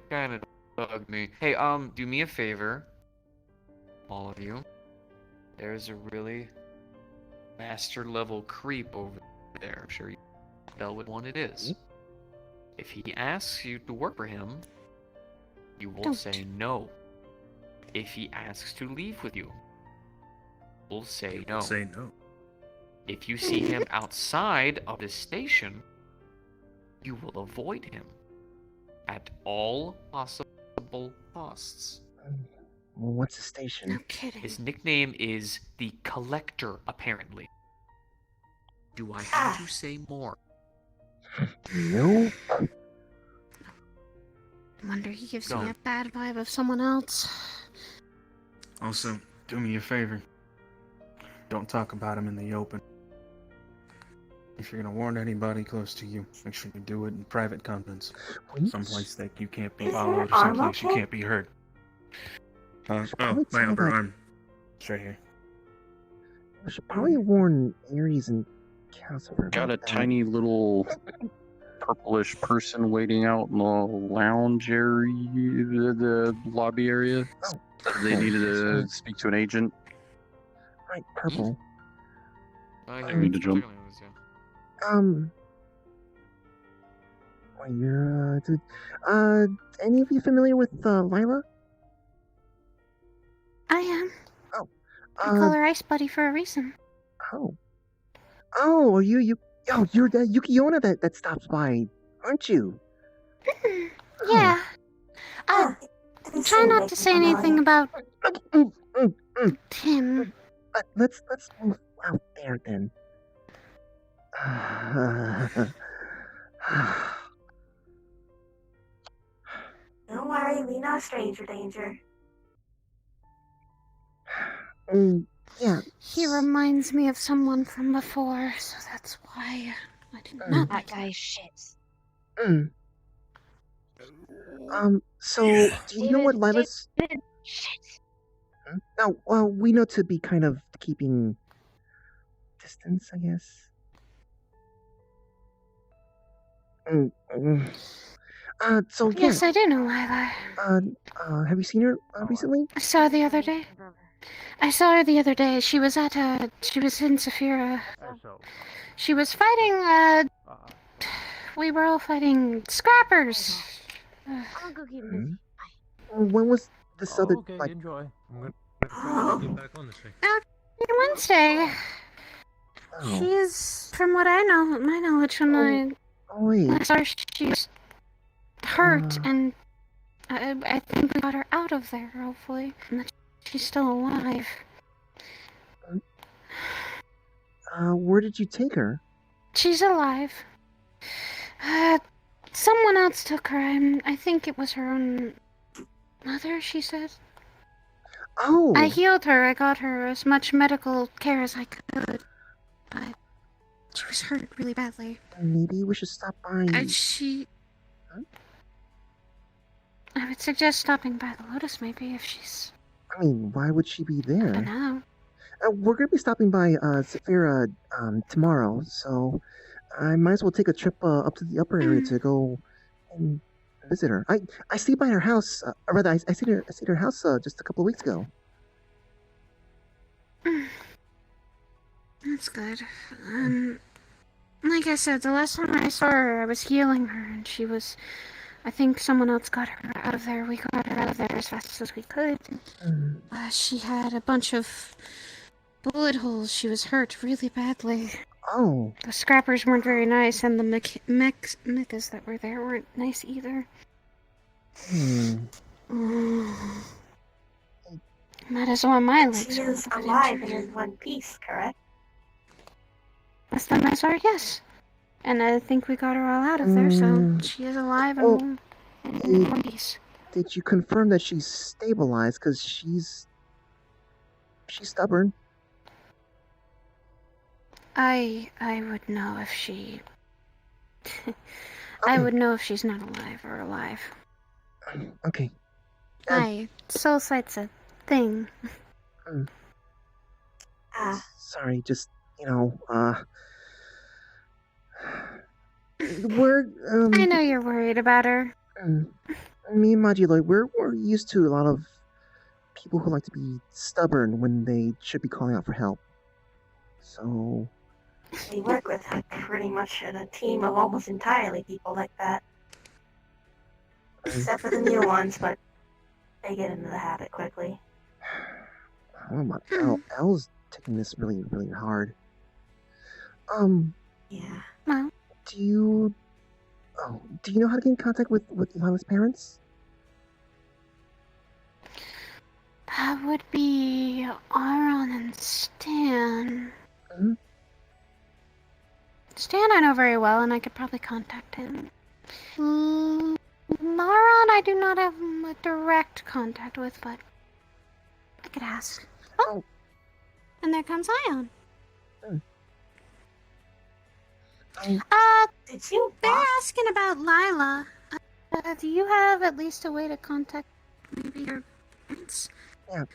kind of bugged me. Hey, do me a favor, all of you. There's a really master level creep over there. I'm sure you can tell which one it is. If he asks you to work for him, you will say no. If he asks to leave with you, will say no. Say no. If you see him outside of the station, you will avoid him at all possible costs. Well, what's the station? No kidding. His nickname is the Collector, apparently. Do I have to say more? No. Wonder he gives No. me a bad vibe of someone else. Also, do me a favor. Don't talk about him in the open. If you're gonna warn anybody close to you, make sure you do it in private confidence. Someplace that you can't be followed, or someplace you can't be heard. Oh, my upper arm. It's right here. I should probably warn Ares and Calcifer. Got a about that. tiny little purplish person waiting out in the lounge area, the lobby area. They needed to speak to an agent. Right, purple. I need to jump. Wait, you're, dude. Any of you familiar with, Lila? I am. Oh. I call her Ice Buddy for a reason. Oh. Oh, are you're the Yukiona that stops by, aren't you? Yeah. Try not to say anything about Tim. Let's move out there then. Don't worry, we know stranger danger. Yeah. He reminds me of someone from before, so that's why I didn't know. That guy's shit. So, do you know what Lila's... Shit. Now, well, we know to be kind of keeping distance, I guess. So yeah. Yes, I do know Lila. Have you seen her recently? I saw her the other day. She was at she was in Saphira. She was fighting, we were all fighting scrappers. I'll go keep busy. When was this other, Okay, like... enjoy. I'm gonna get back on this thing. Wednesday. Oh. She's, from what I know, my knowledge when I saw her, she's hurt, and I think we got her out of there, hopefully, and that she's still alive. Where did you take her? She's alive. Someone else took her. I think it was her own mother, she said. Oh! I healed her. I got her as much medical care as I could. But she was hurt really badly. Maybe we should stop by. I would suggest stopping by the Lotus, maybe, if she's... I mean, why would she be there? I don't know. We're gonna be stopping by Saphira tomorrow, so I might as well take a trip up to the upper area to go and visit her. I stayed by her house. Or rather, I stayed at her house just a couple of weeks ago. That's good. Like I said, the last time I saw her, I was healing her, and she was... I think someone else got her out of there. We got her out of there as fast as we could. She had a bunch of bullet holes. She was hurt really badly. Oh. The scrappers weren't very nice, and the mechas that were there weren't nice either. That is why my legs She were is pretty alive and injured. in one piece, correct? Last time I saw her, yes. And I think we got her all out of there, so she is alive and in one piece. Did you confirm that she's stabilized? Because she's stubborn. I would know if she... I would know if she's not alive or alive. Okay. Hi, soul sight's a thing. Sorry, just, we're, I know you're worried about her. Me and Moduloid, we're used to a lot of people who like to be stubborn when they should be calling out for help. So... We work with pretty much a team of almost entirely people like that. Except for the new ones, but they get into the habit quickly. Oh my God, Elle's taking this really, really hard. Yeah. Well. Do you know how to get in contact with Lila's parents? That would be Aaron and Stan. Stan I know very well, and I could probably contact him. Aaron I do not have a direct contact with, but I could ask. Oh! And there comes Ion. Did you? They're asking about Lila. Do you have at least a way to contact maybe your parents? Yeah,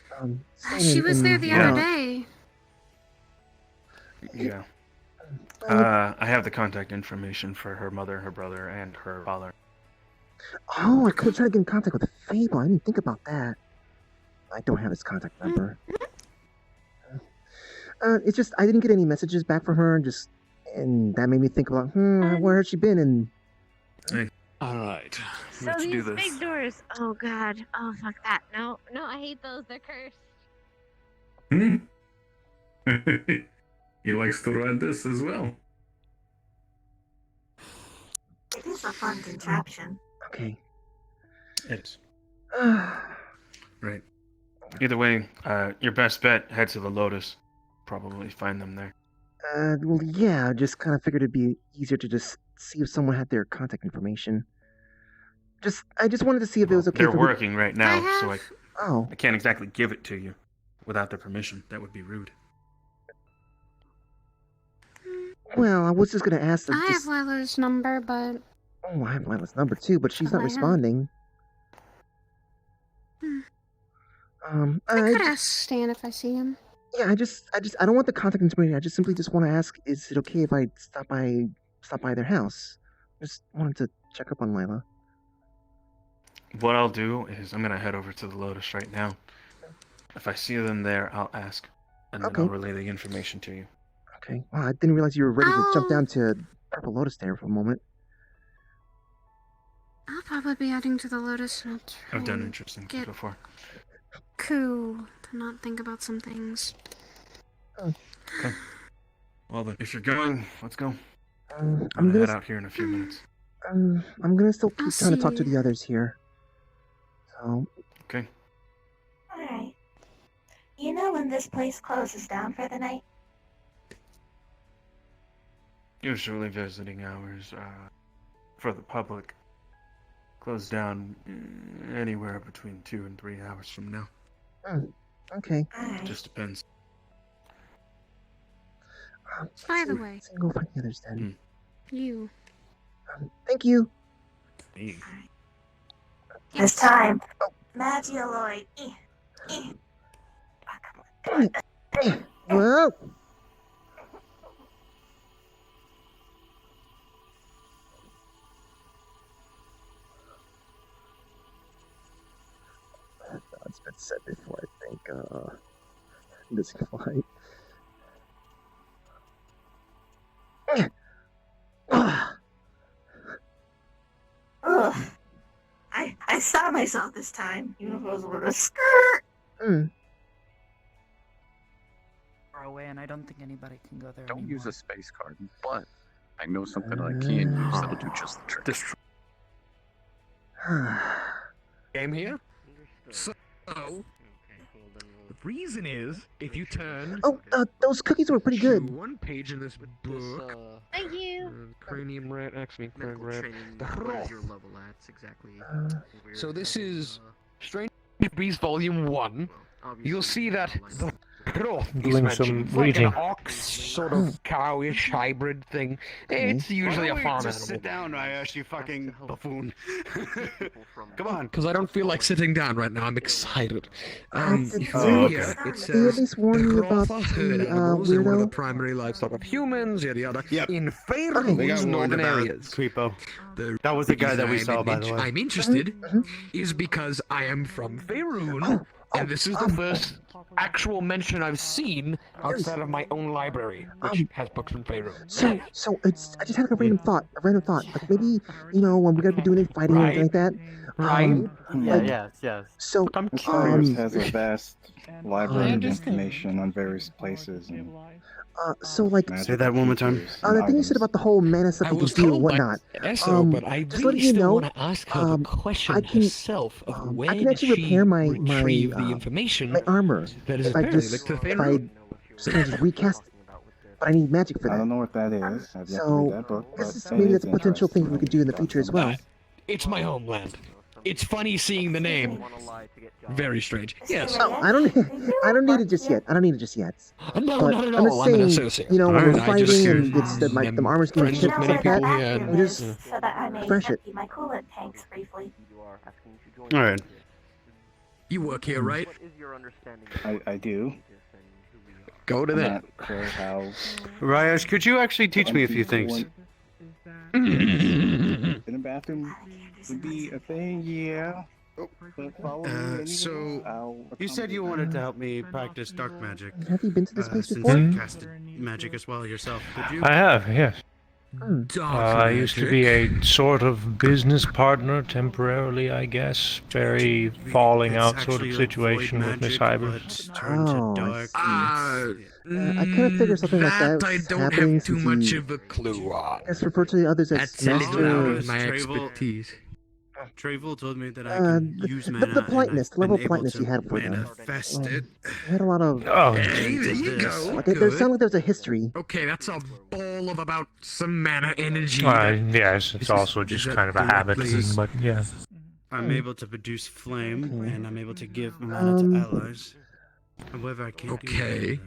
she was there the other day. Yeah. I have the contact information for her mother, her brother, and her father. Oh, I could try to get in contact with Fable. I didn't think about that. I don't have his contact number. It's just I didn't get any messages back from her, and that made me think about, where has she been? And all right, So let's these do this. big doors. Oh God. Oh fuck that. No, I hate those. They're cursed. He likes to ride this as well. It is a fun contraption. Okay. It is. Right. Either way, your best bet, head to the Lotus. Probably find them there. Well, yeah, I just kind of figured it'd be easier to just see if someone had their contact information. I just wanted to see if it was okay. They're working right now, so I can't exactly give it to you without their permission. That would be rude. Well, I was just gonna ask. I have Lila's number, but... Oh, I have Lila's number too, but she's not I have. responding. I could ask Stan if I see him. Yeah, I don't want the contact information. I just simply just want to ask, is it okay if I stop by their house? Just wanted to check up on Lila. What I'll do is I'm gonna head over to the Lotus right now. If I see them there, I'll ask, and then Okay. I'll relay the information to you. Okay. Wow, I didn't realize you were ready to jump down to Purple Lotus there for a moment. I'll probably be heading to the Lotus and I'll try I've done and interesting get things before. Coup to not think about some things. Okay. Well then, if you're going, let's go. I'm I'm gonna gonna head out here in a few minutes. I'm gonna still I'll keep trying to talk to see. the others here. So Okay. Alright. You know when this place closes down for the night? Usually visiting hours for the public close down anywhere between 2 and 3 hours from now. okay. It just depends. By the way, Go find the others then. you. Thank you. Hey. It's time. Magialoid. Whoa. It's been said before, I think. This flight. Ugh. I saw myself this time. You know, if I was with a skirt. Far away, and I don't think anybody can go there. Don't use a space card, but I know something I can use that'll do just the trick. Game here. So, the reason is if you turn. Oh, those cookies were pretty good. One page in this book. Thank you. Cranium rat, X-wing cranium rat. What is your level at exactly? So this is Strange Beast Volume 1. You'll see that the Proth is Doing mentioned. some It's like reading. an ox sort of cowish hybrid thing. It's usually a farm Just sit animal. down, Ryash, you fucking buffoon. Come on. Because I don't feel like sitting down right now. I'm excited. Did Here it they at says least warn you about Grotha herd the animals and one of the weirdo? primary livestock of humans, yada yada. In They Faerun's got warned northern about areas. Creepo. The That was the guy that we reason saw, by the way. I'm interested is because I am from Faerun, and this is the first actual mention I've seen outside of my own library, which has books from Faerun. So I just had a random thought. Like maybe, when we're gonna be doing any fighting or anything like that. Yes. So, Metaverse has a vast library of information on various places. And Say that one more time. the thing you said about the whole mana stuff you can do and whatnot. Esso, but I just really letting you still know, want to ask her the question I can, herself of where I can did actually she repair my retrieve the information my armor that is if I apparently just linked to if I Faerun. just recast it. But I need magic for I that. don't know what that is. I've yet to read So that book, but this is it maybe is that's a potential interesting. thing we could do in the future as well. It's my homeland. It's funny seeing the name. Very strange. Yes. Oh, I don't need it just yet. I don't need it just yet. No, But not at I'm all. just I'm an saying, associate. when Alright, we're I just fighting and it's the armor's getting friends chipped with and many stuff like people that, here. we just So that I may fresh it. empty my coolant tanks briefly. Alright. You work here, right? I do. Go to I'm that. not sure how. Ryash, could you actually teach me a few things? In a bathroom would be a thing, yeah. But follow me anywhere, So, I'll you said you accommodate wanted to help me practice dark magic. Have you been to this place Since before? you casted magic as well yourself, did you? I have, yes. I used to be a sort of business partner temporarily, I guess. Very falling out sort of situation with Miss Hybers. Oh, I kind of figured something like that I was don't happening have too since much you, of a clue on. I guess refer to the others as That's a little out master. of my Travel- expertise. Travel told me that I can use mana. The politeness, the and level I've of been able politeness to you had for them. manifest it. You had a lot of. Oh, Hey, there you go. Like there sounded like there was a history. Okay, that's a ball of about some mana energy. yes, it's also just kind of a habit thing, but yeah. I'm able to produce flame, and I'm able to give mana to allies. However, I can't do Okay.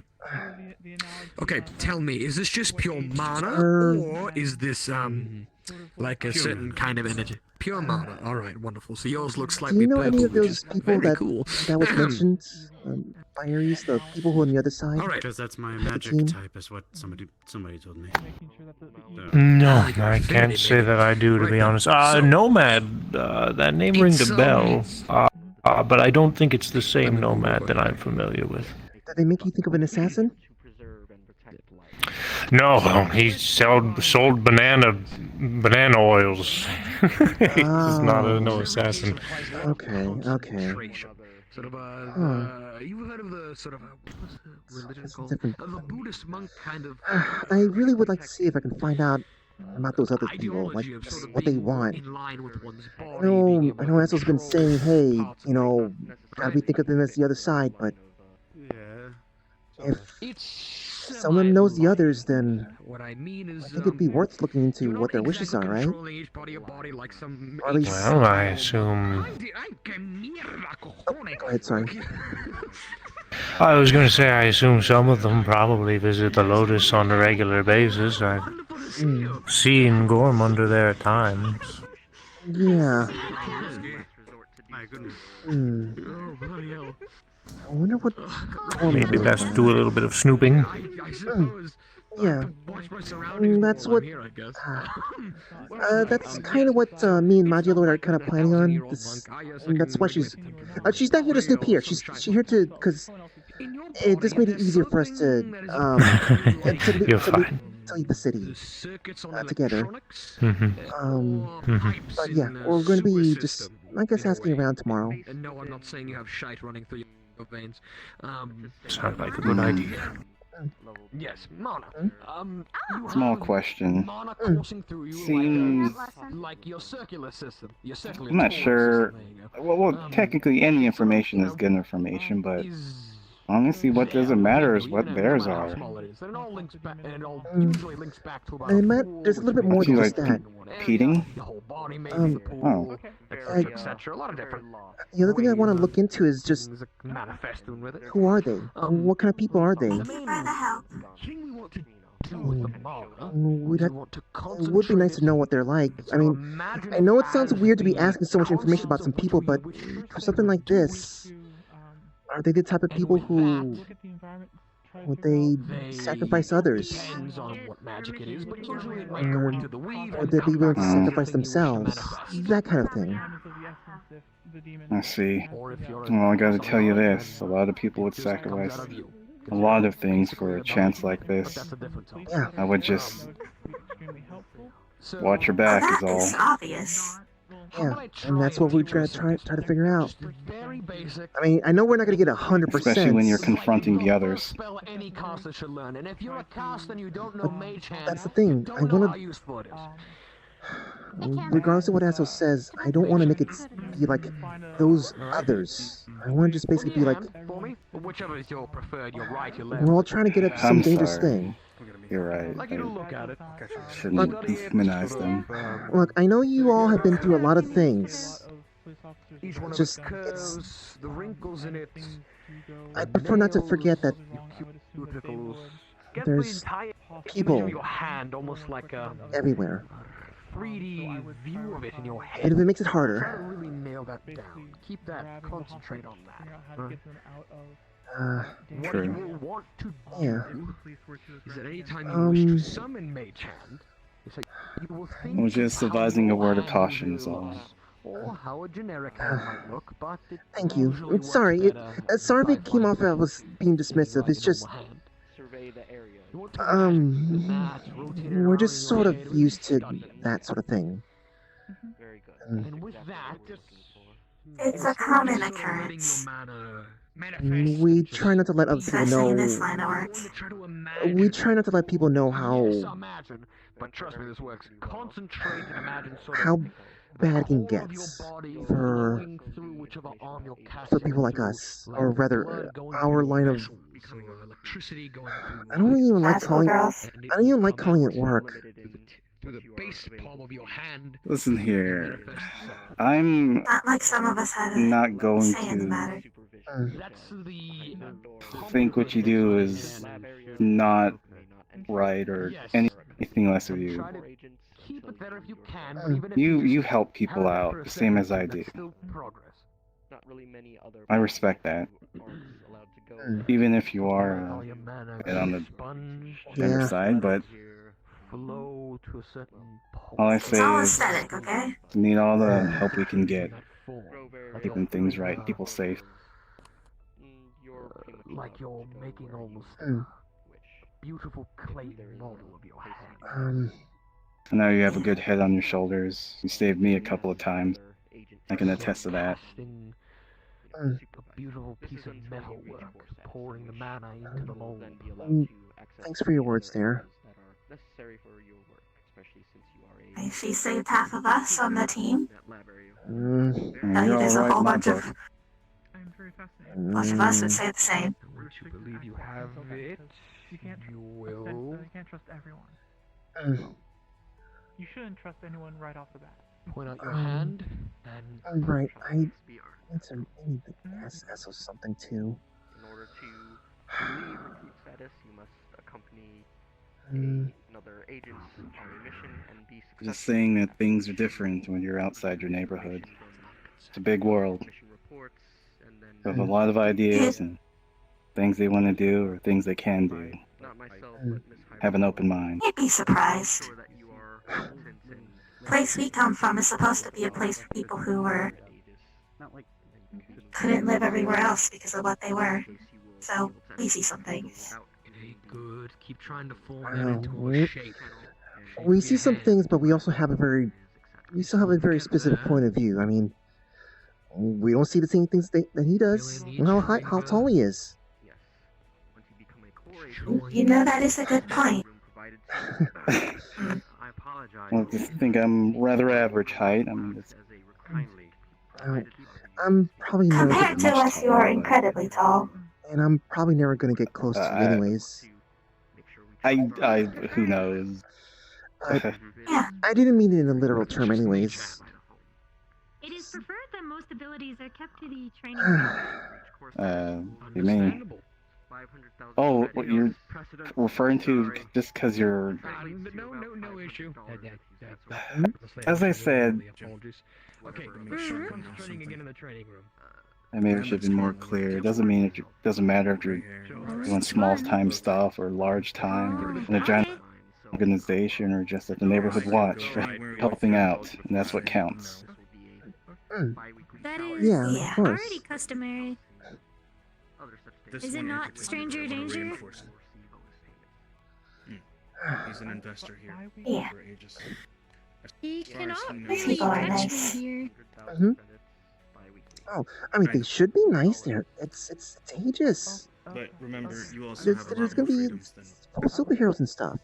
Okay, tell me, is this just pure mana, or is this like a certain kind of energy? Pure mana. All right, wonderful. So yours looks Do slightly you know purple, any of which those is people very that cool. was mentioned by Aries? The people who are on the other side. All right. Because that's my of the magic team? type, is what somebody told me. No, I can't say that I do, to be honest. Nomad, that name rings a bell. But I don't think it's the same Nomad that I'm familiar with. Did they make you think of an assassin? No, he sold banana oils. He's not no assassin. Okay. Sort of you heard of the sort of what's the religion It's called? different. Of a Buddhist monk kind of. I really would like to see if I can find out about those other people, like what they want. I know Essel's been saying, hey, gotta be think of them as the other side, but if some of them knows the others, then I think it'd be worth looking into what their wishes are, right? Or at least... Well, I assume... Go ahead, sorry. I was going to say, I assume some of them probably visit the Lotus on a regular basis. I've seen Gorm under there at times. Yeah. I wonder what... Maybe best do a little bit of snooping. Yeah. That's what... that's kind of what me and Magilord are kind of planning on. That's why she's not here to snoop here. She's here to... Because this made it easier for us to... to leave the city together. But yeah, we're going to be just, I guess, asking around tomorrow. And no, I'm not saying you have shite running through your veins. Sounds like a good idea. Yes, mana. Small question. Mana coursing through you Seems... like your circular system. Your circular I'm not sure... system, Well, technically any information is good information, but... Honestly, what doesn't matter is what theirs are. And it all links back, and it all usually links back to about there's a little bit more than just that. Competing? Oh. etc. A lot of different The other thing I want to look into is just manifesting with it. who are they? What kind of people are they? It would be nice to know what they're like. I mean, I know it sounds weird to be asking so much information about some people, but for something like this, are they the type of people who would they sacrifice others? Depends on what magic it is, but usually it might Or go into the weave. would they be willing to sacrifice themselves? That kind of thing. I see. Well, I gotta tell you this. A lot of people would sacrifice a lot of things for a chance like this. Yeah. I would just... watch your back is all. It's obvious. Yeah, and that's what we try to figure out. I mean, I know we're not going to get 100%. Especially when you're confronting the others. But that's the thing. I want to... Regardless of what Asso says, I don't want to make it be like those others. I want to just basically be like... Whichever is your preferred, you're right, you're left. We're all trying to get up to some dangerous thing. You're right. Like, you don't look at it. Shouldn't demonize them. Look, I know you all have been through a lot of things. Each one of Just, the curves, the wrinkles in it. I prefer not to forget that there's people your hand, almost like a everywhere. 3D view of it in your head. And if it makes it Try to harder... really nail that down. Keep that. Concentrate on that. What True. you will want to Yeah. do is that anytime you wish to summon Mage Hand, it's like you will think I'm just of how advising a your word of hand caution is will all. look, or how a generic hand might look, but it Thank you. usually works Sorry, better sorry if it came off I was being dismissive. It's just... we're just sort of used to that sort of thing. And with that, It's a common occurrence. We try not to let other people Especially in know... this line of work. We try not to let people know how... imagine, but trust me, this works. Concentrate and imagine sort how of bad it gets for people like us, or rather, our line of... I don't even like calling it work. the base palm of your hand. Listen here. I'm Not like some of us had a not going say in the matter. to think what you do is not right or anything less of you. keep it there if you can. But Mm. even if you You just help people have it out for a the same second, as I that's do. still progress. I respect that. Mm. Even if you are All your mana a bit on the sponge better Yeah. side, but flow to a certain all I It's say all is aesthetic, okay? we need all the help we can get, form. keeping things right, people safe. Like you're making almost Mm. a beautiful clay model of your hand. I know you have a good head on your shoulders. You saved me a couple of times. I can attest to that. Casting Mm. a beautiful piece of metal work, pouring the mana into the mold. Thanks for your words there. She saved half of us on the team. Mm. I mean, Tell you you're there's a alright whole in my bunch book. of us would say the same. Once you believe you have it, you will. You can't trust everyone. Mm. You shouldn't trust anyone right off the bat. Point out your hand, and I'm right. I need to ask us something too. In order to leave recruit status, you must accompany Mm. another agent on a mission and be successful. Just saying that things are different when you're outside your neighborhood. It's a big world. They have a lot of ideas and things they want to do or things they can do. Have an open mind. You'd be surprised. The place we come from is supposed to be a place for people who couldn't live everywhere else because of what they were. So we see some things. good. Keep trying to form that Well, into a shape. we see some things, but we also have we still have a very specific point of view. I mean, we don't see the same things that he does. And how tall he is. You know, that is a good point. Well, I just think I'm rather average height. I mean, it's... I'm probably never Compared to us, you are incredibly tall. and I'm probably never gonna get close to you anyways. Who knows? I didn't mean it in a literal term anyways. It is preferred that most abilities are kept to the training. You mean? Oh, what you're referring to just because you're... No issue. As I said, Okay, concentrating again in the training room. I maybe should have been more clear. It doesn't mean it doesn't matter if you're doing small time stuff or large time in a giant organization or just at the neighborhood watch, helping out, and that's what counts. That is Yeah, of course. already customary. Is it not stranger danger? He's an investor here. Yeah. For Aegis. He cannot These really people are catch nice. me here. Oh, I mean, they should be nice there. It's Aegis. But remember, you also have a There's lot gonna more be freedoms than... superheroes and stuff.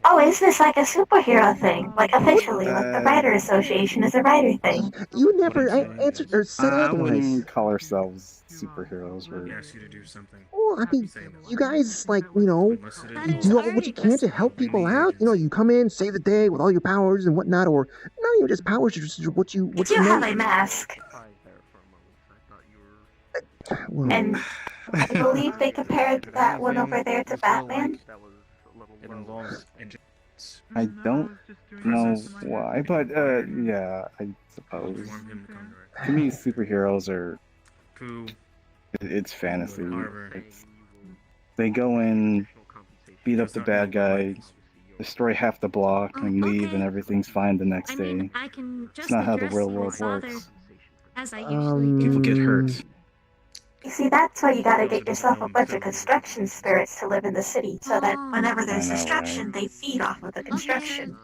Oh, is this like a superhero thing? Like officially, like the Writer Association is a writer thing. You never answered or said I otherwise. wouldn't call ourselves superheroes. We're... asked you to do something. Well, I mean, you guys, like, you do all what you can to help people out. You come in, save the day with all your powers and whatnot, or not even just powers, just what you You know. have a mask, Well, and I believe they compared that one over there to Batman. It involves I don't know why, but yeah, I suppose. To me, superheroes are... It's fantasy. They go in, beat up the bad guy, destroy half the block, and leave, and everything's fine the next day. I can It's just not how the address real my world father works. as I usually do. People get hurt. You see, that's why you gotta get yourself a bunch of construction spirits to live in the city, so that whenever there's I know, construction, they feed off of the construction.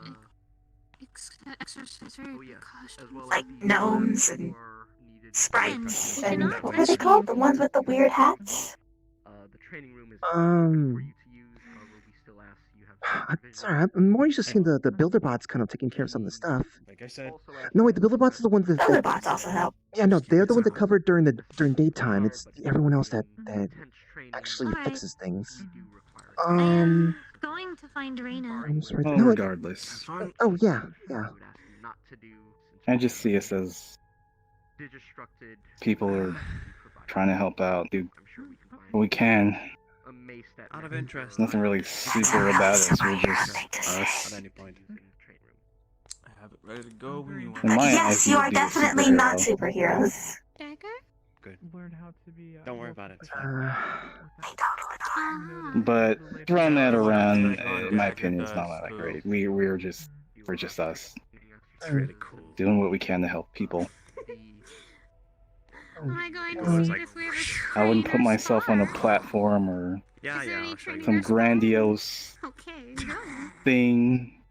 Exercise very precautions. Like gnomes and sprites and what are they called? The ones with the weird hats? Sorry, I'm more used to seeing the builder bots kind of taking care of some of the stuff. Like I said, No, wait, the builder bots are the ones that. Builder bots also help. Yeah, no, they're the ones that cover during daytime. It's everyone else that actually fixes things. Going to find Reina. I'm sorry. Well, No, regardless, oh yeah. I just see us as people who are trying to help out, do what we can. amazed at Out of me. interest. Nothing really super about us. We're just us. At any point. I have it ready to go when you want. In my Yes, eyes, you would are be a definitely not superhero. superheroes. Good. Learn how to be. Don't worry about it. It's But throwing that around, in my opinion, is not that great. We're just us. really cool. Doing what we can to help people. Am I going to see it if we ever I wouldn't put myself on a platform or Yeah, I'll show you. some grandiose Okay, thing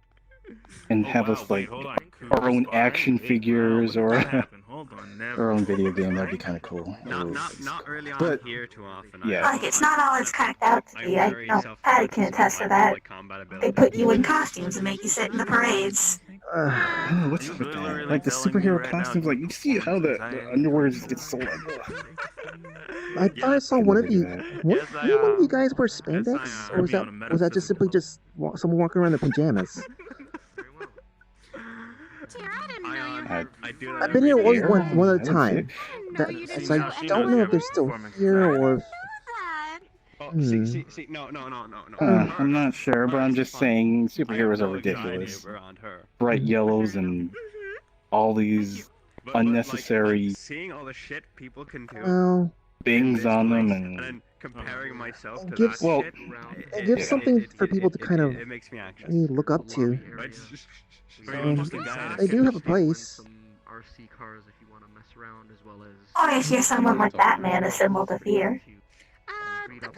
and have us like our own action figures or our own video game. That'd be kind of cool. Not early on But here too often. yeah. Like, it's not all it's cracked out to be. I know Paddy can attest to that. They put you in costumes and make you sit in the parades. I don't know what's up with that. Like the superhero costumes, like you see how the underwear just gets sold. I thought I saw one of you. One of you guys wear spandex, or was that just simply just someone walking around in pajamas? I've been here only one at a time. So I don't know if they're still here or if. See, no. I'm not sure, but I'm just saying superheroes are ridiculous. Bright yellows and all these unnecessary Seeing all the shit people can do. Well, things on them And and then comparing myself to gives- that well, shit. it gives something for people to kind of It makes me anxious. look up to. So, They do have a place. RC cars if you want to mess around, as well as. Or if you're someone like Batman, a symbol to fear. Yeah,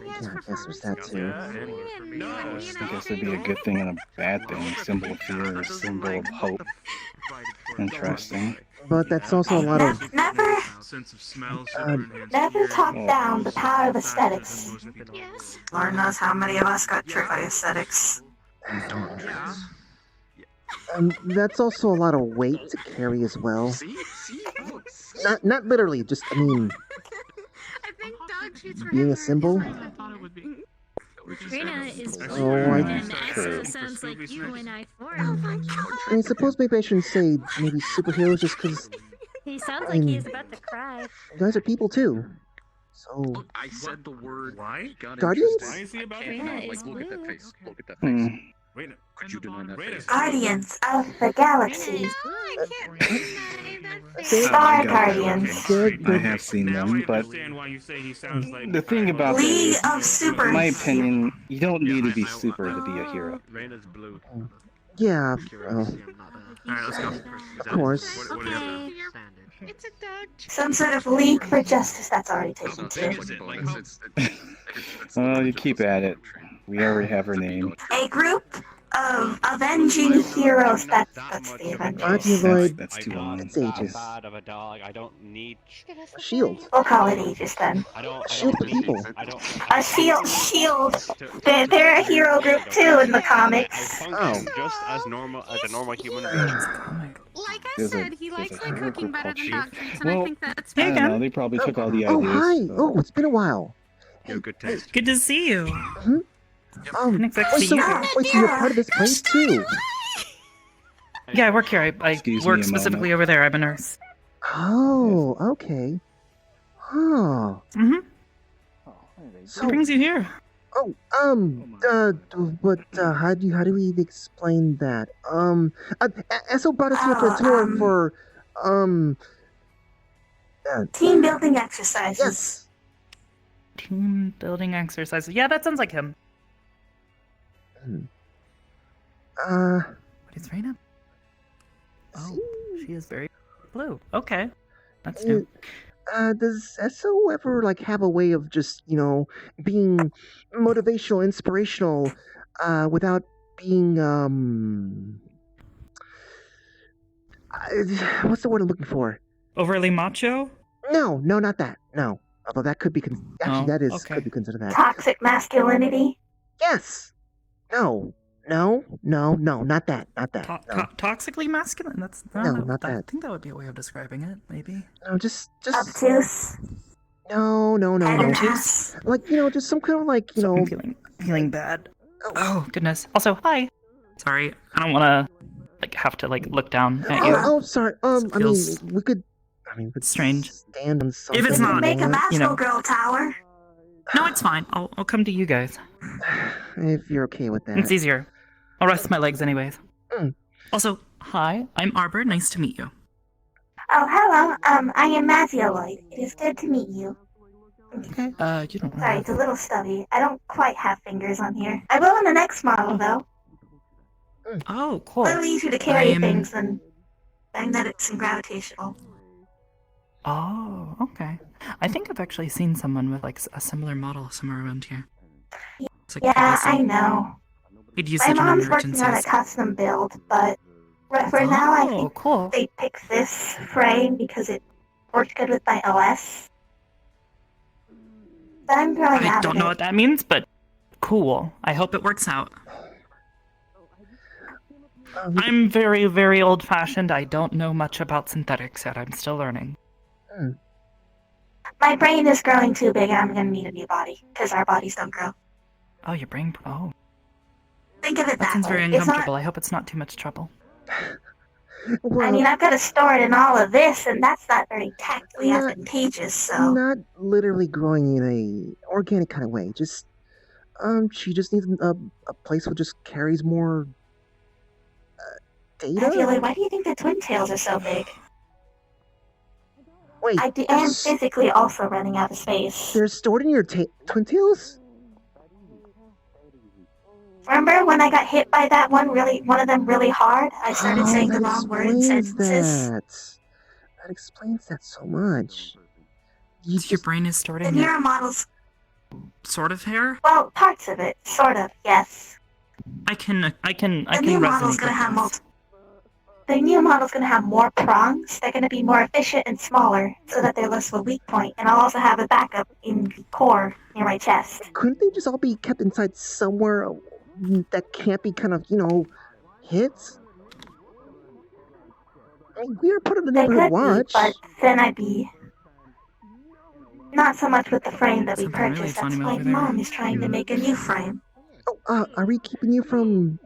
I guess there's that too. I guess it'd be a good thing and a bad thing. Symbol of fear or symbol of hope. Interesting. But that's also a lot of. Never sense of smell, Never talk down the power of aesthetics. Lord knows how many of us got tricked by aesthetics. That's also a lot of weight to carry as well. Not literally, just I mean, being a symbol. Rena is Oh, and Esso sounds like you and I formed. I mean, suppose maybe I shouldn't say maybe superheroes just because He sounds like he's about to cry. you guys are people too. So I said the word. Why? Guardians? Why is he about to? Rena Like, is look at that blue. face. Look at that face. Wait, Could you deny that face? Guardians of the Galaxy. Say- Star Okay. Guardians. I have seen them, but why you say he sounds like the thing about that League is, of Super. in my opinion, you don't need to be super to be a hero. Rena's blue. yeah, Alright, let's go. of course. What do you have? It's a dog. Some sort of League for Justice that's already taken too. Well, you keep at it. We already have her name. A group of avenging heroes. That's the Avengers. Arachnoid. That's too long. It's Aegis. Bad of a dog. I don't need. Shield. We'll call it Aegis then. Shield for people. A shield. They're a hero group too in the comics. Oh. Just as normal as a normal human being. Like I There's a- said, he there's likes a my cooking group better called than Shield. dog treats, and I Well, think that's I don't know. They probably took all the Oh, ideas. hi. so- Oh, it's been a while. You have good taste. Good to see you. Wait, Exactly. so you're part of this place too? Yeah, I work here. I Excuse me work a specifically moment. over there. I'm a nurse. Oh, okay. Huh. Mm-hmm. So, What brings you here? but how do we explain that? Esso brought us here for a tour for, Team building exercises. yes. Team building exercises. Yeah, that sounds like him. What is Rena? Oh, she is very blue. Okay, that's new. Does Esso ever like have a way of just being motivational, inspirational, without being what's the word I'm looking for? Overly macho? No, not that. No, although that could be actually that is okay. could be considered that. Toxic masculinity. Yes. No, not that. No. Toxically masculine? That's No, not I that. think that would be a way of describing it, maybe. No, just Obtuse. no. Obtuse. Like just some kind of like I'm feeling bad. Oh goodness. Also, hi. Sorry, I don't want to have to look down at you. Oh, sorry. feels we could. We'd strange. stand on something. If it's not, Make a like that. magical girl tower. No, it's fine. I'll come to you guys. If you're okay with that. It's easier. I'll rest my legs anyways. Mm. Also, hi, I'm Arbor. Nice to meet you. Oh, hello. I am Mazioloid. It is good to meet you. Okay. You don't Sorry, it's a little stubby. I don't quite have fingers on here. I will on the next model, though. Oh, cool. A little easier to carry things than magnetics and gravitational. Oh, okay. I think I've actually seen someone with like a similar model somewhere around here. It's like Yeah, awesome. I know. Could use My it in mom's working on a emergencies. custom build, but for now I think cool. they picked this frame because it worked good with my OS. But I'm throwing I out don't of know it. what that means, but cool. I hope it works out. I'm very, very old-fashioned. I don't know much about synthetics yet. I'm still learning. My brain is growing too big and I'm gonna need a new body, because our bodies don't grow. Oh, your brain. Oh, Think of it that sounds way. very It's not- uncomfortable. I hope it's not too much trouble. I mean, I've got to store it in all of this, and that's not very tactily advantageous, so... Not literally growing in a organic kind of way. Just, she just needs a place that just carries more data. Ideally, why do you think the twin tails are so big? Wait, I am physically also running out of space. They're stored in your twin tails? Remember when I got hit by that one of them really hard? I started saying the wrong word in sentences. That explains that so much. Your brain is stored The in your neuromodels... sort of hair? Well, parts of it, sort of, yes. I can The new model's resonate gonna with have this. The new model's gonna have more prongs. They're gonna be more efficient and smaller, so that they're less of a weak point. And I'll also have a backup in the core near my chest. Couldn't they just all be kept inside somewhere that can't be kind of, hit? I mean, we were put in the They neighborhood could watch. be, but then I'd be... Not so much with the frame that we Something really purchased. That's funny why over there. Mom is trying to make a new frame. Are we keeping you from,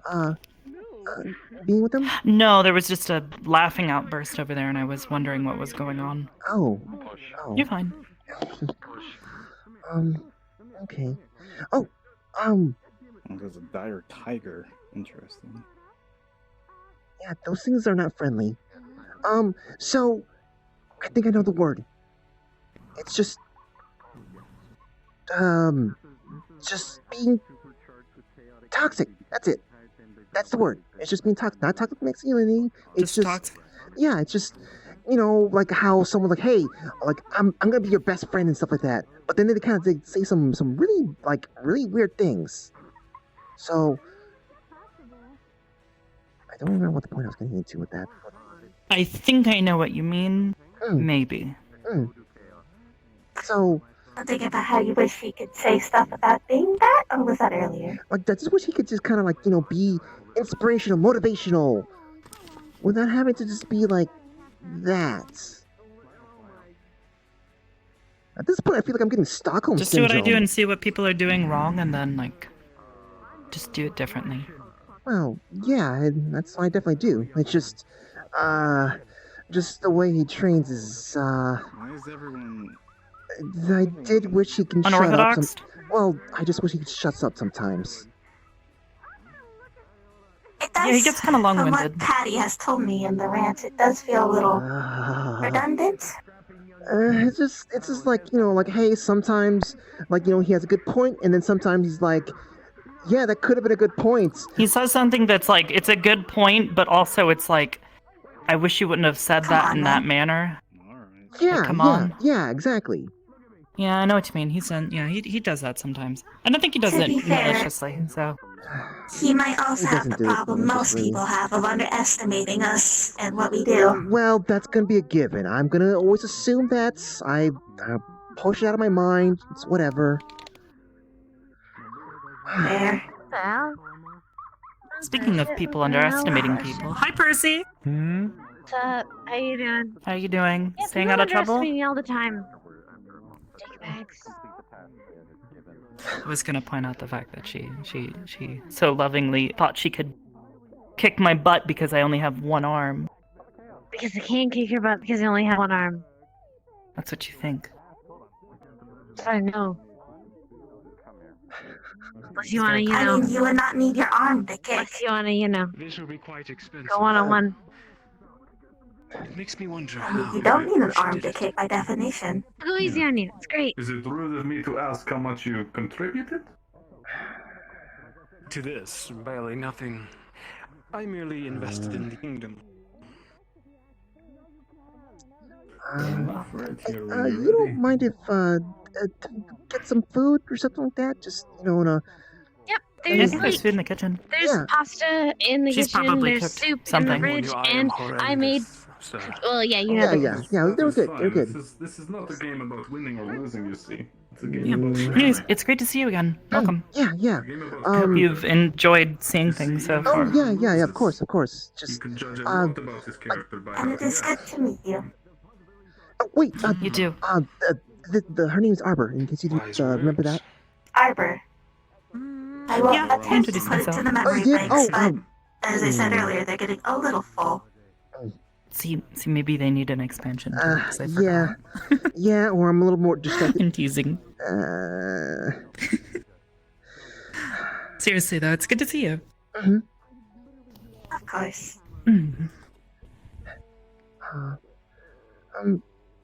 being with them? No, there was just a laughing outburst over there, and I was wondering what was going on. Oh. You're fine. Okay. There's a dire tiger. Interesting. Yeah, those things are not friendly. So, I think I know the word. It's just being toxic. That's it. That's the word. It's just being toxic. Not toxic masculinity. It's just toxic. Yeah, it's just, like how someone like, hey, like I'm gonna be your best friend and stuff like that. But then they kind of say some really weird things. So I don't remember what the point I was getting into with that. I think I know what you mean. Maybe. So I'm thinking about how you wish he could say stuff about being that, or was that earlier? like I just wish he could just kind of be inspirational, motivational, without having to just be like that. At this point, I feel like I'm getting Stockholm Just syndrome. do what I do and see what people are doing wrong, and then just do it differently. Well, yeah, that's what I definitely do. It's just the way he trains is, Why is everyone... I did wish he can shut up Unorthodox? Well, I just wish he shuts up sometimes. It does, Yeah, he gets kind of from what long-winded. Paddy has told me in the rant, it does feel a little redundant. It's just like, like, hey, sometimes, like, he has a good point, and then sometimes he's like, yeah, that could have been a good point. He says something that's like, it's a good point, but also it's like, I wish you wouldn't have said that in that manner. Yeah, come on. Yeah, exactly. Yeah, I know what you mean. He does that sometimes. I don't think he does To it be fair- maliciously, so. He might also He have the doesn't do it problem most maliciously. people have of underestimating us and what we do. Well, that's gonna be a given. I'm gonna always assume that. I push it out of my mind. It's whatever. There. Well, Speaking of people underestimating people. Hi, Percy! what's up? How you doing? How you doing? Yeah, Staying people out of trouble? underestimate me all the time. Take your bags. I was gonna point out the fact that she so lovingly thought she could kick my butt because I only have one arm. Because I can't kick your butt because I only have one arm. That's what you think. That's what I know. Unless you want to, I mean, you would not need your arm to kick. Unless you want to, This will be quite expensive. go one-on-one. It makes me wonder I mean, how you don't need an arm to kick by definition. Go easy on you. It's great. Is it rude of me to ask how much you contributed? to this. Barely nothing. I merely invested in the kingdom. You don't mind if get some food or something like that? Just in a. Yep, There's there's food in the kitchen. There's pasta in the She's kitchen. probably There's cooked soup something. in the fridge, and I made. Well, yeah, you know. They were good. They're good. This is not a game about winning or losing, you see. It's a game Yeah. about... Anyways, it's great to see you again. Welcome. Yeah. Hope you've enjoyed seeing things so far. Oh yeah. Of course. Just. You can judge a lot about this character by And it is good to meet you. Oh, wait. You do. Her name's Arbor. In case you didn't remember that. Arbor. I will attempt to introduce put it to myself. the memory you did? banks, Oh, but as I said earlier, they're getting a little full. See, maybe they need an expansion. Because I Yeah. forgot. Yeah, or I'm a little more distracted. I'm teasing. Seriously though, it's good to see you. Of course.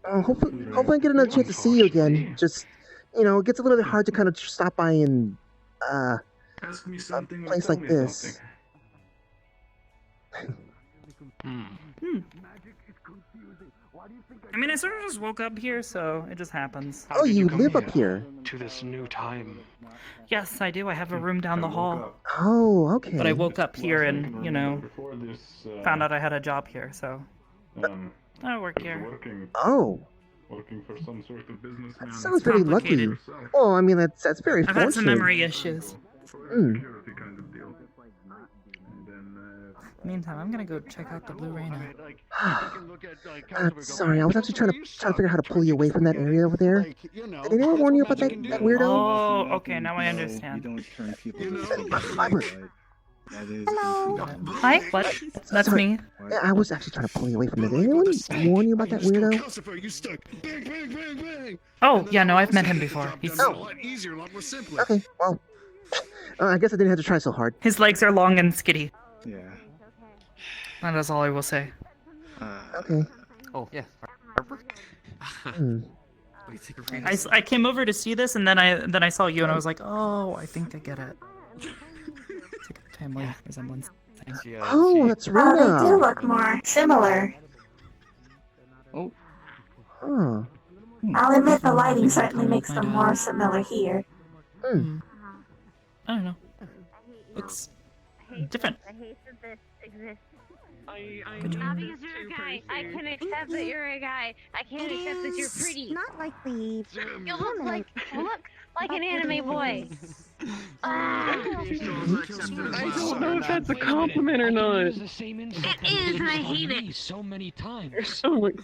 Hopefully I get another chance to see you again. Just, it gets a little bit hard to kind of stop by in Ask me a something or place tell like me this. I mean, I sort of just woke up here, so it just happens. Oh, you live up here? To this new time. Yes, I do. I have a room down the hall. Oh, okay. But I woke up here and, Before this, found out I had a job here, so I work here. Working for some sort of businessman. Sounds very lucky. complicated. Well, I mean, that's very I've fortunate. had some memory issues. Security kind of deal. Meantime, I'm gonna go check out the Blu-ray now. Sorry, I was actually trying to figure out how to pull you away from that area over there. Did anyone warn you about that weirdo? Oh, okay, now I understand. You don't turn people Hello. Hi, what? That's Sorry. me. Yeah, I was actually trying to pull you away from it. Did anyone warn you about that weirdo? Oh, yeah, no, I've met him before. He's... Okay, well, I guess I didn't have to try so hard. His legs are long and skitty. Yeah. That is all I will say. Okay. Oh, yeah. I came over to see this, and then I saw you, and I was like, oh, I think I get it. It's like a family resemblance thing. Oh, that's right. Oh, they do look more similar. Oh. Huh. I'll admit the lighting certainly makes them more similar here. I don't know. Looks different. I hate that this exists. Because you're a guy. I can accept that you're a guy. I can't accept that you're pretty. Not likely. You look like an anime boy. I don't know if that's a compliment or not. It is, and I hate it. So many times. So much.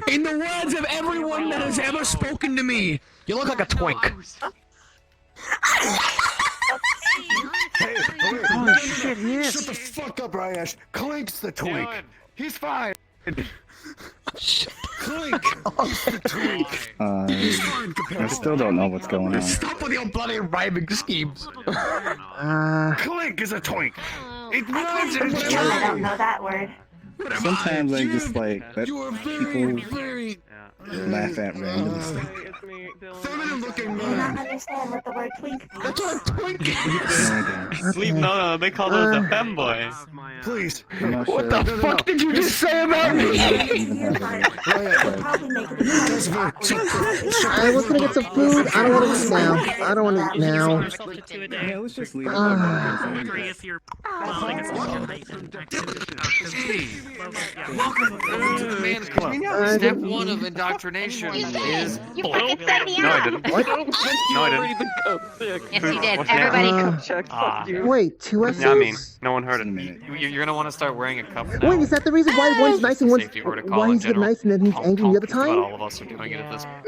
In the words of everyone that has ever spoken to me, you look like a twink. Hey, Oh shit, yes. shut the fuck up, Ryash. Clink's the twink. He's fine. Clink. the twink. I still don't know what's going on. Stop with your bloody rhyming schemes. Clink is a twink. It I runs can't in believe I don't know that word. Sometimes I just let people laugh at random stuff. I do not understand what the word twink means. That's what a twink is. Sleep, no, they call those a femboy. Please. What the fuck did you just say about me? I was gonna get some food. I don't want to eat now. I don't want to eat now. Yeah, let's just leave it. Welcome to the man club. Step 1 of indoctrination is You freaking set me No, I up. didn't. What? No, I didn't. Yes, you did. What's that? Everybody Wait, 2 S's? Yeah, I mean, no one heard it. You're gonna want to start wearing a cup now. Wait, is that the reason why one's nice and one's Safety protocol why in he's the general. nice and then he's angry the other Just about time? all of us are doing it at this point.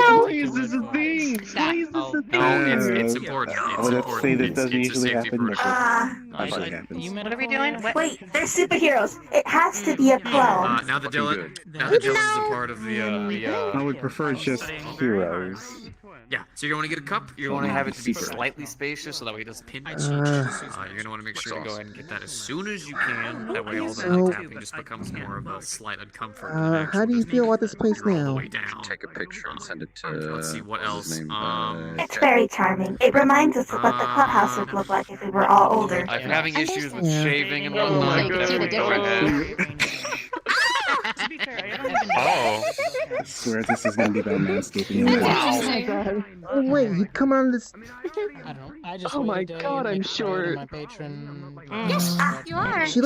How is this a thing? No, it's important. It's Let's say important. that doesn't It's a usually safety happen. protocol. That's what happens. What are we doing? Wait, there's superheroes. It has to be a clone. Now that Dylan is a part of I would prefer just heroes. Yeah, so you're going to get a cup. You're going to have it to be slightly spacious, so that way it doesn't pinch. You're going to want to make sure to go ahead and get that as soon as you can. That way, all the tapping just becomes more of a slight uncomfort. How do you feel about this place now? Take a picture and send it to. Let's see what else. It's very charming. It reminds us of what the clubhouse would look like if we were all older. I'm having issues with shaving and whatnot. Go ahead. Oh. I swear this is gonna be about manscaping. Wow. Oh wait, you come on this. I don't know. I just Oh my god, I'm short. My patron. Yes, you are. She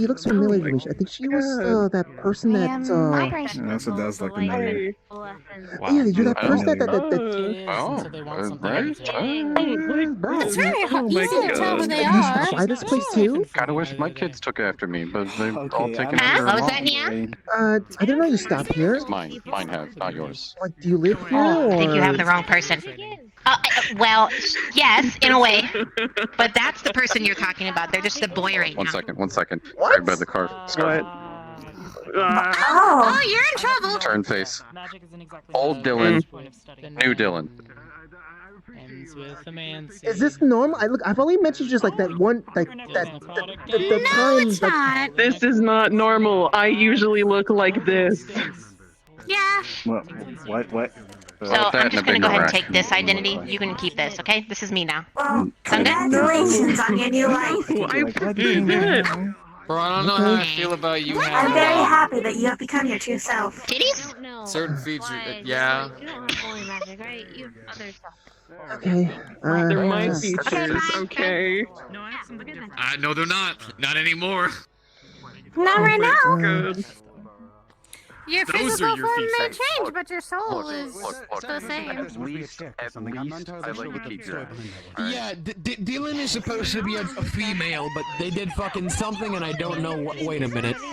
looks familiar to me. I think she was that person that. It also does look familiar. Yeah, you're that person that. That's very hard. Oh You my can't tell God. who they You are. should try this place too. Kinda wish my kids took after me, but they've all taken Huh? care What of was that, Nia? I didn't know you stopped here. Mine have, not yours. Like, do you live here? Oh, I think you or- have the wrong person. Well, yes, in a way. But that's the person you're talking about. They're just a boy right now. One second. Right by the car. Scarf. Oh, you're in trouble. Turn face. Old Dylan. New Dylan. Ends with a man. Is this normal? I've only met you just like that one, like the times. Like, This is not normal. I usually look like this. Yeah. What? So I'm just gonna go ahead and take this identity. You can keep this, okay? This is me now. Well, Sound good? congratulations on your new life. Bro, I don't know how I feel about you I'm having very happy that you have become your true self. Titties? certain features. Yeah. okay. They're my features, okay? No, they're not. Not anymore. Not right now. Good. Your Those are physical your form may features. change, but your soul is the same. At least, I like to keep that. Yeah, Dylan is supposed to be a female, but they did fucking something and I don't know what. Wait a minute. Of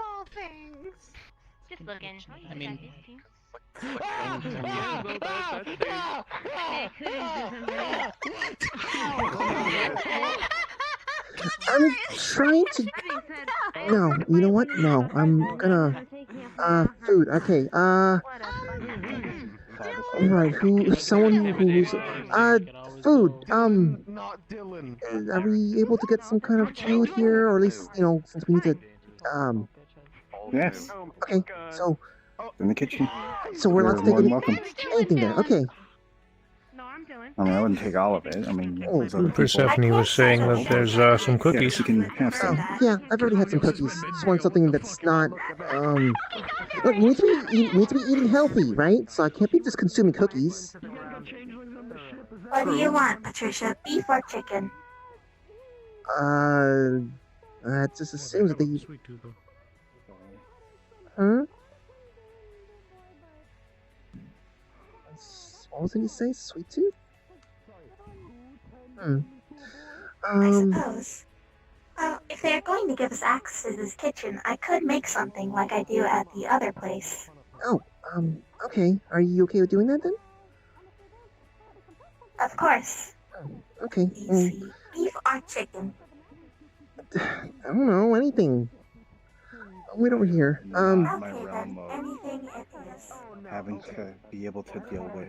all things. Just looking. I mean, I'm trying to. No, you know what? No, I'm gonna. Food. Okay. Right. Someone who's. Food. Are we able to get some kind of food here, or at least since we need to. Yes. Okay. So. In the kitchen. So we're allowed to You're take more than welcome. anything there. Okay. I mean, I wouldn't take all of it. I mean, there's other people. Persephone was saying that there's some cookies. Yes, you can have some. Yeah, I've already had some cookies. Just want something that's not. Look, you need to be eating healthy, right? So I can't be just consuming cookies. What do you want, Patricia? Beef or chicken? It just assumes that they. Huh? What was it you say? Sweet tooth? I suppose. Well, if they're going to give us access to this kitchen, I could make something like I do at the other place. Oh, okay. Are you okay with doing that then? Of course. Okay. Easy. Beef or chicken? I don't know, anything. Wait over here. My Okay, realm then. of Anything it is. having to be able to deal with.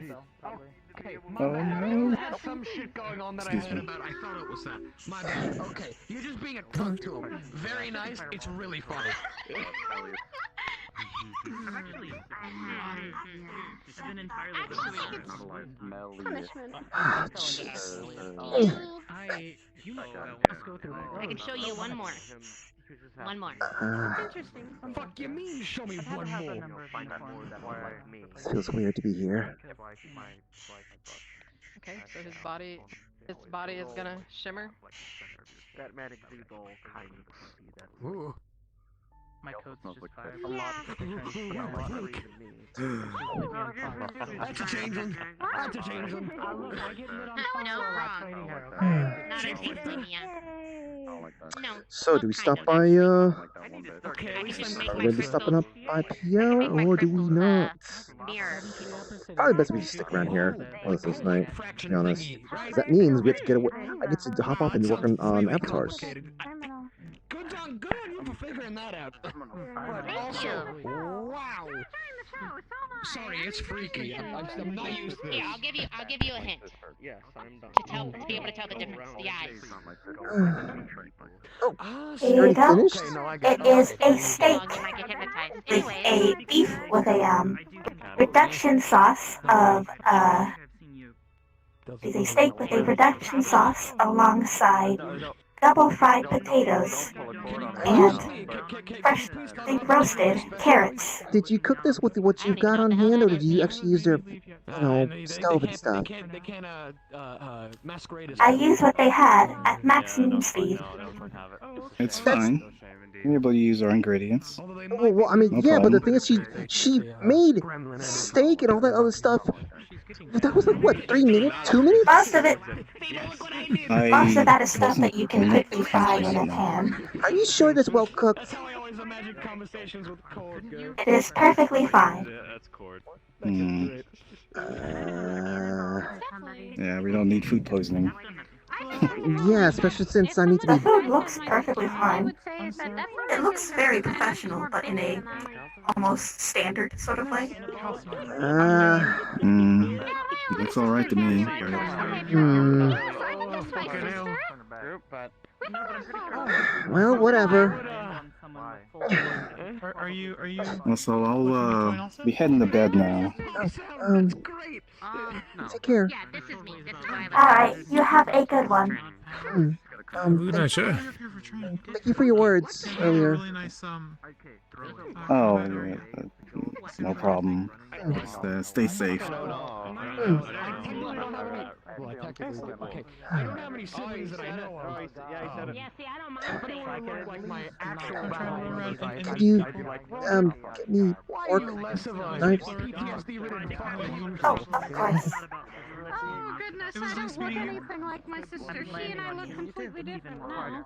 Okay, Oh no. There's some shit going on that Excuse I heard me. about. I thought it was that. My bad. Okay, you're just being a cunt to him. Very nice. It's really funny. Ah, jeez. I can show you one more. One more. Interesting. Fuck you mean show me one more? This feels weird to be here. Okay, so his body is gonna shimmer. That man exudes kind of Ooh. My code's just like 5. A lot of people trying to see a lot more than me. That's a change him. That's a change him. No, wrong. Not a tasting yet. No. So, do we stop by, are we gonna be stopping up by PL, or do we not? Probably best we just stick around here most of this night, to be honest. 'Cause that means we have to get away. I get to hop off and work on avatars. done good on you for figuring that out. But also, wow. Sorry, it's freaky. I'm not used to this. Here, I'll give you a hint. Yes, I'm done. To be able to tell the difference. The eyes. Here you go. Finished? It is a steak You might get hypnotized. with Anyway, a beef with a reduction sauce of is a steak with a reduction sauce alongside double fried potatoes and freshly roasted carrots. Did you cook this with what you got on hand, or did you actually use their, stove and stuff? They can't masquerade as. I used what they had at maximum speed. It's fine. You're able to use our ingredients. Well, I mean, No yeah, but the problem. thing is, she made steak and all that other stuff. That was like what, 3 minutes, 2 minutes? Most of it, most of that is stuff wasn't that you can really quickly fry in a translating pan. Are you sure that's well cooked? It is perfectly fine. Yeah, we don't need food poisoning. Yeah, especially since I need to The be. food looks perfectly fine. It looks very professional, but in a almost standard sort of way. Looks alright to me. Well, whatever. Are you? Well, so I'll be heading to bed now. Take care. Alright, you have a good one. Good night, sir. Thank you for your words earlier. Oh, yeah, no problem. Just stay safe. Okay. I don't have any siblings that I know of. yeah, see, I don't mind saying Look like my actual battle. Could you, get me pork knives? Oh, of course. Oh goodness, I don't look anything like my sister. She and I look completely different now.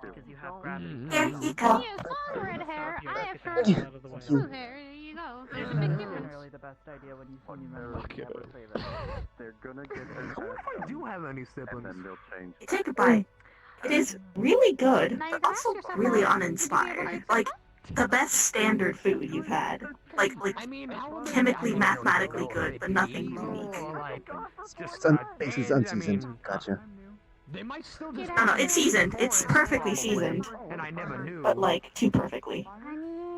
Here you go. She has long red hair. I have short blue hair. There you go. There's a big difference. The best idea when you see never say that. They're gonna get their What if I do have any siblings? then they'll change. Take a bite. It is really good, but also really uninspired. Like, the best standard food you've had. Like chemically, mathematically good, but nothing unique. It's unseasoned. Gotcha. They might still just. No, it's seasoned. It's perfectly seasoned. And I never knew. But, like, too perfectly.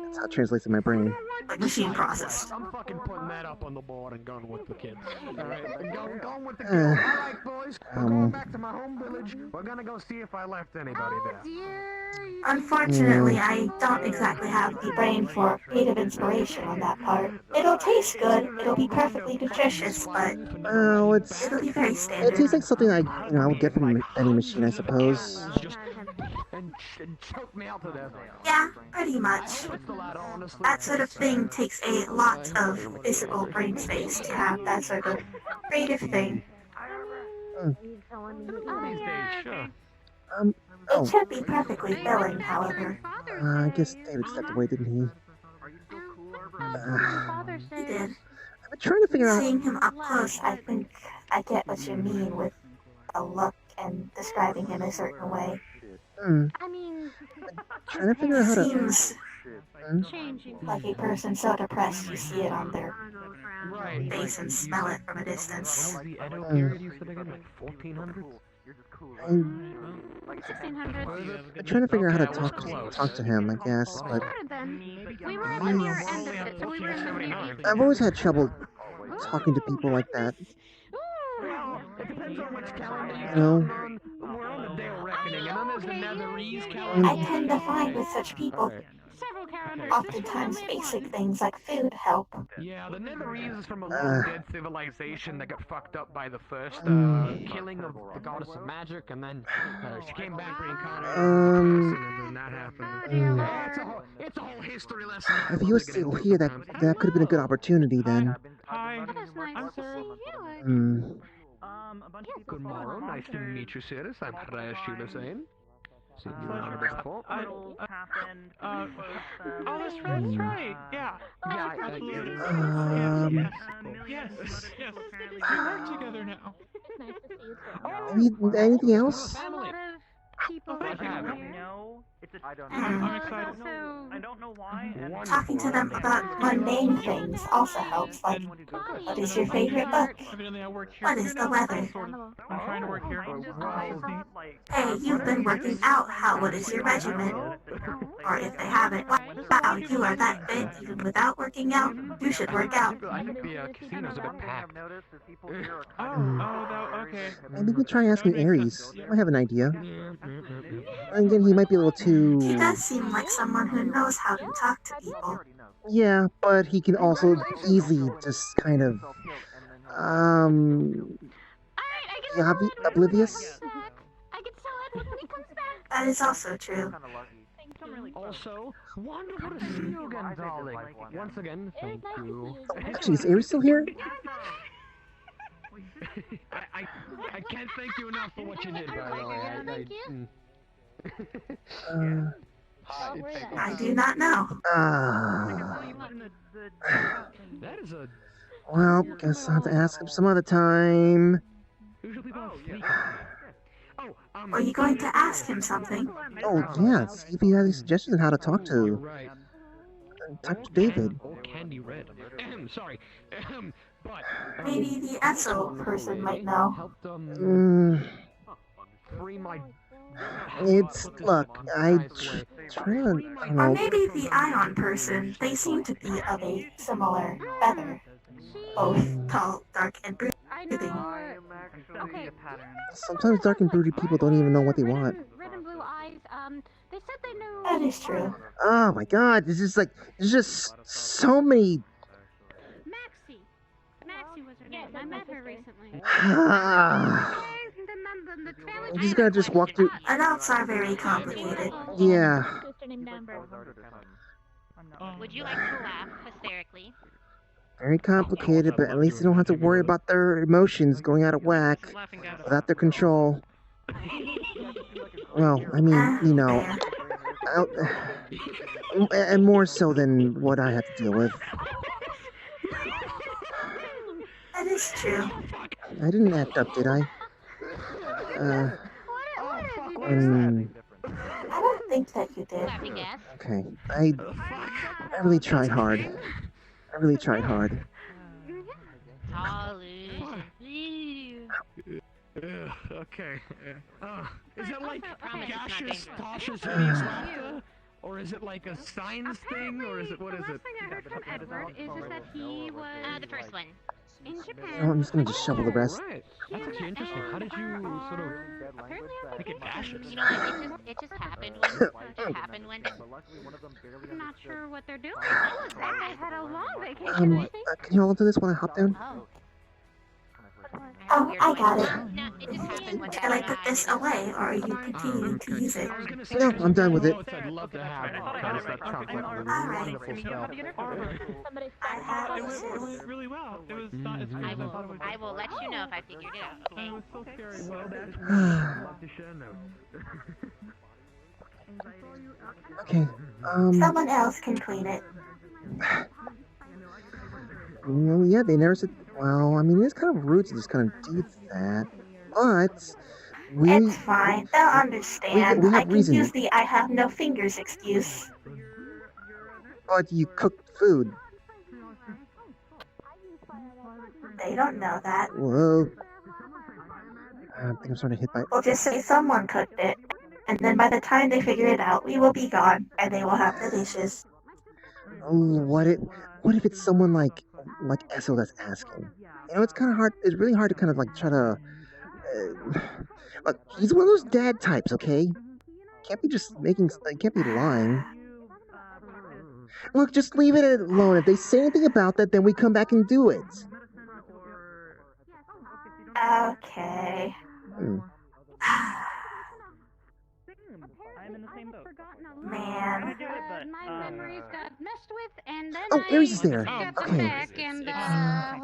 That's how it translates in my brain. Like machine processed. I'm fucking putting that up on the board and going with the kids. Alright, going with the kids. Alright, boys, we're going back to my home village. We're gonna go see if I left anybody there. Unfortunately, I don't exactly have the brain for creative inspiration on that part. It'll taste good, it'll be perfectly nutritious, but Oh, it'll be very it standard. tastes like something I would get from any machine, I suppose. And choke me out to death. Yeah, pretty much. That sort of thing takes a lot of physical brain space to have that sort of creative thing. It should be perfectly filling, however. I guess David stepped away, didn't he? He did. I've been trying to figure out. Seeing him up close, I think I get what you mean with a look and describing him a certain way. I mean, Trying to figure out how to. Seems changing. like a person so depressed you see it on their face and smell it from a distance. The Edo period you said again, like 1400s? I'm 1600s. trying to figure out how to talk to him, I guess, but We were at the near end of it, so we were in the beginning. I've always had trouble talking to people like that. It depends on which calendar you You know? We're on the day of reckoning, and then there's the Netherese calendar. I tend to find with such people, Several calendars. oftentimes basic things like food help. Yeah, the Netherese is from a long dead civilization that got fucked up by the first killing of the goddess of magic, and then she came back reincarnated, and then that happened. Yeah, it's a whole history lesson. If he was still here, that could have been a good opportunity then. Hi. That is nice to see you. Good morrow, nice to meet you, Cirrus. I'm Rash Hussein. Seen you around before. Oh, that's right. Yeah. Yeah, Absolutely. Yes. We work together now. Anything else? people Thank you. around here. No, it's a. I'm excited. I don't know why. And Talking to them about mundane things also helps, like, what is your favorite book? Evidently, I work here. What is the weather? I'm trying to work here. Hey, you've been working out. What is your regimen? Or if they haven't, wow, you are that fit even without working out. You should work out. I think the casino's a bit packed. Okay. Maybe we'll try asking Ares. I have an idea. And again, he might be a little too... He does seem like someone who knows how to talk to people. Yeah, but he can also easily just kind of... oblivious? That is also true. Also, wonderful to see you again, darling. Once again, thank you. Actually, is Ares still here? I can't thank you enough for what you did, by the way. I do not know. That is a... Well, guess I'll have to ask him some other time. Are you going to ask him something? Oh, yeah, see if he has any suggestions on how to talk to David. Candy red. Sorry. But Maybe the Esso person might know. Free my... Look, I try to, I don't Or know. maybe the Ion person. They seem to be of a similar feather. Both tall, dark, and brooding. Sometimes dark and broody people don't even know what they want. Red and blue eyes. They said they knew. That is true. Oh my god, there's just so many... Maxie was her name. I met her recently. I'm just gonna just walk through... Adults are very complicated. Yeah. Would you like to laugh hysterically? Very complicated, but at least they don't have to worry about their emotions going out of whack without their control. Well, I mean, you know, and more so than what I had to deal with. That is true. I didn't act up, did I? I don't think that you did. Okay, I really tried hard. I really tried hard. Okay. Is it like gaseous, cautious, hideous laughter? Or is it like a signs thing? Or is it, what is it? The last thing I heard from Edward is just that he was the first one. in Japan. Oh, I'm just gonna just shovel the rest. Right. That's actually interesting. How did you sort of make it gaseous? You know what? It just happened when. I'm not sure what they're doing. I had a long vacation. Can you hold on to this while I hop down? Oh, I got it. No, it just happened when. Shall I put this away, or are you continuing to use it? No, I'm done with it. I'd love to have it. That sounds like a wonderful spell. It went really well. It was not as good as I thought it would be. I will let you know if I figured it out. Okay. It was so scary. Well, that's I'd love to share notes. Okay, Someone else can clean it. well, yeah, they never said... Well, I mean, it's kind of rude to just kind of do that, but... It's fine. They'll understand. we have I can reason. use the I have no fingers excuse. But you cooked food. They don't know that. Whoa. I think I'm starting to hit by... We'll just say someone cooked it. And then by the time they figure it out, we will be gone, and they will have the dishes. Oh, what if it's someone like Esso that's asking? You know, it's kind of hard. It's really hard to kind of like try to. Look, he's one of those dad types, okay? Can't be just making. Can't be lying. Look, just leave it alone. If they say anything about that, then we come back and do it. Okay. I'm in the same boat. Man. My memories got messed with, and then Oh, Ares is there. got them Okay. back, and I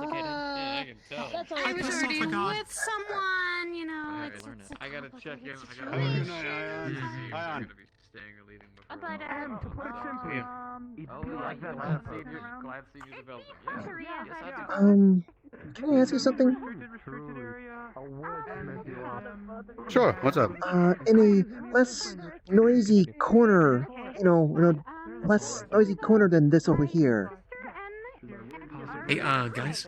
was already with someone, you know. I gotta check in. But Gonna be staying or leaving before. To put it simply, Oh, like that glad senior development. Yeah. Yes, I do. Can I ask you something? Sure, what's up? In a less noisy corner, less noisy corner than this over here. Hey, guys.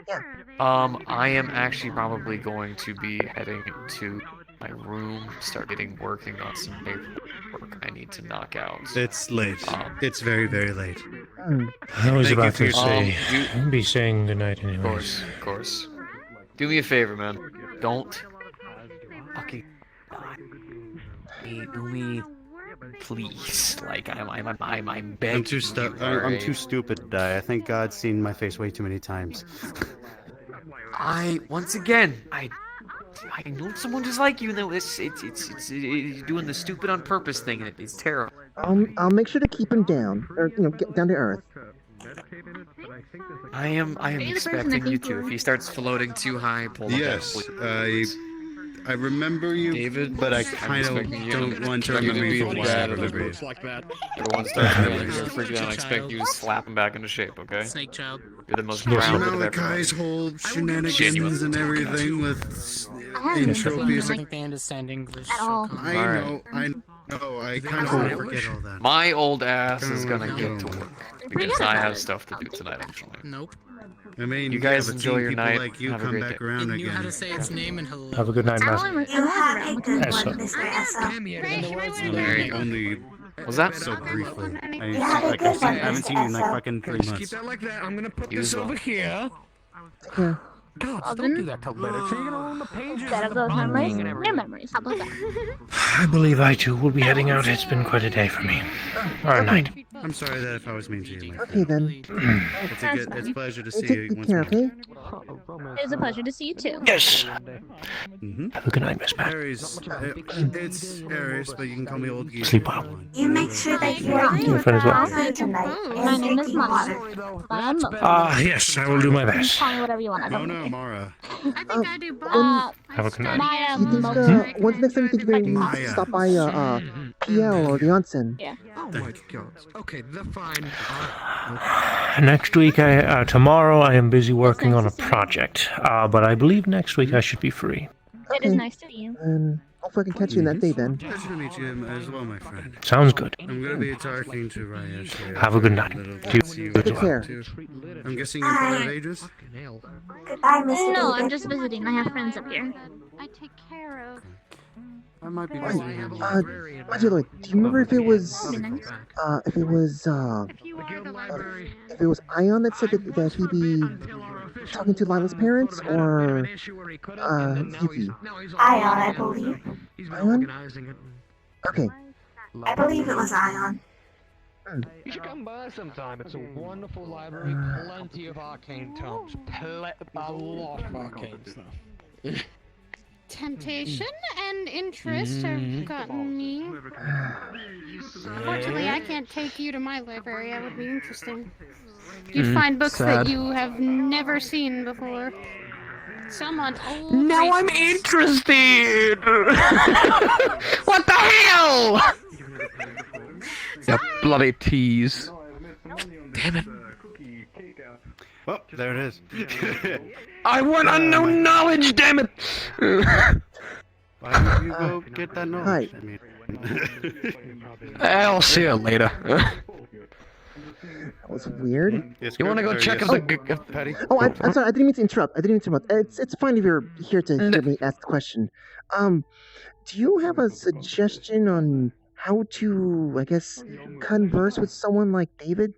Yeah. I am actually probably going to be heading to my room, start working on some paperwork I need to knock out. It's late. It's very, very late. I was Thank you about for to your say, you- I'll be saying goodnight Of anyways. course. Do me a favor, man. Don't fucking do me, please. Like I'm begging. I'm too I'm too stupid to die. I think God's seen my face way too many times. I know someone just like you. Though it's doing the stupid on purpose thing, and it's terrible. I'll make sure to keep him down, or get down to earth. I am expecting you to. If he starts floating too high, pull him Yes, down. I remember you, David, but I I'm kind of expecting you don't want to to remember be you the for dad why I of this remember you. looks like that. Everyone starts feeling freaking out. I expect you to slap him back into shape, okay? Snake child. You're the most You grounded know of the everyone. guy's whole shenanigans and everything with I entropies. think they understand English. At all. I know, I kind of want to forget all that. My old ass is gonna Kinda get to wanna work forget because all I that. have stuff to do tonight. Actually. Nope. I mean, You guys but enjoy seeing your people night. like you Have a come great back day. around It knew how again. to say its name and hello. Have a good night, master. You have a good Yes, one, sir. Mr. Esso. Only Was that so briefly. You have a good one, I haven't Mr. seen you in like Esso. fucking 3 Keep months. that like that. I'm gonna put You this as well. over here. Yeah. God, don't do that to Letter. So you're gonna ruin the pages. Instead of and the those memories, binding and new everything. memories. How about that? I believe I too will be heading out. It's been quite a day for me. Or a night. I'm sorry that if I was mean to you, my Okay friend. then. It's a pleasure to see Take you good once care, more. okay? It was a pleasure to see you too. Yes. Mm-hmm. Have a good night, Miss Pat. Aries, it's Aries, but you can call me Old Geese. Sleep well. You make sure that you are Your friend as well. healthy tonight My and name is drinking Mara. water. Yes, I will do my You can best. call me whatever you want. Mona, Mara. I think I do both. Have a good night. Maya. Do you think, when's the next time you think you're going to Maya. stop by, PL or the onsen? Yeah. Oh my God. Okay, they're fine. Next week, tomorrow, I am busy working on a project. But I believe next week I should be free. It is nice to meet you. And hopefully I can catch you in that day then. Pleasure to meet you as well, my friend. Sounds good. I'm gonna be talking to Rayesh here. Have a good night. See Take care. I'm guessing you're part of Aegis? Goodbye, Mr. No, David. I'm just visiting. I have friends up here. I take care of. I might be Wait, visiting him. by the way, do you remember if it was, if it was Ion that said that he'd be talking to Lila's parents, or, Yuki? Ion, I believe. Ion? Okay. I believe it was Ion. You should come by sometime. It's a wonderful library, plenty of arcane tomes, a lot of arcane stuff. Temptation and interest have gotten me. Fortunately, I can't take you to my library. That would be interesting. You'd find books that you have never seen before. Some on old. Now I'm interested! What the hell? You bloody tease. Damn it. Well, there it is. I want unknown knowledge, damn it! Why don't you go get that knowledge? Hi. I mean, I'll see you later. That was weird. it's You wanna good, go or check yes, if the Paddy? Oh, I'm sorry. I didn't mean to interrupt. It's fine if you're here to hear me ask the question. Do you have a suggestion on how to, I guess, converse with someone like David?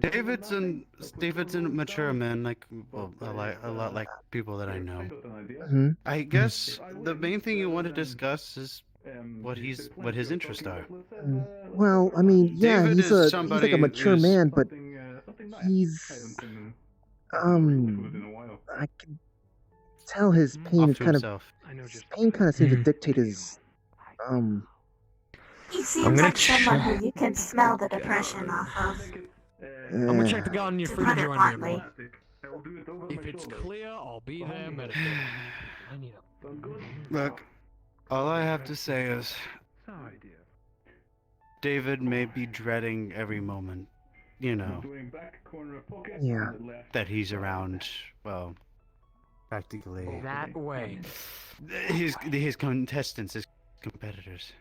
David's a mature man, like a lot like people that I know. Mm-hmm. I guess the main thing you want to discuss is what his interests are. Well, I mean, yeah, David he's is like somebody a mature who's- man, but he's I can tell his pain Off is to kind of himself. his pain kind of seems to dictate his He seems like someone who you can smell the depression off of. I'm gonna check the gun in your To fridge put it joint here, bluntly. boy. If it's clear, I'll be there meditating. I need a... Look, all I have to say is, David may be dreading every moment you know, Yeah. that he's around, well, practically That way. his contestants, his competitors.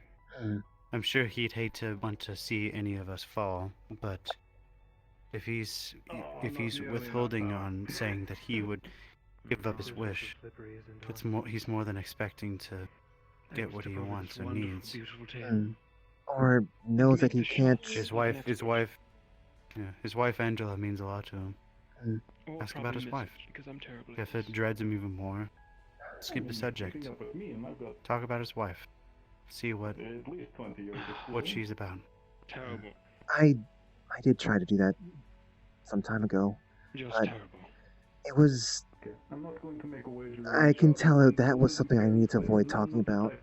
Mm. I'm sure he'd hate to want to see any of us fall, but if he's withholding on saying that he would give up his wish, he's more than expecting to get what he wants or needs. Or knows that he can't. His wife Angela means a lot to him. Ask about his wife. If it dreads him even more, skip the subject. Talk about his wife. See what she's about. Terrible. I did try to do that some time ago. Just but terrible. It was. I can tell that that was something I need to avoid talking about.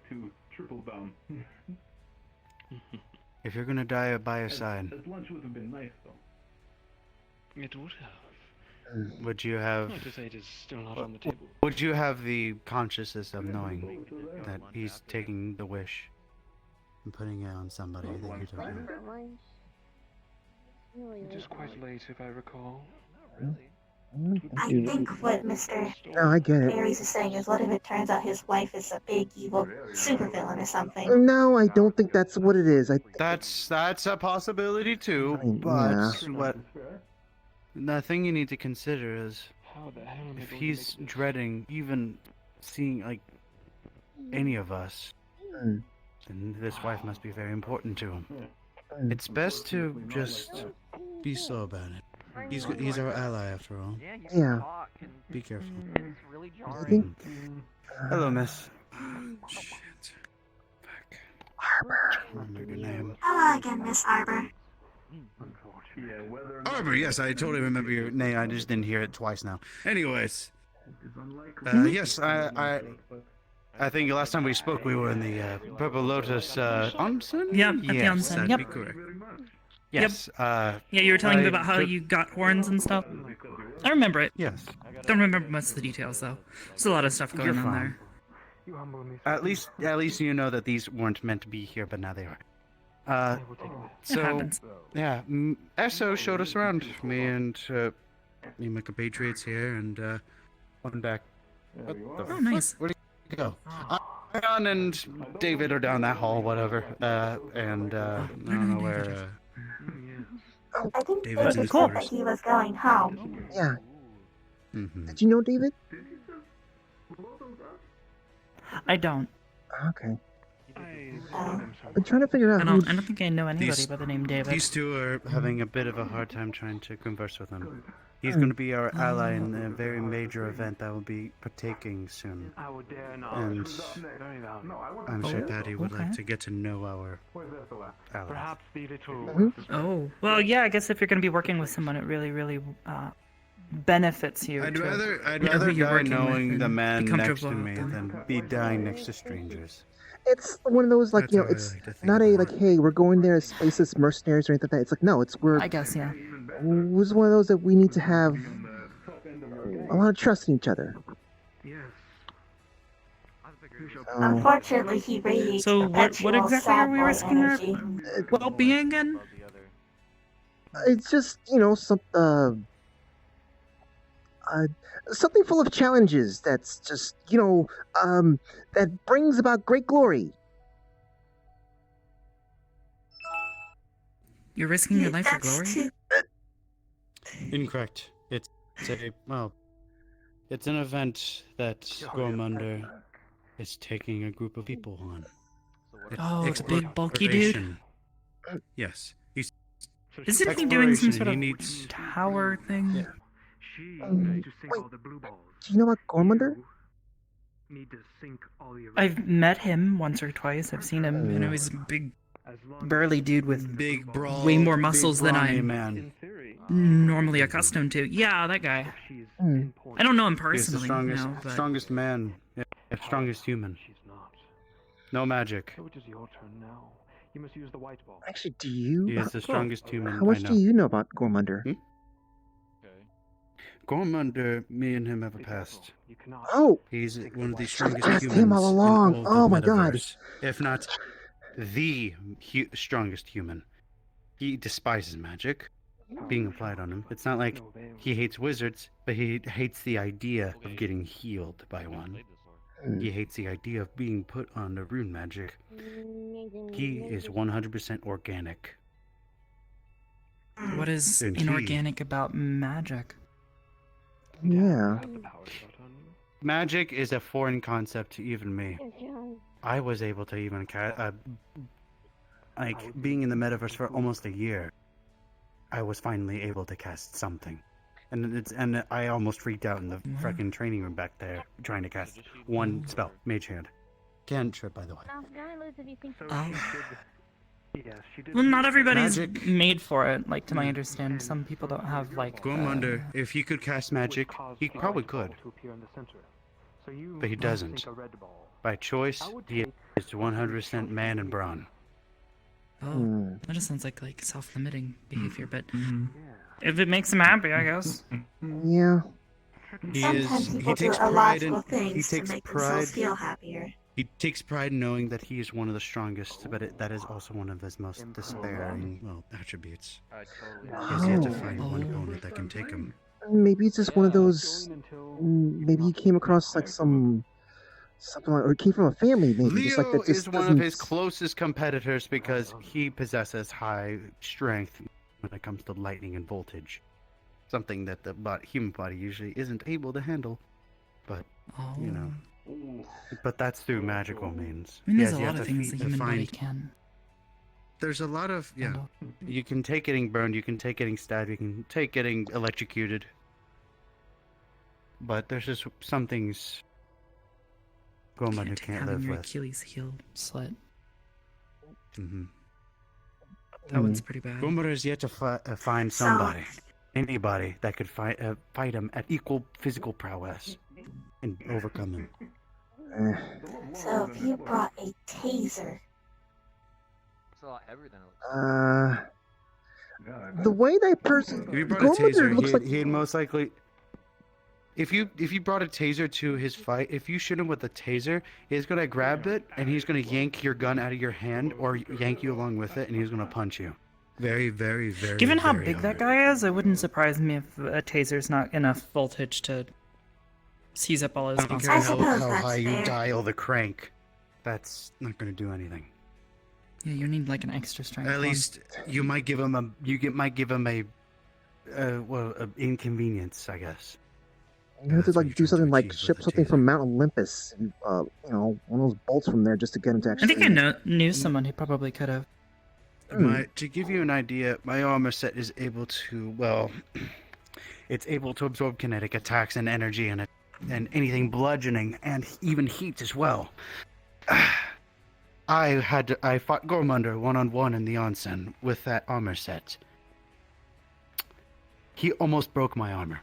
If you're gonna die by his side, It would have. would you have? Not to say it is still not on the table. Would you have the consciousness of knowing that he's taking the wish and putting it on somebody that you don't know? It is quite late, if I recall. I think what Mr. No, I get it. Aries is saying is, what if it turns out his wife is a big evil supervillain or something? No, I don't think that's what it is. That's a possibility too, I mean, but yeah. the thing you need to consider is How the hell am I if going to he's make this? dreading even seeing like any of us, Mm. then this wife must be very important to him. It's best to just be slow about it. He's our ally after all. Yeah. Be careful. I think. Hello, miss. Shit. Fuck. Remember your name. Hello again, Miss Arbor. Arbor, yes, I totally remember your name. I just didn't hear it twice now. Anyways, yes, I think the last time we spoke, we were in the Purple Lotus onsen. Yeah, at the Yes, onsen, that'd yep. be correct. Yes. Yeah, you were telling me I about how took- you got horns and stuff. I remember it. Yes. Don't remember most of the details though. There's a lot of stuff going You're on fine. there. At least you know that these weren't meant to be here, but now they are. So happens. yeah, Esso showed us around. Me and my compatriots here, and one back. What the Oh, nice. Where did you go? Ion and David are down that hall, whatever. And I don't know where. I think David's in David his said that quarters. he was going home. Yeah. Mm-hmm. Did you know David? I don't. Okay. I'm trying to figure out I who. don't think I know anybody These- by the name David. These two are having a bit of a hard time trying to converse with him. He's going to be our ally in a very major event that will be partaking soon. And I'm sure Paddy would like okay. to get to know our allies. Perhaps the little. Mm-hmm. Oh, well, yeah, I guess if you're going to be working with someone, it really, really benefits you. I'd to rather know who you're die working knowing with the and man be next to comfortable me with them. than be dying next to strangers. It's one of those like That's you know, how I it's like to think not a about like, hey, we're going there as faceless mercenaries or anything like that. It's like no, it's we're. I guess, yeah. It was one of those that we need to have a lot of trust in each other. Unfortunately, he radiates So what perpetual exactly are we sad boy risking our energy. well-being again? It's just you know something full of challenges. That's just you know that brings about great glory. You're risking your life for glory? Incorrect. It's it's an event that Gormunder is taking a group of people on. Oh, it's a big, bulky dude? Exploration. Yes. He's Isn't he doing some sort exploration, of he needs tower thing? Yeah. Wait, do you know about Gormunder? I've met him once or twice. I've seen him. You know, he's a big, burly dude with big, broad, way more big, muscles than brawny I'm man. normally accustomed to. Yeah, that guy. I don't know him He's the personally, strongest, no, but strongest man, yeah, strongest human. No magic. So it is your turn now. You must use the white ball. Actually, do you? He is the strongest human How much I know. do you know about Gormunder? Gormunder, me and him have a past. Oh, He's one of the Should've strongest asked humans him all along. in Oh all of my the God. Metaverse, if not the strongest human. He despises magic. being applied on him. It's not like he hates wizards, but he hates the idea of getting healed by one. He hates the idea of being put on the rune magic. He is 100% organic. What is And he- inorganic about magic? Yeah. Magic is a foreign concept to even me. I was able to even like being in the metaverse for almost a year. I was finally able to cast something, and I almost freaked out in the freaking training room back there trying to cast one spell, Mage Hand. Cantrip, by the way. Well, not everybody's Magic. made for it. Like, to my understanding, some people don't have, like... Gormunder, if he could cast magic, he probably could. But he doesn't. By choice, he is 100% man and brawn. Oh, that just sounds like self-limiting behavior, but if it makes him happy, I guess. Yeah. Sometimes people He takes do pride in illogical things he takes to make pride themselves feel happier. He takes pride in knowing that he is one of the strongest, but that is also one of his most despairing, attributes. He has yet to find one opponent that can take him. Maybe it's just one of those. Maybe he came across like something like, or came from a family. Maybe Leo just like that. Just is one of doesn't- his closest competitors because he possesses high strength when it comes to lightning and voltage. Something that the human body usually isn't able to handle. But, you know. But that's through magical means. I mean, there's Yes, a you lot have of to things the to human body find- can. There's a lot of, you can take getting burned, you can take getting stabbed, you can take getting electrocuted. But there's just some things Gormunder can't Having live your with. Achilles heel slit. Mm-hmm. That one's pretty bad. Gormunder has yet to find somebody, anybody that could fight him at equal physical prowess and overcome him. So if you brought a taser, It's a lot heavier than it looks. The way that person. If you brought a Gormunder taser, looks like. he'd most likely. If you brought a taser to his fight, if you shoot him with a taser, he's gonna grab it and he's gonna yank your gun out of your hand or yank you along with it, and he's gonna punch you. Very, very, very. Given how very big that guy is, it wouldn't surprise me if a taser's not enough voltage to seize up all his I don't care responsibilities. how high you dial the crank. That's not gonna do anything. Yeah, you need like an extra strength. At one. least you might give him might give him a inconvenience, I guess. You have to like do something like ship something from Mount Olympus, and, one of those bolts from there just to get him to I actually. think I knew someone who probably could have. To give you an idea, my armor set is able to, it's able to absorb kinetic attacks and energy and anything bludgeoning and even heat as well. I fought Gormunder one-on-one in the onsen with that armor set. He almost broke my armor.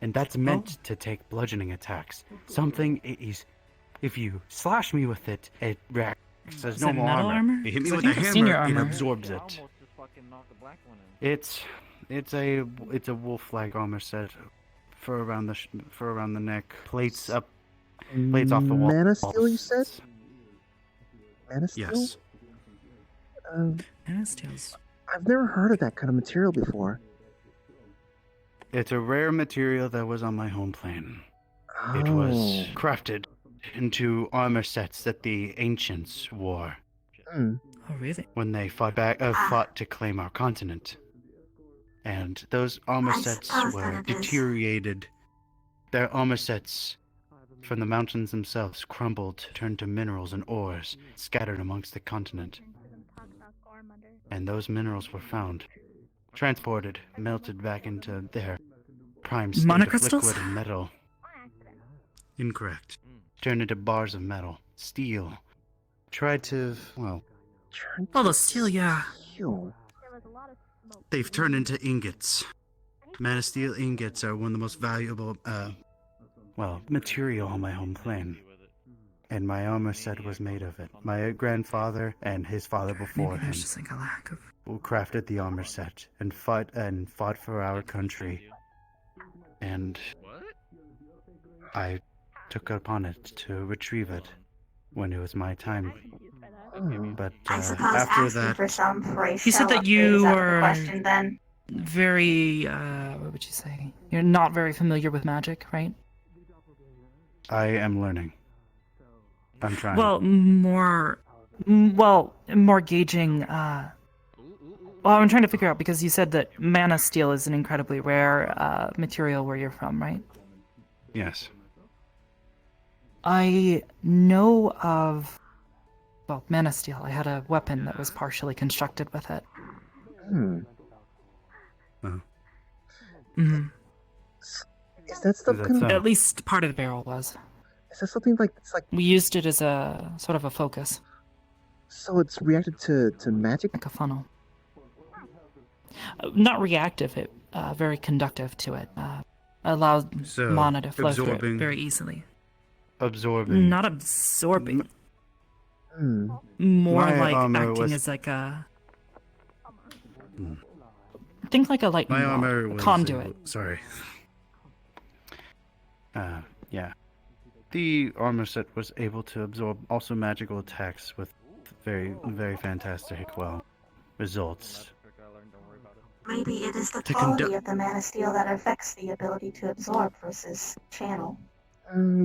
And that's meant to take bludgeoning attacks. Something is, if you slash me with it, it reacts as Is normal it metal armor? You hit me 'Cause I with a think I've seen your hammer, it armor. absorbs it. It's a wolf flag armor set for around the neck, plates off the wall. Mana steel, you said? Mana steel? Yes. Mana steels. I've never heard of that kind of material before. It's a rare material that was on my home plane. It was Oh. crafted into armor sets that the ancients wore. Hmm. Oh, really? When they fought to claim our continent. And those armor sets were deteriorated. Their armor sets from the mountains themselves crumbled, turned to minerals and ores scattered amongst the continent. And those minerals were found, transported, melted back into their prime state of Monocrystals? liquid and metal. Incorrect. Turned into bars of metal, steel. Tried to, Oh, the steel, yeah. they've turned into ingots. Manasteel ingots are one of the most valuable, material on my home plane. And my armor set was made of it. My grandfather and his father before Maybe him there's just like a lack of. who crafted the armor set and fought for our country. And I took upon it to retrieve it when it was my time. But I suppose after asking that, for some for a You shell said that upgrade you is out of the were question then. very, what would you say? You're not very familiar with magic, right? I am learning. I'm trying. Well, more gauging, well, I'm trying to figure out, because you said that mana steel is an incredibly rare, material where you're from, right? Yes. I know of, well, mana steel. I had a weapon that was partially constructed with it. Mm-hmm. Is that stuff kind of... At least part of the barrel was. Is that something like... It's like... We used it as a sort of a focus. So it's reacted to magic? Like a funnel. Not reactive, it very conductive to it. Allows mana to flow through it very easily. Absorbing. Not absorbing. More My like armor acting was- as like a... Think like a lightning My rod, armor a was conduit. sorry. Yeah. The armor set was able to absorb also magical attacks with very, very fantastic, results. Maybe it is the To quality conduct- of the mana steel that affects the ability to absorb versus channel.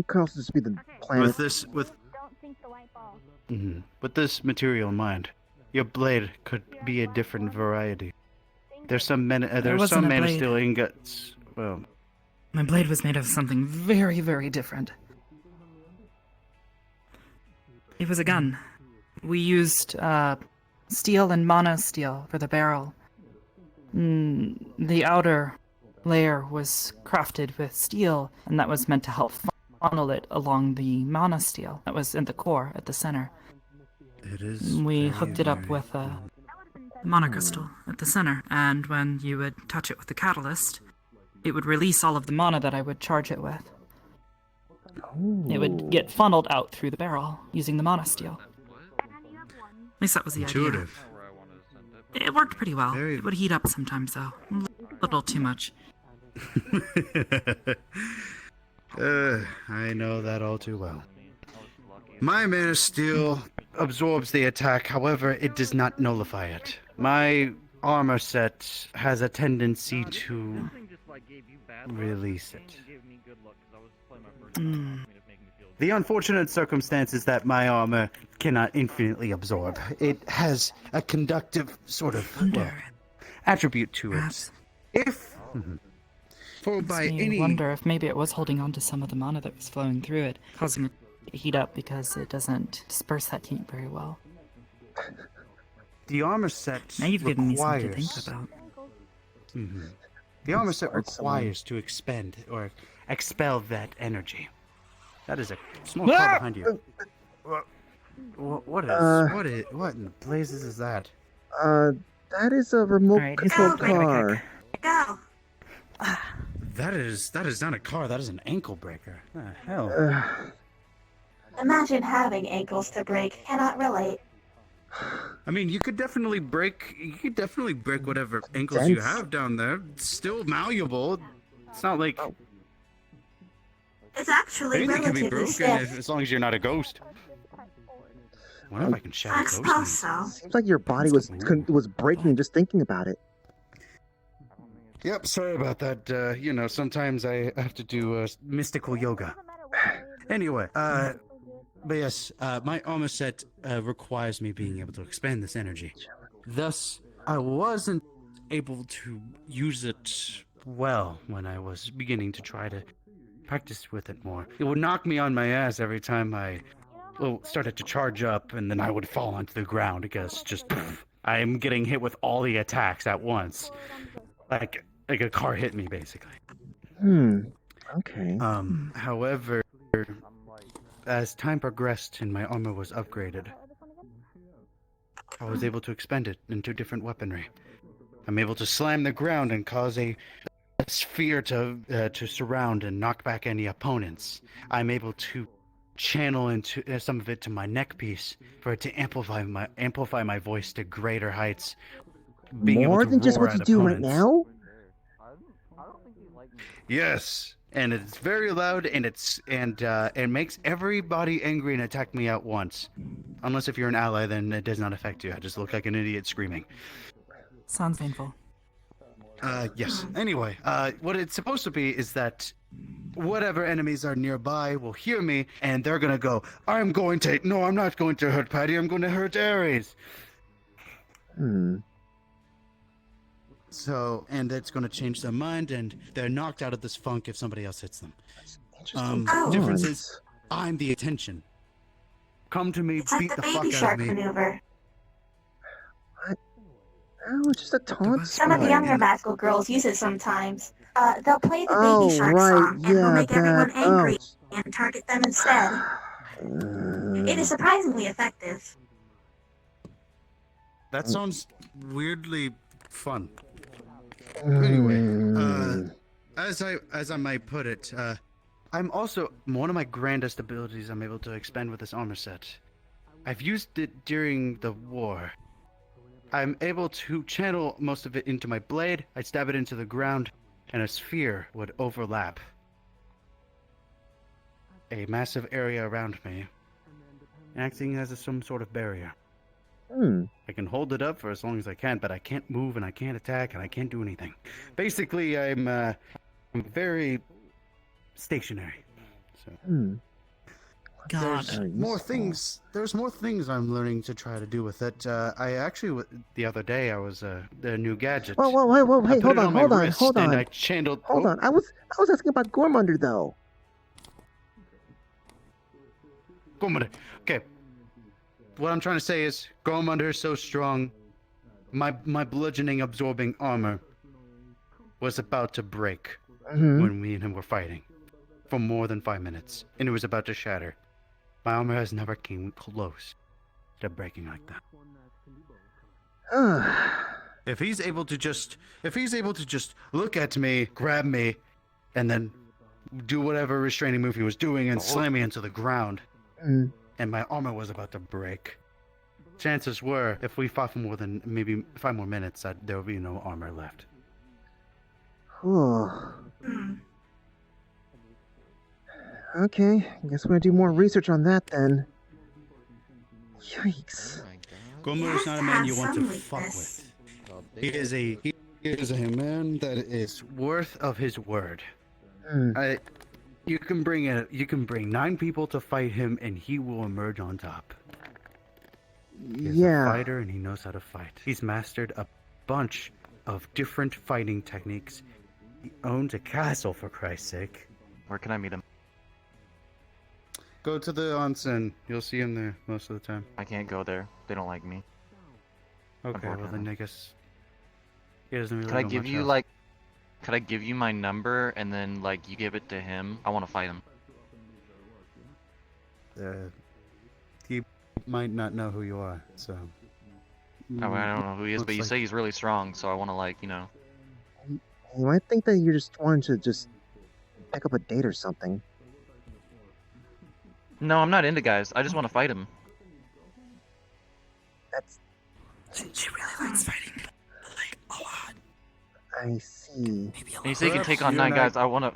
Could also just be the planet. With this material in mind, your blade could be a different variety. There's some wasn't a mana blade. steel ingots. Well, My blade was made of something very, very different. It was a gun. We used steel and mono steel for the barrel. The outer layer was crafted with steel, and that was meant to help funnel it along the mono steel that was in the core at the center. it is. We hooked it up with a monocrystal at the center, and when you would touch it with the catalyst, it would release all of the mana that I would charge it with. It would get funneled out through the barrel using the monosteel. At least that was the Intuitive. idea. It worked pretty well. It would heat up sometimes, though. A little too much. I know that all too well. My mana steel absorbs the attack, however, it does not nullify it. My armor set has a tendency to release it. The unfortunate circumstance is that my armor cannot infinitely absorb. It has a conductive sort of attribute to it. If for by Makes me any wonder if maybe it was holding on to some of the mana that was flowing through it, causing it to heat up because it doesn't disperse that heat very well. the armor set Now you've given me something to think requires- about. The armor set Start somewhere. requires to expend or expel that energy. That is a small car behind you. What in the blazes is that? That is a remote Alright, he's control got a car. Go! That is not a car. That is an ankle breaker. The hell. Imagine having ankles to break. Cannot relate. I mean, you could definitely break whatever ankles you Dense. have down there. It's still malleable. It's not like It's actually anything can be relatively broken stiff. as long as you're not a ghost. I wonder if I can I shatter suppose ghosts. so. Seems like your body was breaking just thinking about it. Yep, sorry about that. Sometimes I have to do mystical yoga. Anyway, but yes, my armor set requires me being able to expend this energy. Thus, I wasn't able to use it well when I was beginning to try to practice with it more. It would knock me on my ass every time I started to charge up, and then I would fall onto the ground because I am getting hit with all the attacks at once. Like a car hit me, basically. Okay. However, as time progressed and my armor was upgraded, I was able to expend it into different weaponry. I'm able to slam the ground and cause a sphere to surround and knock back any opponents. I'm able to channel into some of it to my neck piece for it to amplify my voice to greater heights. Being More able to than just roar what you at do right opponents. now? Yes, and it's very loud, and it makes everybody angry and attack me at once. unless if you're an ally, then it does not affect you. I just look like an idiot screaming. Sounds painful. Yes. Anyway, what it's supposed to be is that whatever enemies are nearby will hear me, and they're gonna go, no, I'm not going to hurt Paddy, I'm going to hurt Ares. So, and that's going to change their mind, and they're knocked out of this funk if somebody else hits them. Difference is, I'm the attention. Come to me, It's like beat the the baby fuck out shark of me. maneuver. Oh, it's just a taunt. Some of the younger magical girls use it sometimes. They'll play the Oh, baby shark right, song, and they'll yeah, make everyone that- angry and target them instead. It is surprisingly effective. That sounds weirdly fun. Hmm. Anyway, as I might put it, I'm also one of my grandest abilities I'm able to expand with this armor set. I've used it during the war. I'm able to channel most of it into my blade. I stab it into the ground, and a sphere would overlap a massive area around me, acting as some sort of barrier. I can hold it up for as long as I can, but I can't move, and I can't attack, and I can't do anything. Basically, I'm very stationary. So. There's more things. There's more things I'm learning to try to do with it. I actually, the other day, I was the new gadget. Whoa! I Hey, put hold it on, my hold on, wrist, hold and on. I channeled. Hold on. I was asking about Gormunder though. Gormunder. Okay. What I'm trying to say is, Gormunder is so strong. My bludgeoning absorbing armor was about to break when me and him were fighting for more than 5 minutes, and it was about to shatter. My armor has never came close to breaking like that. If he's able to just look at me, grab me, and then do whatever restraining move he was doing and slam me into the ground, and my armor was about to break, chances were, if we fought for more than maybe 5 more minutes, that there would be no armor left. Okay, I guess we're gonna do more research on that then. Yikes. Gormunder is not a man you want to fuck with. He is a man that is worth of his word. You can bring 9 people to fight him, and he will emerge on top. He's a fighter, and he knows how to fight. He's mastered a bunch of different fighting techniques. He owns a castle, for Christ's sake. Where can I meet him? Go to the onsen. You'll see him there most of the time. I can't go there. They don't like me. Okay, well then I guess he doesn't really Could I know give much you else. like? Could I give you my number and then like you give it to him? I want to fight him. He might not know who you are, so. I don't know who he is, but you say he's really strong, so I want to like, you know. You might think that you're just wanting to just pick up a date or something. No, I'm not into guys. I just want to fight him. She really likes fighting. Like, a lot. I see. And you say you can take on 9 guys. I wanna,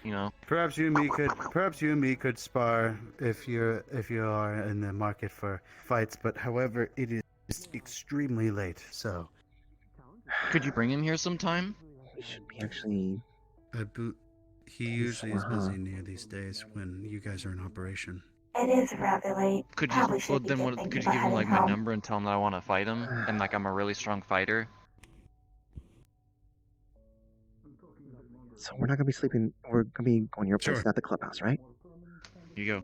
you know. Perhaps you and me could spar if you are in the market for fights. But however, it is extremely late. So. Could you bring him here sometime? We should be actually. He usually is busy near these days when you guys are in operation. It is rather late. Could you? Probably Well, should be then good what? thinking Could you give about him like heading my home. number and tell him that I want to fight him and like I'm a really strong fighter? So we're not gonna be sleeping. We're gonna be going to your place, Sure. not the clubhouse, right? Here you go.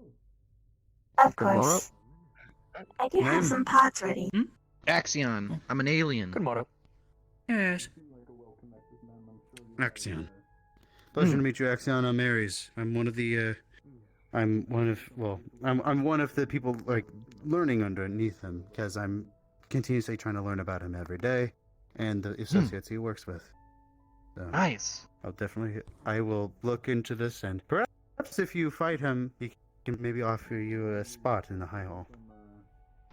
Of course. I do have some pods ready. Axion. I'm an alien. Good morning. Yes. Axion. Pleasure to meet you, Axion. I'm Ares. I'm one of the people like learning underneath him because I'm continuously trying to learn about him every day and the associates he works with. So, Nice. I will look into this, and perhaps if you fight him, he can maybe offer you a spot in the high hall.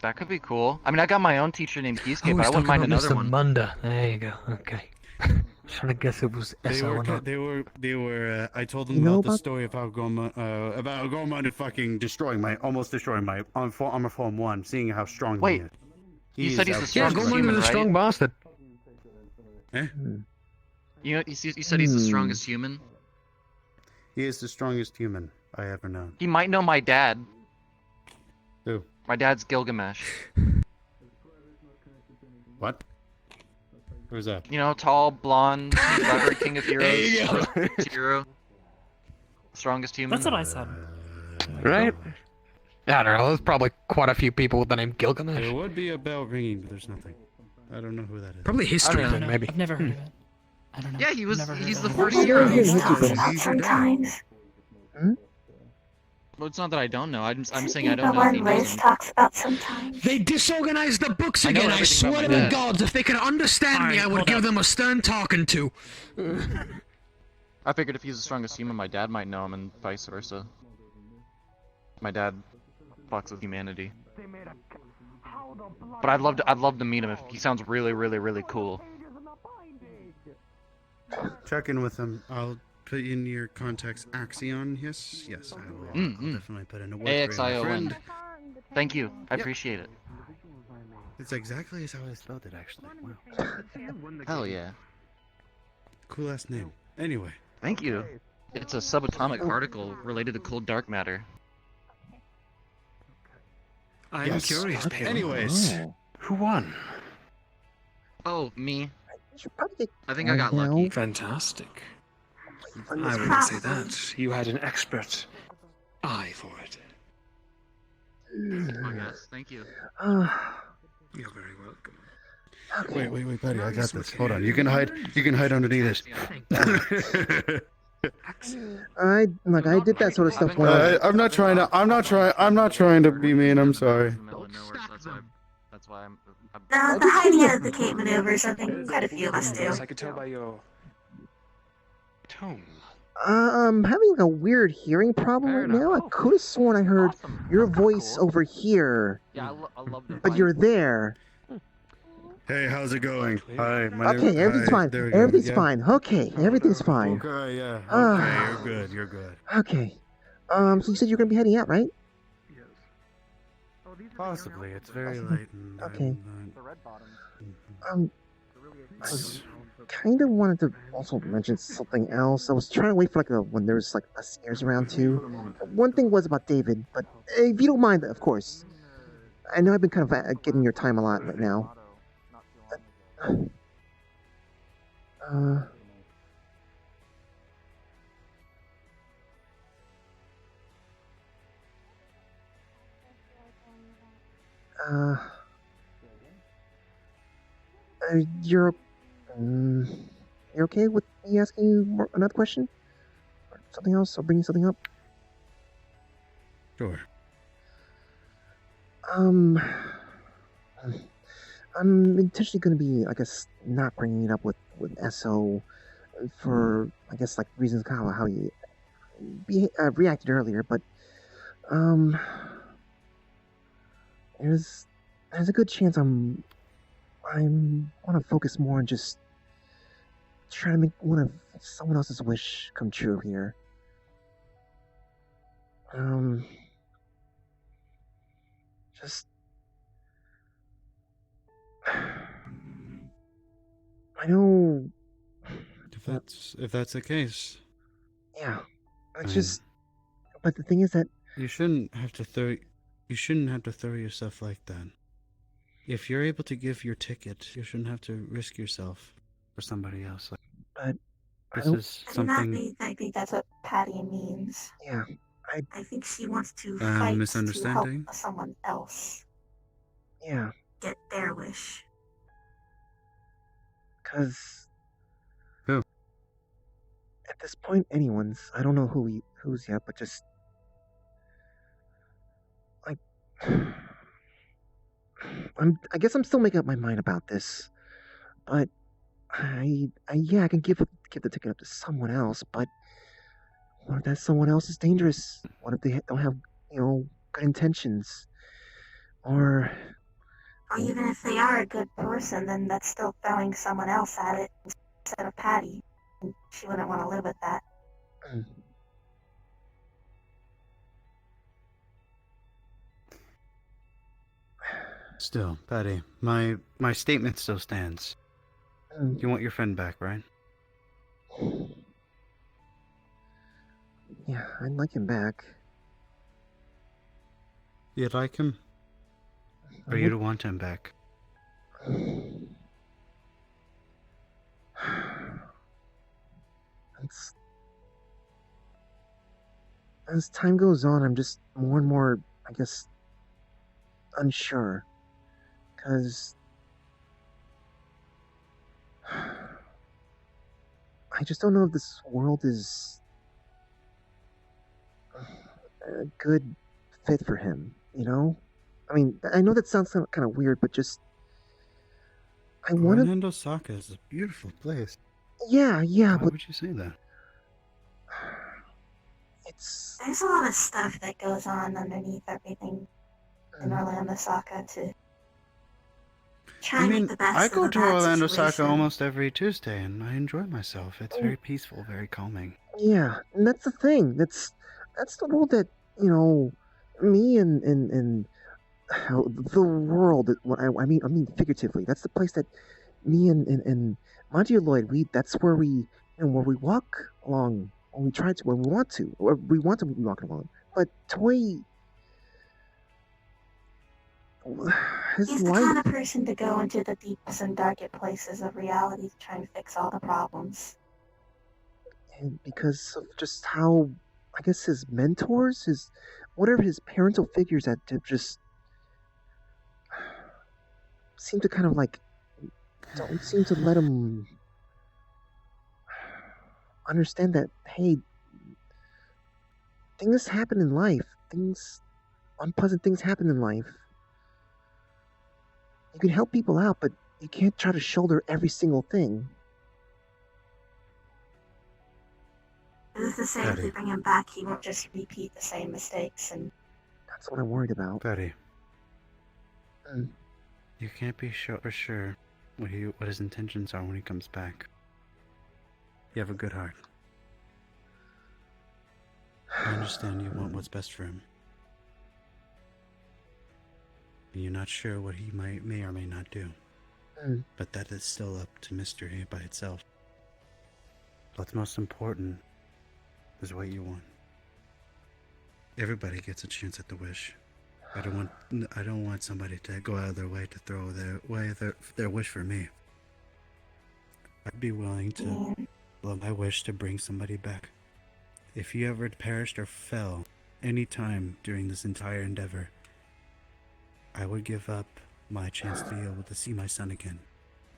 That could be cool. I mean, I got my own teacher named Keyscape, Oh, but I he's wouldn't mind talking about another Mr. one. Munda. There you go. Okay. trying to guess if it was They SO were, or not. they were, I told them You know about the about- story about Gormund fucking almost destroying my Armor Form 1, seeing how strong Wait, he is. you said he's the Yeah, strongest Gormund human, is a right? strong bastard. Eh? You said he's the strongest human? He is the strongest human I ever known. He might know my dad. Who? My dad's Gilgamesh. What? Who's that? You know, tall, blonde, clever, king of There you heroes, go. hero. Strongest human. That's what I said. Right? I don't know, there's probably quite a few people with the name Gilgamesh. There would be a bell ringing, but there's nothing. I don't know who that is. Probably history, I don't then, maybe. I've never heard of it. I don't know. Yeah, he's the heard first of it. hero. Always talks about sometimes. Well, it's not that I don't know. I'm saying You I the don't know if he one knows Liz him. talks about sometimes. They disorganized the books I know again. I everything about swear to my the dad. gods, if they could understand me, Alright, I would hold give up. them a stern talking to. I figured if he's the strongest human, my dad might know him, and vice versa. My dad fucks with humanity. But I'd love to meet him. If he sounds really, really, really cool. Check in with him. I'll put in your contacts Axion. Yes, I will. I'll definitely put in a word for you, my AXION. friend. Thank you. I appreciate it. It's exactly as how I spelled it, actually. Wow. Hell yeah. Cool last name. Anyway. Thank you. It's a subatomic particle related to cold dark matter. I'm Yes. curious, Pale. Anyways. Who won? Oh, me. should probably get I think I got now. lucky. Fantastic. On I this wouldn't say process. that. You had an expert eye for it. Oh, yes. Thank you. You're very welcome. Wait, Paddy, I got this. Hold on. You can hide underneath this. I did that sort of stuff when I I'm not trying to be mean. I'm sorry. That's why I'm The hiding out of the cave maneuver is something quite a few of us do. Yes, I could tell by your tone. I'm having like a weird hearing problem right now. I could have sworn I heard your voice over here, Yeah, I love the but you're there. Hey, how's it going? Hi, my name. Okay, everything's hi, fine. there we go. Everything's Yeah. fine. Okay, everything's fine. Okay, yeah. Ah. Okay, you're good. You're good. Okay. So you said you're gonna be heading out, right? Possibly. It's very late. And Okay. I'm I kind of wanted to also mention something else. I was trying to wait for when there's like a scares around too. One thing was about David, but if you don't mind, of course. I know I've been kind of getting your time a lot right now. You're you're okay with me asking you another question? Or something else? Or bringing something up? Sure. I'm intentionally going to be, I guess, not bringing it up with SO for, I guess, like reasons kind of how you reacted earlier, but there's a good chance I want to focus more on just trying to make someone else's wish come true here. Just I know. If that's the case. Yeah, I it's just. But the thing is that you shouldn't have to throw yourself like that. If you're able to give your ticket, you shouldn't have to risk yourself for somebody else. But this is I something. think that's what Paddy means. Yeah, I think she wants to fight misunderstanding? to help someone else Yeah, get their wish. because Who? At this point, anyone's. I don't know who's yet, but just like I guess I'm still making up my mind about this, but I can give the ticket up to someone else, but what if that someone else is dangerous? What if they don't have good intentions, or Or even if they are a good person, then that's still throwing someone else at it. instead of Paddy. And she wouldn't want to live with that. Still, Paddy, my statement still stands. You want your friend back, right? Yeah, I'd like him back. You'd like him? Or you'd want him back? As time goes on, I'm just more and more, I guess, unsure. Because I just don't know if this world is a good fit for him, you know? I mean, I know that sounds kind of weird, but just... I want to... Orlando Saka is a beautiful place. Yeah, Why but... would you say that? There's a lot of stuff that goes on underneath everything in Orlando Saka to try I and mean, make the best I of go a to bad Orlando situation. Saka almost every Tuesday, and I enjoy myself. It's very peaceful, very calming. Yeah, and that's the thing. That's the world that, you know, me and the world. I mean figuratively. That's the place that me and Monty Lloyd. That's where where we walk along when we try to, when we want to, or we want to be walking along. But Toy, his He's the life. kind of person to go into the deepest and darkest places of reality to try and fix all the problems. And because of just how, I guess, his mentors, whatever his parental figures that just seem to kind of like don't seem to let him understand that, hey, things happen in life. Unpleasant things happen in life. You can help people out, but you can't try to shoulder every single thing. This is to say, if we bring him back, he won't just repeat the same mistakes, and that's what I'm worried about. Paddy, you can't be sure for sure what his intentions are when he comes back. You have a good heart. I understand you want what's best for him. You're not sure what he may or may not do. But that is still up to mystery by itself. What's most important is what you want. Everybody gets a chance at the wish. I don't want somebody to go out of their way to throw their wish for me. I'd be willing to blow my wish to bring somebody back. If you ever perished or fell any time during this entire endeavor, I would give up my chance to be able to see my son again,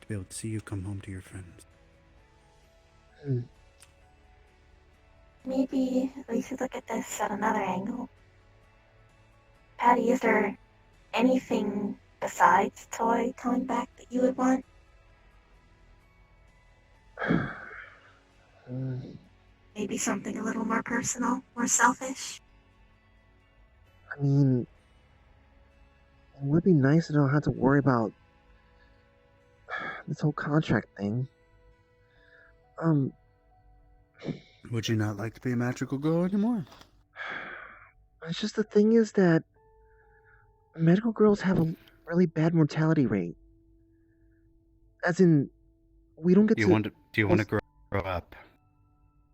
to be able to see you come home to your friends. maybe we should look at this at another angle. Paddy, is there anything besides Toy coming back that you would want? Maybe something a little more personal, more selfish? I mean, it would be nice to not have to worry about this whole contract thing. Would you not like to be a magical girl anymore? It's just the thing is that medical girls have a really bad mortality rate. As in, we don't get Do you want to grow up?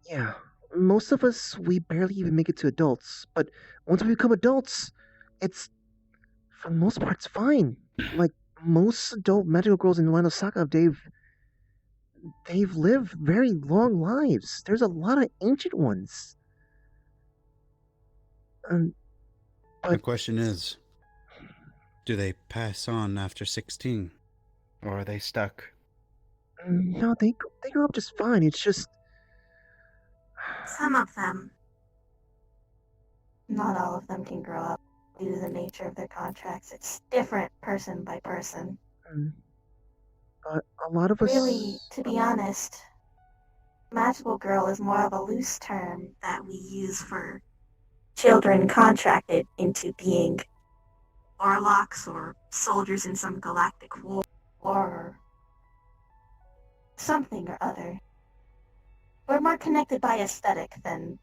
Yeah, most of us, we barely even make it to adults. But once we become adults, it's, for the most part, it's fine. Like, most adult magical girls in Orlando Saka, they've lived very long lives. There's a lot of ancient ones. The question is, do they pass on after 16? Or are they stuck? No, they grow up just fine. It's just... Some of them. Not all of them can grow up due to the nature of their contracts. It's different person by person. But a lot of us... Really, to be honest, magical girl is more of a loose term that we use for children contracted into being warlocks or soldiers in some galactic war or something or other. We're more connected by aesthetic than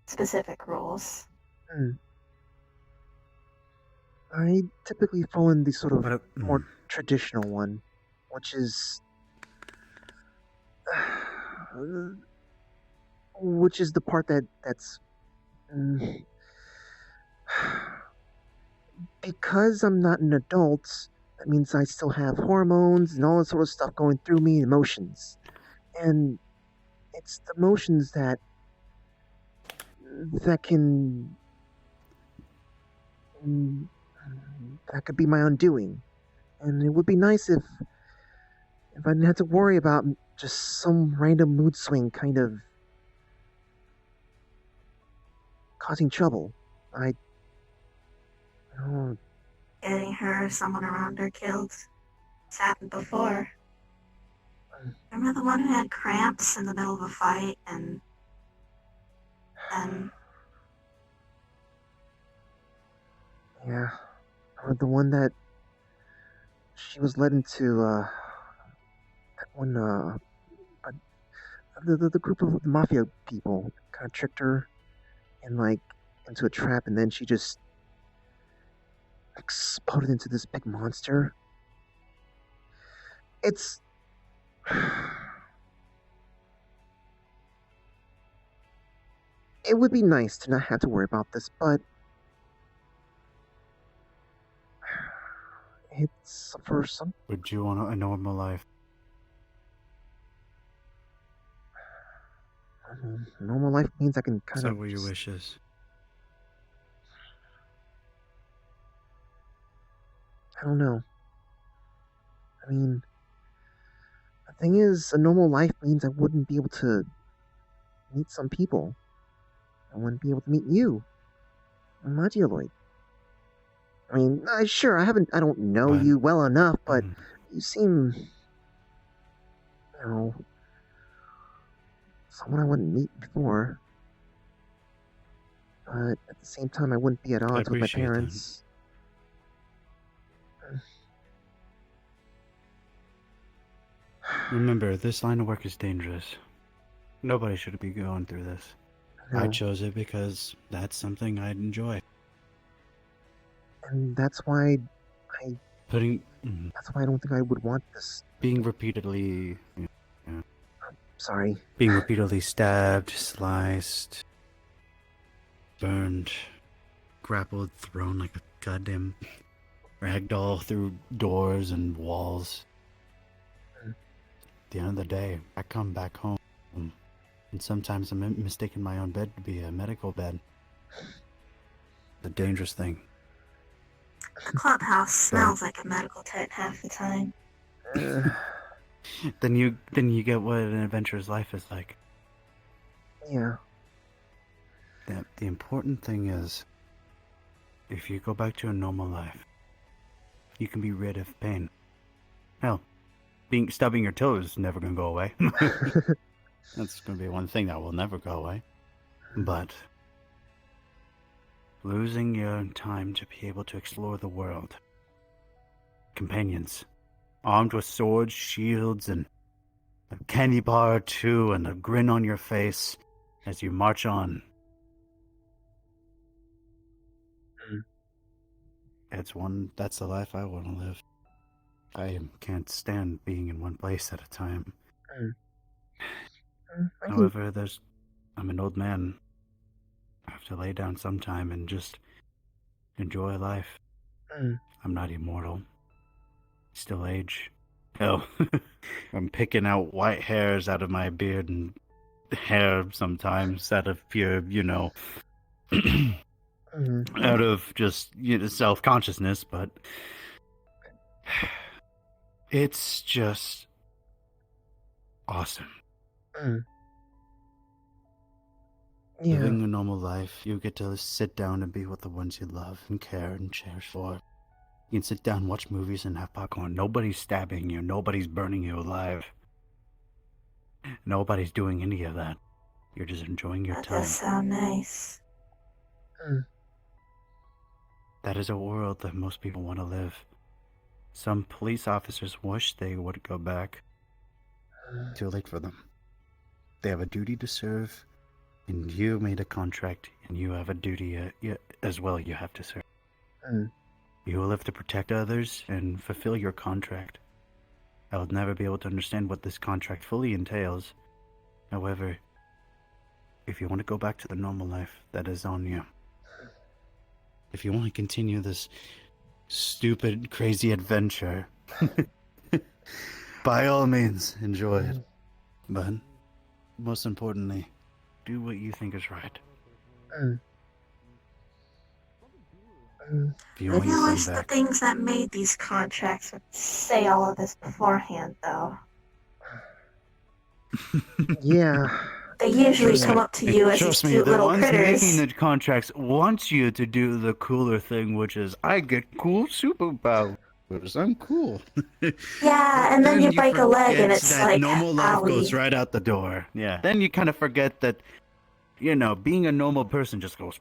specific rules. I typically fall in the sort of more traditional one, which is the part that's because I'm not an adult. That means I still have hormones and all that sort of stuff going through me, emotions, and it's the emotions that can that could be my undoing. And it would be nice if I didn't have to worry about just some random mood swing kind of causing trouble. Getting her or someone around her killed. It's happened before. Remember the one who had cramps in the middle of a fight and then... Yeah. Or the one that she was led into, that one, the group of mafia people kind of tricked her and, into a trap, and then she just exploded into this big monster. It's... It would be nice to not have to worry about this, but it's for some... Would you want a normal life? Normal life means I can kind So of... were your wishes? I don't know. I mean, the thing is, a normal life means I wouldn't be able to meet some people. I wouldn't be able to meet you, Moduloid. I mean, sure, I don't know you well enough, but you seem, someone I wouldn't meet before. But at the same time, I wouldn't be at odds with my appreciate that. parents. Remember, this line of work is dangerous. Nobody should be going through this. I No. chose it because that's something I'd enjoy. And that's why That's why I don't think I would want this. Being repeatedly... Sorry. Being repeatedly stabbed, sliced, burned, grappled, thrown like a goddamn ragdoll through doors and walls. At the end of the day, I come back home, and sometimes I'm mistaking my own bed to be a medical bed. It's a dangerous thing. The clubhouse smells like a medical tent half the time. Then you get what an adventurer's life is like. Yeah. The important thing is, if you go back to a normal life, you can be rid of pain. Hell, stubbing your toe is never gonna go away. That's gonna be one thing that will never go away. But losing your time to be able to explore the world, companions, armed with swords, shields, and a candy bar or two, and a grin on your face as you march on. That's the life I want to live. I can't stand being in one place at a time. However, I'm an old man. I have to lay down sometime and just enjoy life. I'm not immortal. Still age. Hell, I'm picking out white hairs out of my beard and hair sometimes out of pure, out of just self-consciousness, but it's just awesome. Yeah. Living a normal life, you get to sit down and be with the ones you love and care and cherish for. You can sit down, watch movies, and have popcorn. Nobody's stabbing you. Nobody's burning you alive. Nobody's doing any of that. You're just enjoying your That time. does sound nice. That is a world that most people want to live. Some police officers wish they would go back. Too late for them. They have a duty to serve, and you made a contract, and you have a duty as well you have to serve. You will have to protect others and fulfill your contract. I will never be able to understand what this contract fully entails. However, if you want to go back to the normal life, that is on you. If you want to continue this stupid, crazy adventure, by all means, enjoy it. But, most importantly, do what you think is right. If you I want your feel son wish the back, things that made these contracts would say all of this beforehand, though. Yeah. They usually come up to you as these trust me, cute the little ones critters. making the contracts want you to do the cooler thing, which is, I get cool superpowers. I'm cool. Yeah, and then you break a leg and forget it's that like, normal life goes owie. right out the door. Yeah. Then you kind of forget that, being a normal person just goes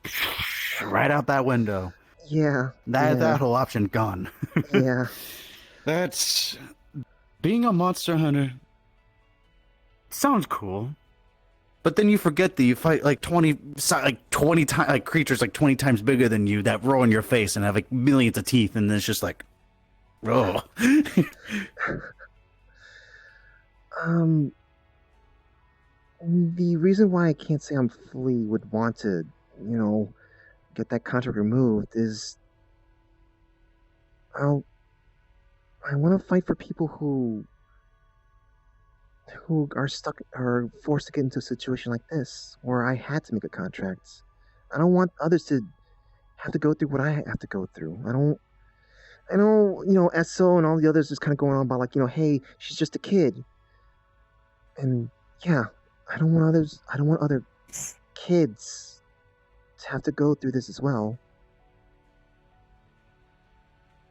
right out that window. Yeah. That whole option gone. Yeah. That's being a monster hunter. Sounds cool, but then you forget that you fight like 20 times, like creatures like 20 times bigger than you that roll in your face and have like millions of teeth, and it's just like, oh. The reason why I can't say I'm fully would want to, get that contract removed is I want to fight for people who are stuck or forced to get into a situation like this where I had to make a contract. I don't want others to have to go through what I have to go through. I know, SO and all the others is kind of going on about like, hey, she's just a kid. And yeah, I don't want other kids to have to go through this as well.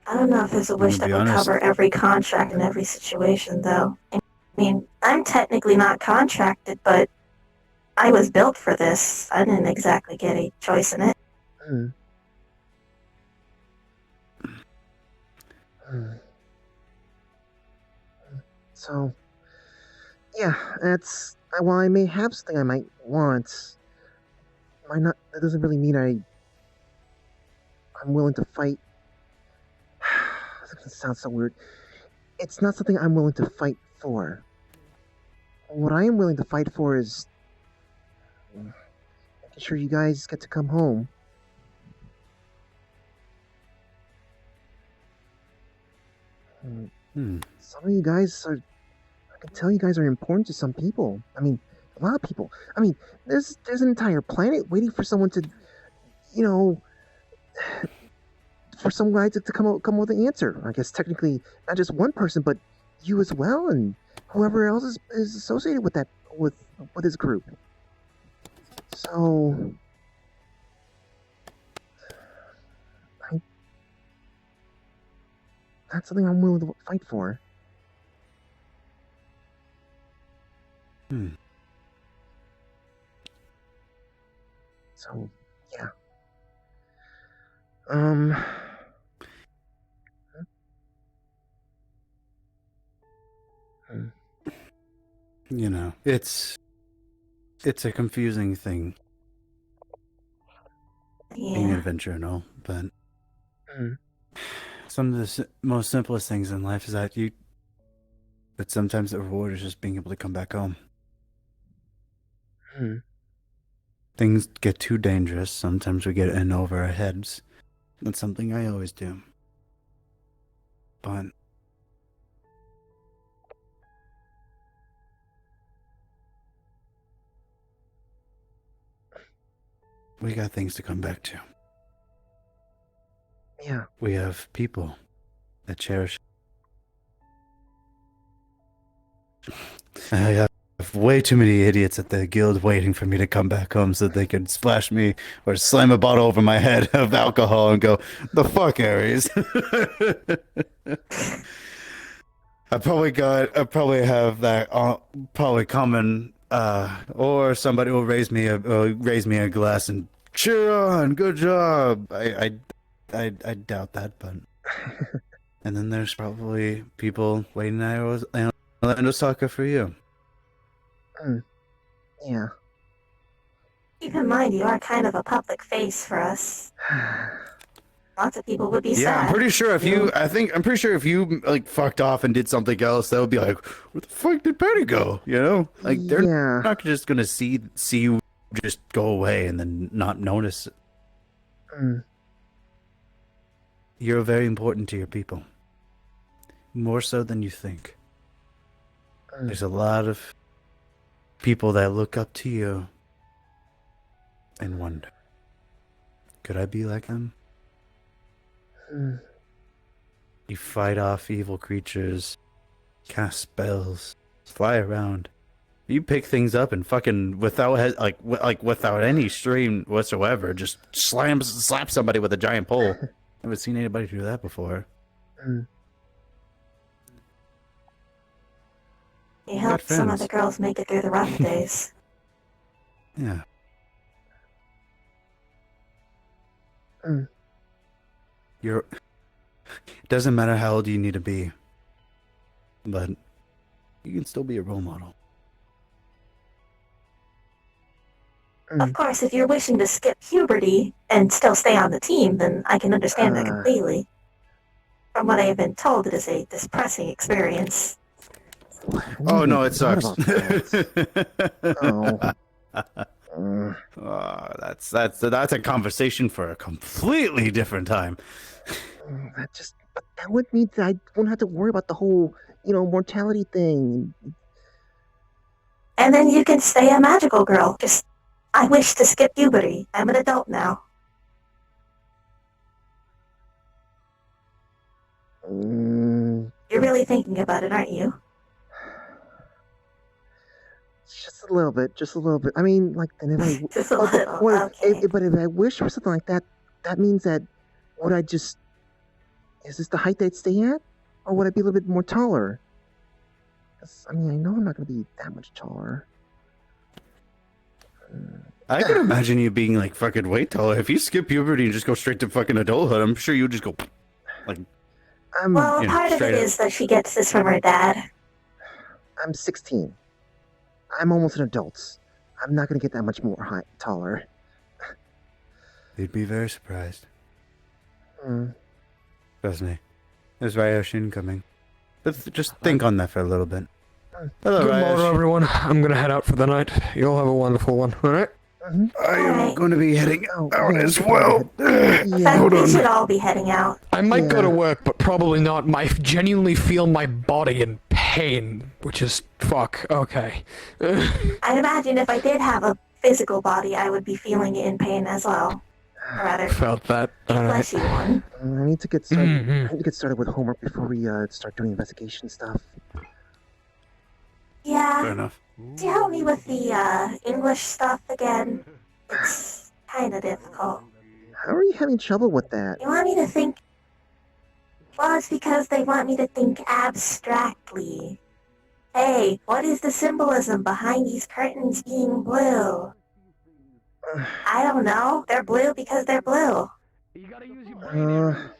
I don't know if there's a wish that would cover every contract in every situation, though. I mean, I'm technically not contracted, but I was built for this. I didn't exactly get a choice in it. So, yeah, that's while I may have something I might want, that doesn't really mean I'm willing to fight. It sounds so weird. It's not something I'm willing to fight for. What I am willing to fight for is making sure you guys get to come home. Some of you guys I can tell you guys are important to some people. I mean, a lot of people. I mean, there's an entire planet waiting for someone to, for some guy to come up with an answer. I guess technically not just one person, but you as well, and whoever else is associated with that with this group. So that's something I'm willing to fight for. So yeah. It's a confusing thing. Being an adventurer and all, but some of the most simplest things in life is but sometimes the reward is just being able to come back home. Things get too dangerous. Sometimes we get in over our heads. That's something I always do. But we got things to come back to. Yeah. We have people that cherish. I have way too many idiots at the guild waiting for me to come back home so that they could splash me or slam a bottle over my head of alcohol and go, "The fuck, Ares." I probably have that probably coming, or somebody will raise me a glass and cheer on, good job. I doubt that, but and then there's probably people waiting at Osaka for you. Yeah. Keep in mind, you are kind of a public face for us. Lots of people would be sad. Yeah, I'm pretty sure if you like fucked off and did something else, that would be like, where the fuck did Paddy go? You know, like they're not just gonna see you just go away and then not notice. You're very important to your people. More so than you think. There's a lot of people that look up to you and wonder, could I be like them? You fight off evil creatures, cast spells, fly around. You pick things up and fucking without any strain whatsoever, just slap somebody with a giant pole. Never seen anybody do that before. You helped some of the girls make it through the rough days. Yeah. It doesn't matter how old you need to be, but you can still be a role model. Of course, if you're wishing to skip puberty and still stay on the team, then I can understand that completely. From what I have been told, it is a depressing experience. Oh no, it sucks. That's a conversation for a completely different time. That would mean that I won't have to worry about the whole, mortality thing. And then you can stay a magical girl. Just, I wish to skip puberty. I'm an adult now. You're really thinking about it, aren't you? Just a little bit. I mean, like, and if I Just a little, but if I wish for something like that, that means that would I just is this the height I'd stay at, or would I be a little bit more taller? 'Cause, I mean, I know I'm not gonna be that much taller. I can imagine you being like fucking way taller. If you skip puberty and just go straight to fucking adulthood, I'm sure you would just go like. Well, part of it is that she gets this from her dad. I'm 16. I'm almost an adult. I'm not gonna get that much more taller. You'd be very surprised. Trust me. There's Ryoshin coming. But just think on that for a little bit. Hello, Good morning, Ryoshin. everyone. I'm gonna head out for the night. You'll have a wonderful one, alright? I am going to be heading out as well. In fact, we should all be heading out. I might go to work, but probably not. I genuinely feel my body in pain, which is fuck. Okay. I'd imagine if I did have a physical body, I would be feeling it in pain as well. Or rather, felt that. fleshy one. I need to get started. I need to get started with homework before we start doing investigation stuff. Yeah. Fair enough. Could you help me with the English stuff again? It's kind of difficult. How are you having trouble with that? You want me to think? Well, it's because they want me to think abstractly. Hey, what is the symbolism behind these curtains being blue? I don't know. They're blue because they're blue. Well,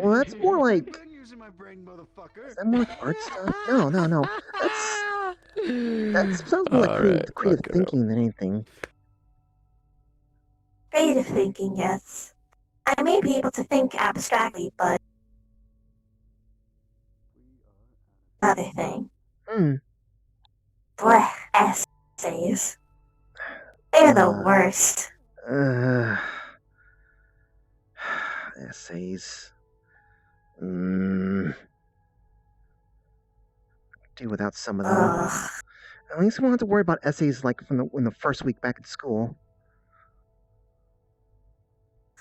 that's more like. Is that more like art stuff? No. That sounds more like creative thinking than anything. Creative thinking, yes. I may be able to think abstractly, but another thing. Blech, essays. They're the worst. Essays. Do without some of them. At least we won't have to worry about essays like in the first week back at school.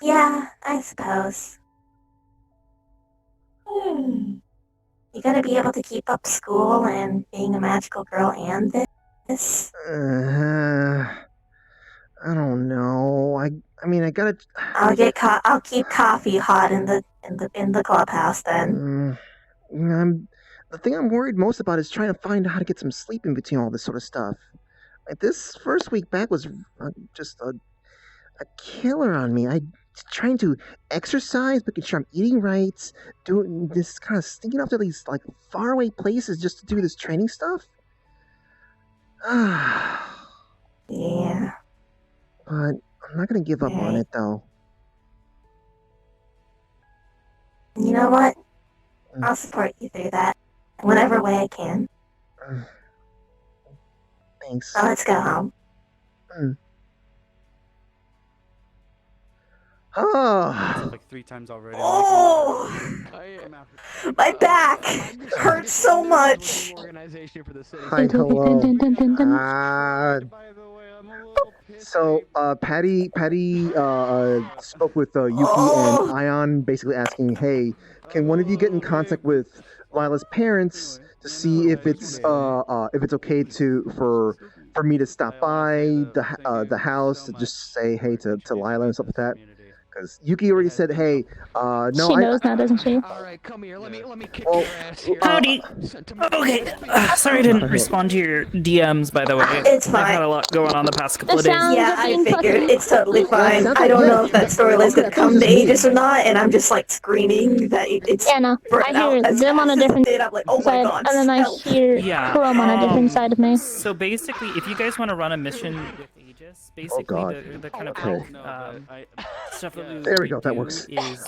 Yeah, I suppose. You gonna be able to keep up school and being a magical girl and this? I don't know. I mean, I gotta. I'll keep coffee hot in the clubhouse then. The thing I'm worried most about is trying to find out how to get some sleep in between all this sort of stuff. Like this first week back was just a killer on me. Trying to exercise, making sure I'm eating right, doing this kind of sneaking off to these like faraway places just to do this training stuff. Yeah. But I'm not gonna give up on it though. You know what? I'll support you through that. Whatever way I can. Thanks. So let's go home. Oh. Like 3 times already. Oh! My back hurts so much. Hi, hello. So, Paddy spoke with Yuki and Ion, basically asking, "Hey, can one of you get in contact with Lila's parents to see if it's okay for me to stop by the house to just say hey to Lila and stuff like that?" Because Yuki already said, "Hey, no, She knows now, doesn't she? Alright, come here. Let me kick Well, your ass here. Howdy. Okay. Sorry I didn't respond to your DMs, by the way. It's I've fine. had a lot going on the past couple of days. Yeah, I figured. It's totally fine. I don't know if that storyline's gonna come to Aegis or not, and I'm just like screaming that it's Yeah, no. I hear them on a different I'm like, oh my side, god, and then I help. hear Chrome on a different side of me. So basically, if you guys want to run a mission with Aegis, basically the kind of stuff that we There we go, that do works. is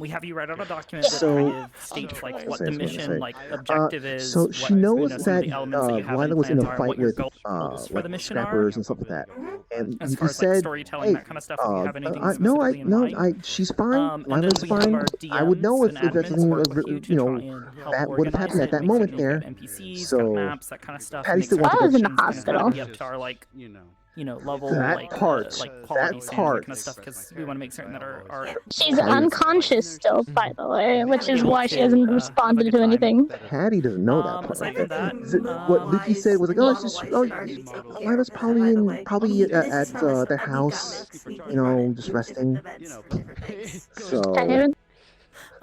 we have you write out a document that So- kind of states like what the mission like objective is. So what, she knows some of that the elements that you have Lila in was in a plans are, fight what your with goals for the mission are. scrappers and stuff like that, and As Yuki far as like said, storytelling, "Hey, that kind of stuff, if you have anything no, specifically in mind. she's fine. And then Lila's we have fine. our I would know DMs if and that's admins something work with you to try and help that would have organize happened it, at that make moment certain you've there. got NPCs, So got maps, that kind of stuff. Patty make still certain wants to missions go. kind of have to be up to our like level That like part. like quality That standard part. kind of stuff because we want to make certain that our She's unconscious still, by the way, which is why she hasn't responded to anything. Patty doesn't know that part. aside from that, What Luki said was like, "Oh, it's just Lila's probably at their house, just resting." So.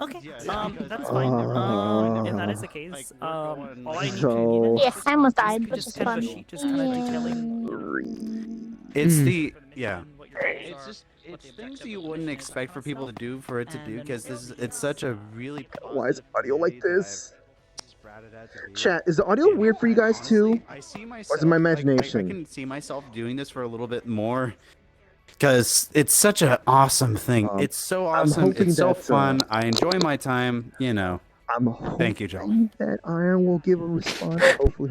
Okay, that's fine. If that is the case, all I need So- Yeah, I almost died, which is just kind of a fun. sheet, just kind of detailing. It's the it's things that you wouldn't expect for people to do for it to do because it's such a really. Why is audio like this? Chat, is the audio weird for you guys too? I see myself, or is it my imagination? I can see myself doing this for a little bit more because it's such an awesome thing. It's so awesome. hoping It's so that, fun. I enjoy my time. I'm hoping Thank you, Joe. that Iron will give a response. Hopefully.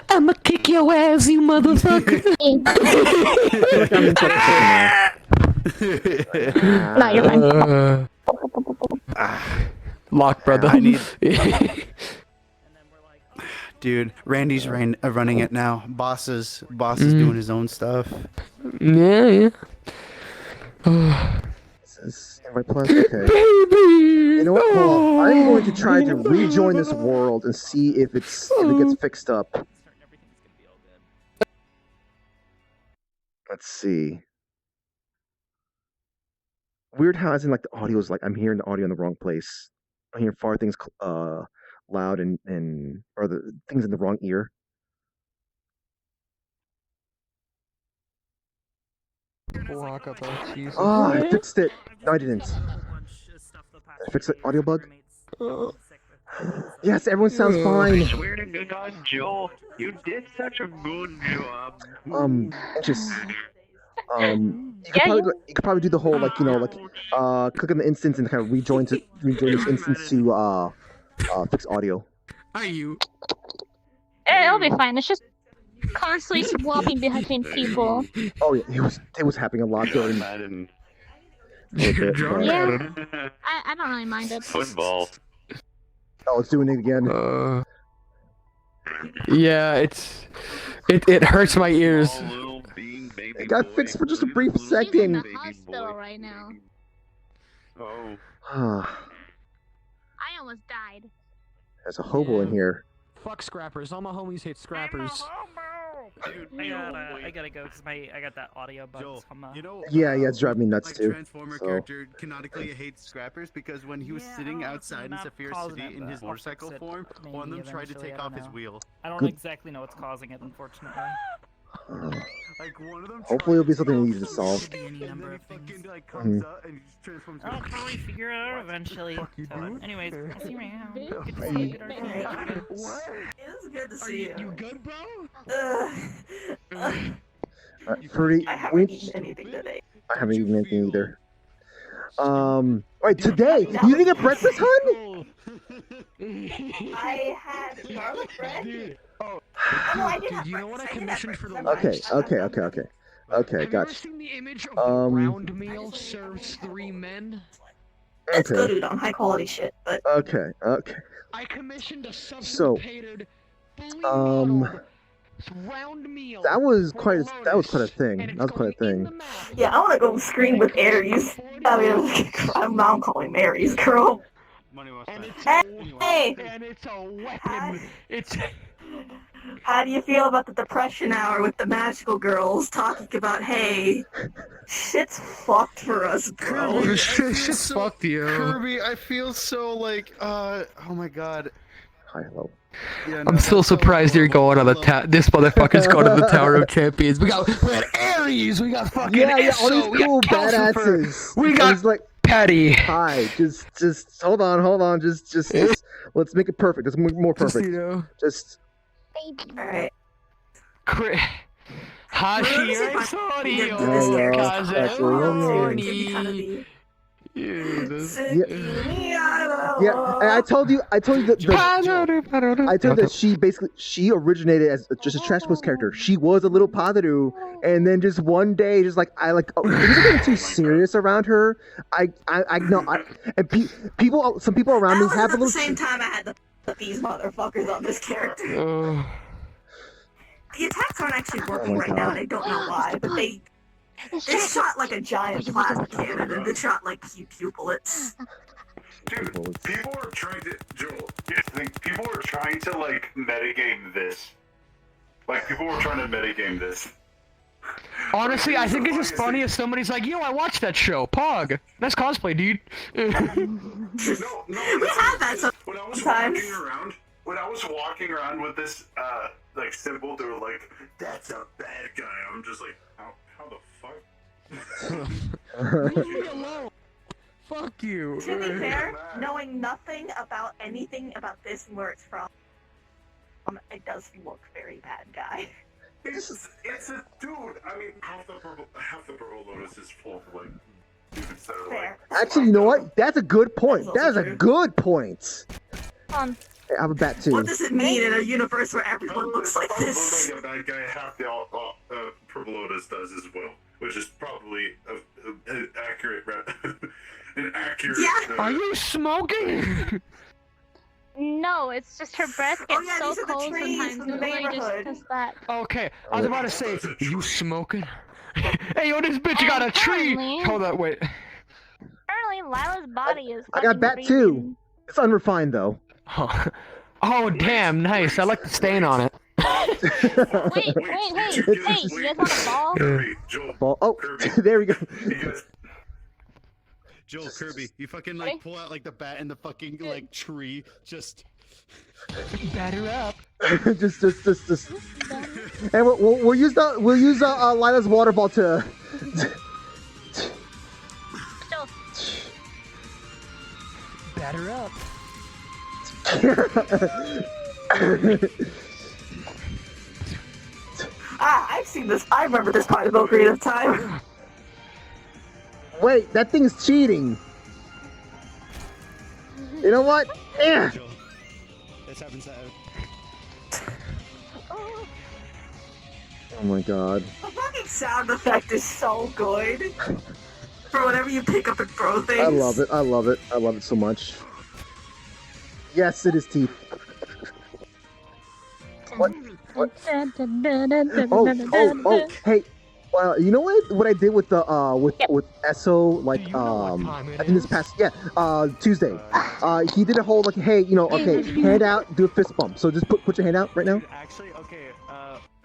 I'ma kick your ass, you motherfucker. No, you're fine. Lock, brother. I need. Dude, Randy's running it now. Boss is doing his own stuff. Yeah. Invite plus, okay. You know what? Hold on. I'm going to try to rejoin this world and see if it gets fixed up. Let's see. Weird how as in like the audio is like I'm hearing the audio in the wrong place. I'm hearing far things loud and or the things in the wrong ear. Lock up, oh, Jesus. Oh, I fixed it. No, I didn't. Did I fix the audio bug? Yes, everyone sounds fine. I swear to God, Joel, you did such a good job. Just you could probably do the whole click on the instance and kind of rejoin this instance to fix audio. Are you? It'll be fine. It's just constantly swapping between people. Oh yeah, it was happening a lot during. Yeah, I don't really mind it. Football. Oh, it's doing it again. Yeah, it hurts my ears. It got fixed for just a brief second. I'm in the hospital right now. Oh. I almost died. There's a hobo in here. Fuck scrappers. All my homies hate scrappers. I gotta go because I got that audio bug. Yeah, it's driving me nuts too. Transformer So. character canonically hates scrappers because when he was sitting outside in Saphir City in his motorcycle form, one of them tried to take off his wheel. I don't exactly know what's causing it, unfortunately. Like one of them. Hopefully, it'll be something easy to solve. Any number of things. Mhm. I'll probably figure it out eventually. So, anyways, I'll see you around. Good to see you. Good to see you. It's good to see you. You good, bro? Fruity, I haven't eaten anything today. I haven't eaten anything either. Wait, today? You didn't get breakfast, hun? I had garlic bread. Oh, no, I did dude, you know what I commissioned for the Okay, lunch? okay, Have you ever gotcha. seen the image of the round meal serves 3 men? It's good Okay, udon, high quality shit, but okay. I commissioned a So, substantiated, fully modeled round meal. that was quite a thing. That was quite a thing. yeah, I want to go scream with Aries. I mean, I'm now calling Aries, girl. Hey! And it's a weapon. It's. How do you feel about the depression hour with the magical girls talking about, hey, shit's fucked for us, bro. Shit's fucked you. Kirby, I feel so like, oh my god. Hi, hello. Yeah, I'm still surprised you're going on the this motherfucker's going to the Tower of Champions. We got Ares, we got fucking Yeah, all these Esso, we cool got Calcifer, badasses. we And got it's like, Paddy. hi, just hold on, just let's make it perfect. Let's make it more perfect. Just. Alright. Hashi, Yeah, and I told you that she originated as just a Trash Post character. She was a little Padaru, and then just one day, just like things are getting too serious around her. And some people around me have a little. At the same time, I had to put these motherfuckers on this character. The attacks aren't actually working right now, and I don't know why, but they shot like a giant plasma cannon, and they shot like pew bullets. Dude, people are trying to, Joel, here's the thing, people are trying to, like, metagame this. Like, people were trying to metagame this. Honestly, I think it's just funny if somebody's like, yo, I watched that show, Pog. Nice cosplay, dude. No, we had that sometimes. When I was walking around with this, like, symbol, they were like, that's a bad guy. I'm just like, how the fuck? Leave me alone. Fuck you. To be fair, knowing nothing about anything about this and where it's from, it does look very bad guy. It's a dude. I mean, half the purple lotus is full of like dudes that are like. Actually, you know what? That's a good point. That is a good point. Hey, I have a bat too. What does it mean in a universe where everyone looks like this? Like a bad guy, half the purple lotus does as well, which is probably an accurate. An accurate. Yeah. Are you smoking? No, it's just her breath gets so these are the cold trees sometimes. from the It really just neighborhood. does that. Okay, I was about to say, you smoking? Hey, yo, this bitch got a tree! Apparently- Hold up, wait. Apparently, Lila's body is. I got bat too. It's unrefined though. Oh, damn, nice. I like the stain on it. Wait, hey, you guys want a ball? Ball. Oh, there we go. Joel, Kirby, you fucking like pull out like the bat in the fucking like tree, just batter up. just. And we'll use Lila's water ball to. Batter up. I've seen this. I remember this part of Ocarina of Time. Wait, that thing's cheating. You know what? Yeah. This happens to Oh my god. The fucking sound effect is so good. For whenever you pick up and throw things. I love it. I love it so much. Yes, it is teeth. What? Oh, hey. Well, you know what I did with the with Esso, like I think this past Tuesday. He did a whole like, hey, okay, hand out, do a fist bump. So just put your hand out right now. Actually, okay,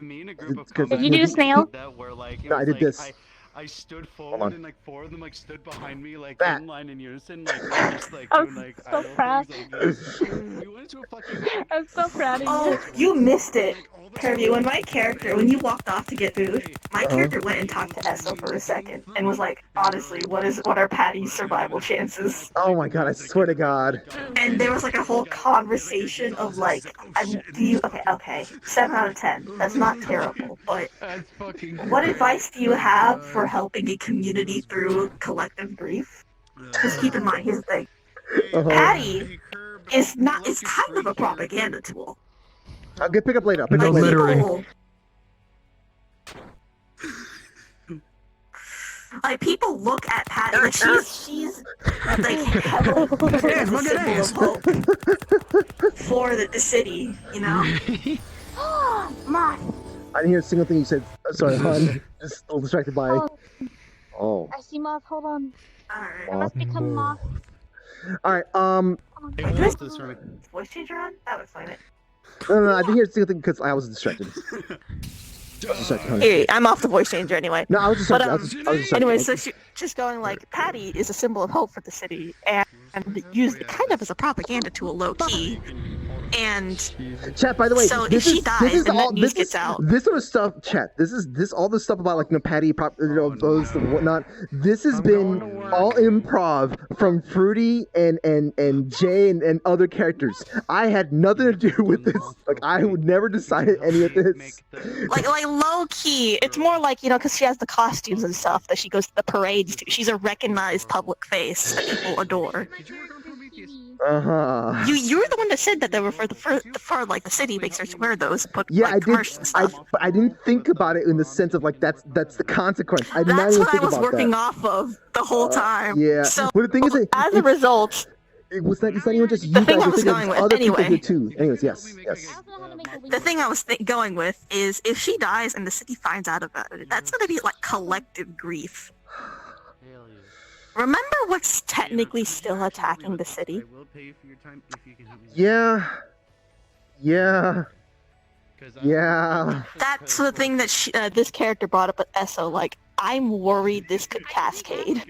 me and a group of Did you do snail? that were like, No, I did this. I stood on. forward and like four of them like stood behind me like That. in line in unison, like just like I'm doing like so idle proud. things like this. We went into a fucking like, I'm so proud of Oh, you. you missed it, Kirby. When you walked off to get food, my character went and talked to Esso for a second and was like, honestly, what are Paddy's survival chances? Oh my god, I swear to God. And there was like a whole conversation of like, okay, 7 out of 10. That's not terrible, but what advice do you have for helping a community through collective grief? Because keep in mind, here's the thing. Paddy is kind of a propaganda tool. I'll get pick up later. I'll pick up later. Like people look at Paddy, like she's like heavily considered as a symbol of hope for the city, you know? Moth. I didn't hear a single thing you said. Sorry, hon. Just still distracted by. Oh. I see moth. Hold on. Alright. I must become moth. Alright, Voice changer on? That would explain it. No, I didn't hear a single thing because I was distracted. Hey, I'm off the voice changer anyway. No, I was just But, I was just anyway, so just going like, Paddy is a symbol of hope for the city, and used kind of as a propaganda tool, low key. And chat, by the way, so if she dies, and that news gets out. This sort of stuff, chat. This all this stuff about like Paddy, those and whatnot. This has been all improv from Fruity and Jay and other characters. I had nothing to do with this. Like I would never decided any of this. Like low key, it's more like, you know, because she has the costumes and stuff that she goes to the parades to. She's a recognized public face that people adore. You're the one that said that they were for like the city makes her wear those. But Yeah, like, I did. But I didn't think about it in the sense of like that's the consequence. I did not That's even what I think was about working that. off of the whole time. Yeah. So But the thing is, as a result, it's not even just you the thing guys. I was It's going with, other people anyway. did too. Anyways, yes. The thing I was going with is if she dies and the city finds out about it, that's gonna be like collective grief. Remember what's technically still attacking the city? Yeah. That's the thing that this character brought up with Esso. Like, I'm worried this could cascade.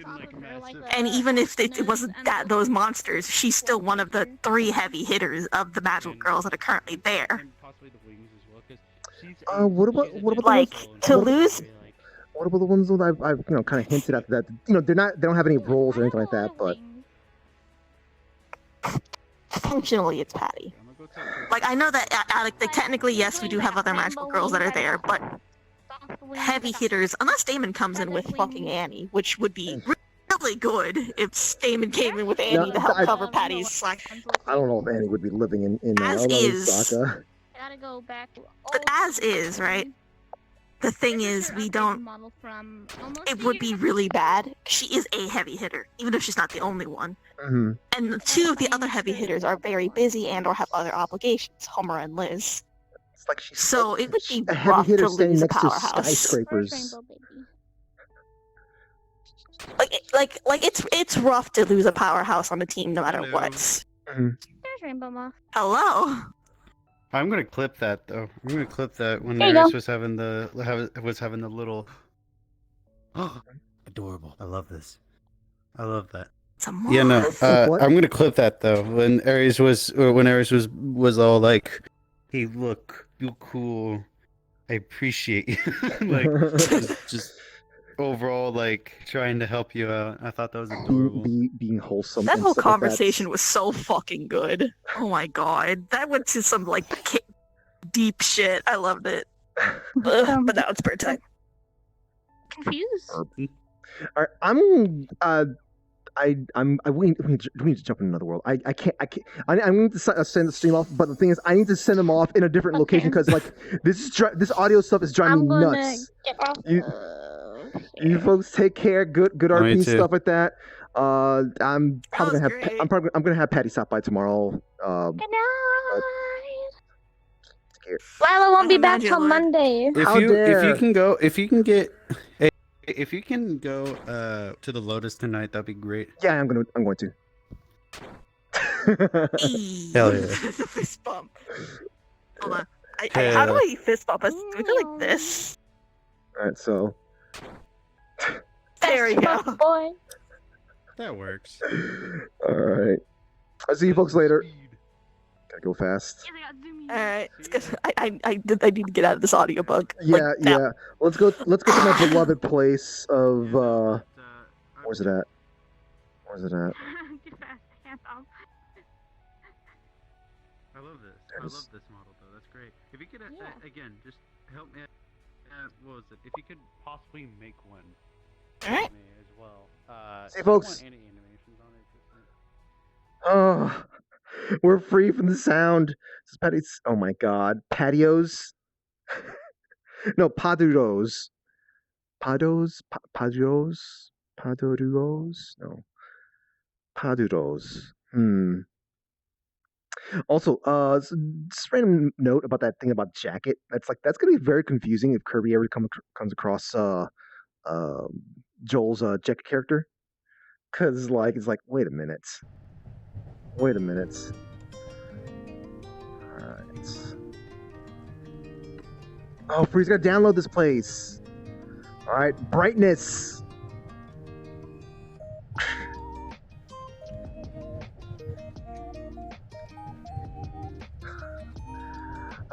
And even if it wasn't those monsters, she's still one of the 3 heavy hitters of the magical girls that are currently there. What about like the ones, to lose? What about the ones that I've kind of hinted at that they don't have any roles or anything like that, but Functionally, it's Paddy. Like, I know that technically, yes, we do have other magical girls that are there, but heavy hitters, unless Damon comes in with fucking Annie, which would be really good if Damon came in with Annie to help cover Paddy's slack. I don't know if Annie would be living in As is. Osaka. Gotta go back. But as is, right? The thing is, we don't. It would be really bad. She is a heavy hitter, even if she's not the only one. Mm-hmm. And 2 of the other heavy hitters are very busy and/or have other obligations, Homer and Liz. It's like so it would be a heavy rough hitter to standing lose a next to powerhouse. skyscrapers. Like it's rough to lose a powerhouse on the team, no matter what. There's Rainbow Moth. Hello. I'm gonna clip that though. I'm gonna clip that when There you Aegis go. was having the little. Oh, adorable! I love this. I love that. Yeah, no. I'm gonna clip that though. When Aries was all like, "Hey, look, you cool. I appreciate you." Like, just overall, like trying to help you out. I thought that was adorable. Being wholesome. That and whole stuff like conversation was so fucking good. Oh my god, that went to some like deep shit. I loved it. But now it's bird time. Confused. Alright, we need to jump in another world. I can't. I'm going to send the stream off, but the thing is, I need to send them off in a different location because like this audio stuff is driving me nuts. Get off. You folks take care. Good Me RP too. stuff like that. I'm probably gonna have I'm gonna have Paddy stop by tomorrow. Good night. Lila won't be back till Monday. If you can go to the Lotus tonight, that'd be great. Yeah, I'm going to. Hell yeah. Fist bump. Hold on. How Yeah. do I fist bump? Do we go like this? Alright, so There we go. Boy. That works. All right. I'll see you folks later. Gotta go fast. Alright, I need to get out of this audiobook. Yeah, yeah. Let's go to my beloved place of where's it at? Where's it at? I love this. I love this model though. That's great. If you could again, just help me. What was it? If you could possibly make one for me as well. See, I don't folks. want any animations on it. Oh, we're free from the sound. This is Paddy's. Oh my God, patios. No, paduros. Pados. Paduros. No. Paduros. Also, just a random note about that thing about jacket. That's gonna be very confusing if Kirby ever comes across Joel's jacket character, because it's like wait a minute. All right. Oh, Free's gotta download this place. All right, brightness.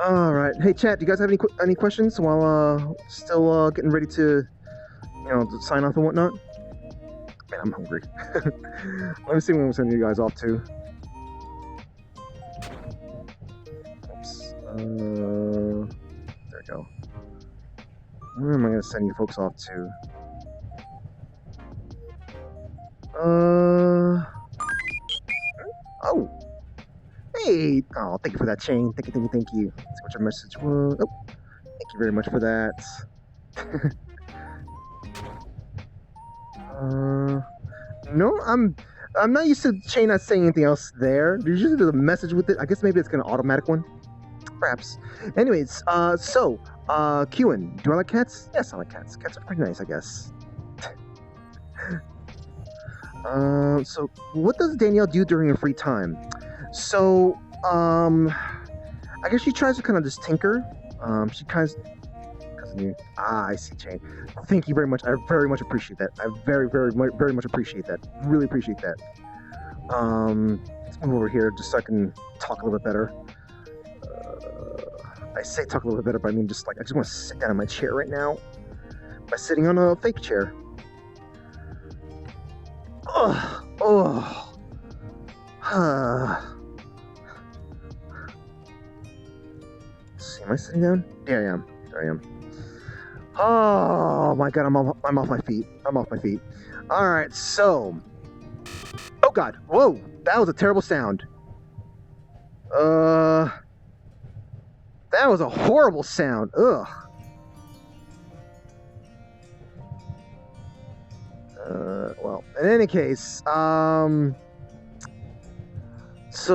All right. Hey, chat. Do you guys have any questions while still getting ready to to sign off and whatnot? Man, I'm hungry. Let me see when we're sending you guys off to. Oops. There we go. Where am I gonna send you folks off to? Oh. Hey! Oh, thank you for that chain. Thank you. Let's see what your message was. Oh, thank you very much for that. No, I'm not used to chain not saying anything else there. There's usually a message with it. I guess maybe it's an automatic one. Perhaps. Anyways, Qin, do I like cats? Yes, I like cats. Cats are pretty nice, I guess. So what does Danielle do during her free time? So, I guess she tries to kind of just tinker. She kind of... I see, Chain. Thank you very much. I very much appreciate that. I very much appreciate that. Really appreciate that. Let's move over here just so I can talk a little bit better. I say talk a little bit better, but I mean just I just want to sit down in my chair right now. By sitting on a fake chair. See, am I sitting down? Yeah, I am. There I am. Oh my God, I'm off my feet. All right, so. Oh God! Whoa, that was a terrible sound. That was a horrible sound. Ugh. Well, in any case, so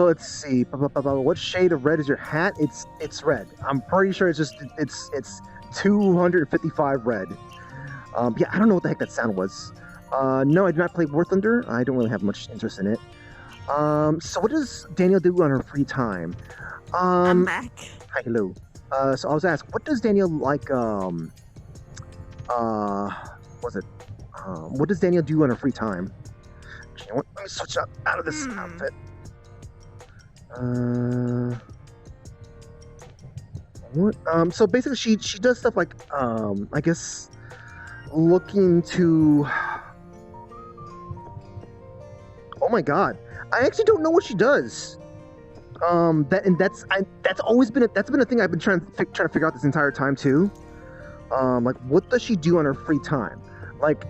let's see. What shade of red is your hat? It's red. I'm pretty sure it's 255 red. Yeah, I don't know what the heck that sound was. No, I do not play War Thunder. I don't really have much interest in it. So what does Danielle do on her free time? I'm back. Hi, hello. So I was asked, what does Danielle like? What does Danielle do on her free time? You know what? Let me switch out of this outfit. What? So basically, she does stuff like, I guess, looking to. Oh my God! I actually don't know what she does. That's always been a thing I've been trying to figure out this entire time too. Like, what does she do on her free time? Like,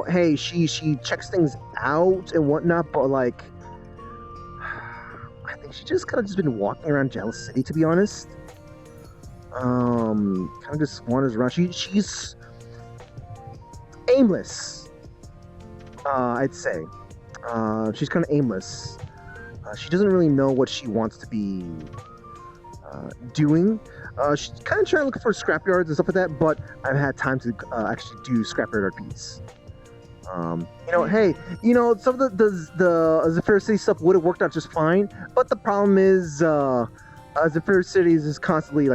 hey, she checks things out and whatnot, but like, I think she just kind of just been walking around Jealous City, to be honest. Kind of just wanders around. She's aimless. I'd say. She's kind of aimless. She doesn't really know what she wants to be doing. She's kind of trying to look for scrapyards and stuff like that, but I've had time to actually do scrapyard RPs. Hey, some of the Zephyr City stuff would have worked out just fine, but the problem is, Zephyr City is constantly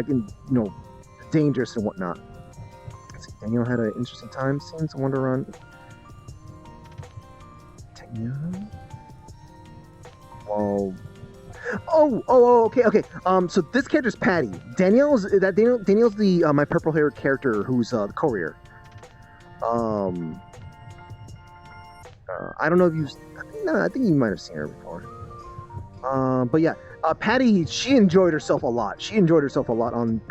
dangerous and whatnot. Daniel had an interesting time seeing to wander around. Daniel? Well... Okay. So this character's Paddy. Daniel's the my purple haired character who's the courier. I don't know if you've... I think you might have seen her before. But yeah, Paddy, she enjoyed herself a lot. She enjoyed herself a lot on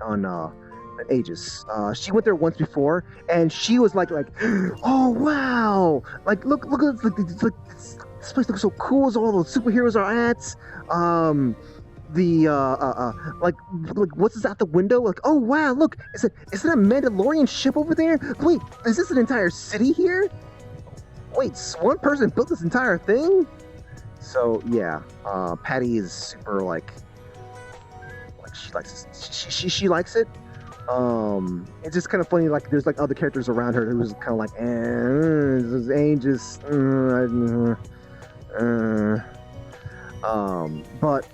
Aegis. She went there once before, and she was like, oh wow, like look at this place looks so cool. As all those superheroes are at. Like what's this out the window? Like, oh wow, look, is it a Mandalorian ship over there? Wait, is this an entire city here? Wait, one person built this entire thing? So yeah, Paddy is super like she likes it. She likes it. It's just kind of funny. Like there's like other characters around her who's kind of like, this is Aegis. But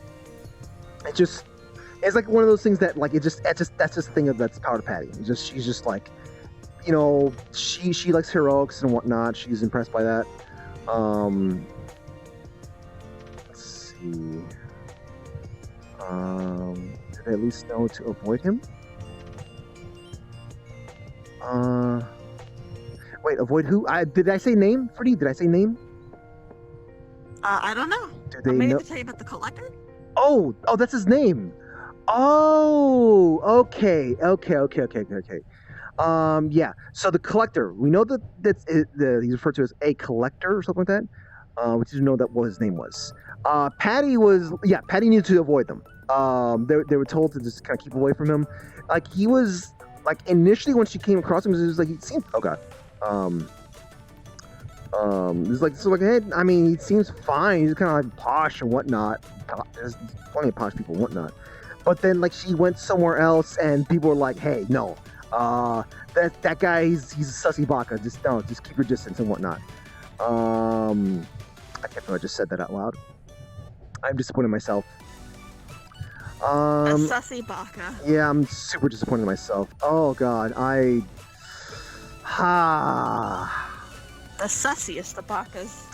it's like one of those things that like that's just the thing that's power to Paddy. She's just like, you know, she likes heroics and whatnot. She's impressed by that. Let's see. Did I at least know to avoid him? Wait, avoid who? Did I say name, Freddy? Did I say name? I don't know. Do they Maybe know? to tell you about the collector? Oh, that's his name. Oh, okay. Yeah. So the collector, we know that he's referred to as a collector or something like that. We didn't know what his name was. Paddy needed to avoid them. They were told to just kind of keep away from him. Like he was like initially when she came across him, it was like he seemed it's like hey, I mean, he seems fine. He's kind of like posh and whatnot. There's plenty of posh people and whatnot. But then like she went somewhere else, and people were like, hey, no, that guy, he's a sussy baka. Just keep your distance and whatnot. I can't believe I just said that out loud. I'm disappointed in myself. A sussy baka. Yeah, I'm super disappointed in myself. Oh god, The sussiest of bakas.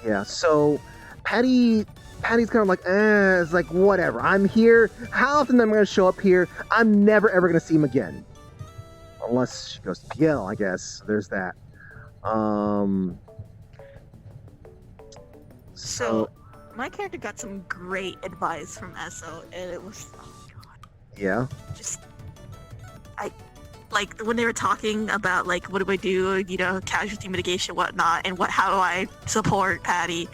Yeah, so Paddy's kind of like, it's like, whatever. I'm here. How often am I going to show up here? I'm never, ever going to see him again. Unless she goes to PL, I guess. There's that. So, my character got some great advice from Esso, and it was, oh god. Yeah? Like, when they were talking about, like, what do I do, you know, casualty mitigation, whatnot, and how do I support Paddy?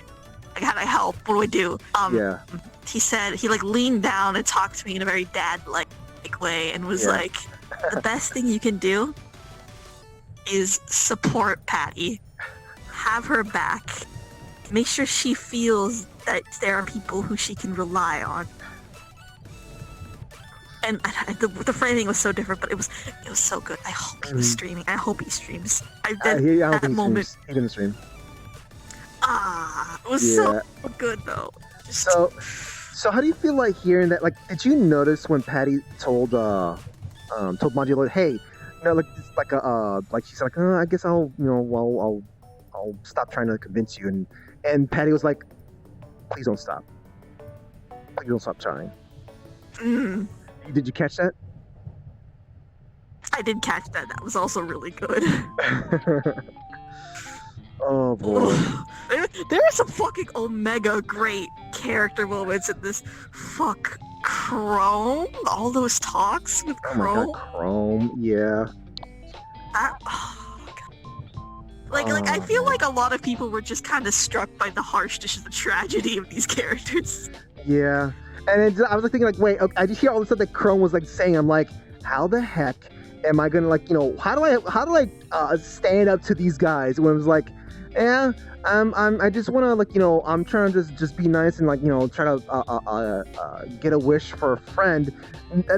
Like, how do I help? What do I do? Yeah. He said, he, like, leaned down and talked to me in a very dad-like way, and was like, the best thing you can do is support Paddy. Have her back. Make sure she feels that there are people who she can rely on. And the framing was so different, but it was so good. I hope he was streaming. I hope he streams. I don't think he didn't stream. It was so good though. So how do you feel like hearing that? Like, did you notice when Paddy told Modular, hey, you know, like she said, like, I guess I'll stop trying to convince you, and Paddy was like, please don't stop. Please don't stop trying. Did you catch that? I did catch that. That was also really good. Oh boy. There are some fucking omega great character moments in this. Fuck Chrome. All those talks with Chrome. Oh my god, Chrome. Yeah. Like I feel like a lot of people were just kind of struck by the harshness and the tragedy of these characters. Yeah. And I was like thinking, like, wait, I just hear all the stuff that Chrome was like saying. I'm like, how the heck am I gonna, like, you know, how do I stand up to these guys when it was like, yeah, I just wanna, like, you know, I'm trying to just be nice and, like, you know, try to get a wish for a friend.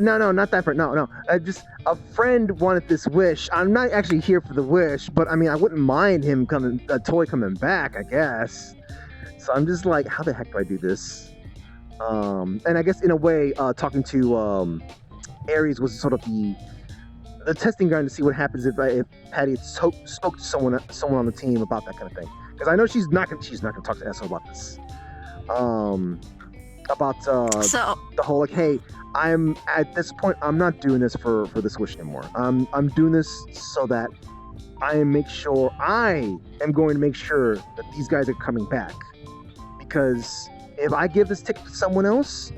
No, not that friend. No. Just a friend wanted this wish. I'm not actually here for the wish, but I mean, I wouldn't mind him coming back, I guess. So I'm just like, how the heck do I do this? And I guess in a way, talking to Ares was sort of the the testing ground to see what happens if Paddy spoke to someone on the team about that kind of thing. Because I know she's not gonna talk to Esso about this. About the whole like, hey, I'm at this point, I'm not doing this for this wish anymore. I'm doing this so that I am going to make sure that these guys are coming back. Because if I give this ticket to someone else,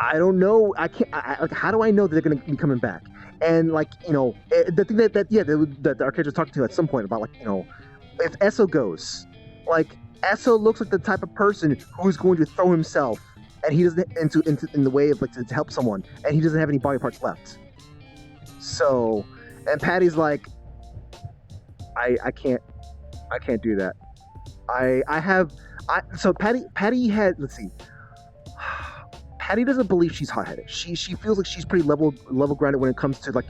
I don't know. I can't. Like, how do I know that they're going to be coming back? And like, the thing that our character was talking to at some point about, like, if Esso goes, like, Esso looks like the type of person who's going to throw himself, and he doesn't in the way of like to help someone, and he doesn't have any body parts left. So, and Paddy's like, I can't do that. So Paddy had, let's see. Paddy doesn't believe she's hot-headed. She feels like she's pretty level grounded when it comes to like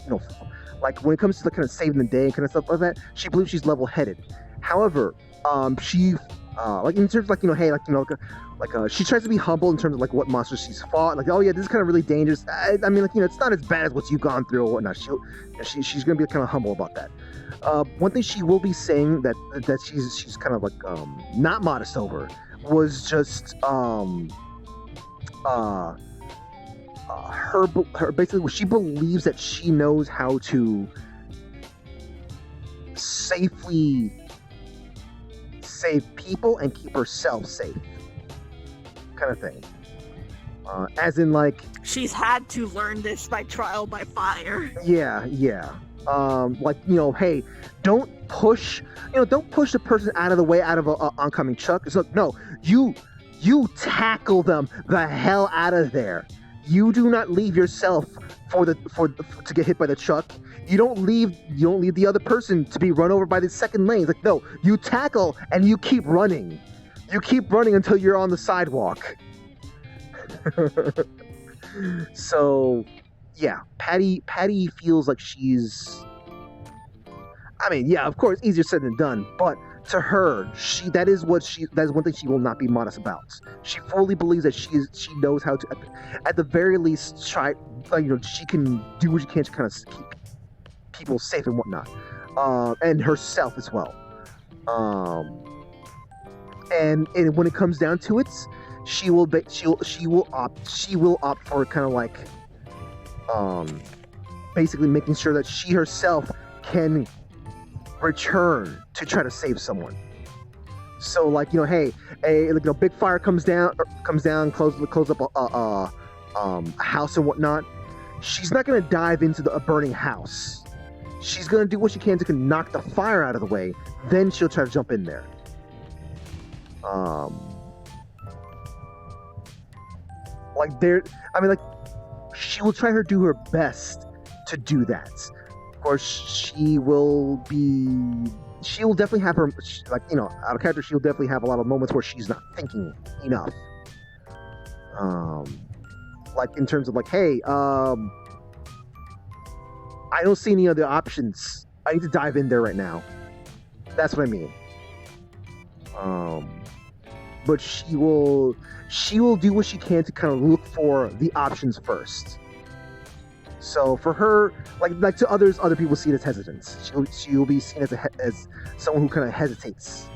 when it comes to like kind of saving the day and kind of stuff like that. She believes she's level-headed. However, she like in terms of like she tries to be humble in terms of like what monsters she's fought. Like, oh yeah, this is kind of really dangerous. I mean, like, it's not as bad as what you've gone through or whatnot. She's gonna be kind of humble about that. One thing she will be saying that she's kind of like not modest over was just her basically, she believes that she knows how to safely save people and keep herself safe, kind of thing. As in, like, she's had to learn this by trial by fire. Yeah. Like, hey, don't push the person out of the way out of an oncoming truck. So no, you tackle them the hell out of there. You do not leave yourself to get hit by the truck. You don't leave the other person to be run over by the second lane. Like, no, you tackle and you keep running. You keep running until you're on the sidewalk. So, yeah, Paddy feels like she's, I mean, yeah, of course, easier said than done, but to her, that is one thing she will not be modest about. She fully believes that she knows how to, at the very least, try, she can do what she can to kind of keep people safe and whatnot, and herself as well. And when it comes down to it, she will opt for kind of like, basically making sure that she herself can return to try to save someone. So, like, hey, a big fire comes down, close up a house and whatnot. She's not gonna dive into a burning house. She's gonna do what she can to knock the fire out of the way. Then she'll try to jump in there. She will try do her best to do that. Of course, she will definitely have her, out of character, she'll definitely have a lot of moments where she's not thinking enough. Like, in terms of like, hey, I don't see any other options. I need to dive in there right now. That's what I mean. But she will do what she can to kind of look for the options first. So for her, like to others, other people see it as hesitance. She will be seen as someone who kind of hesitates,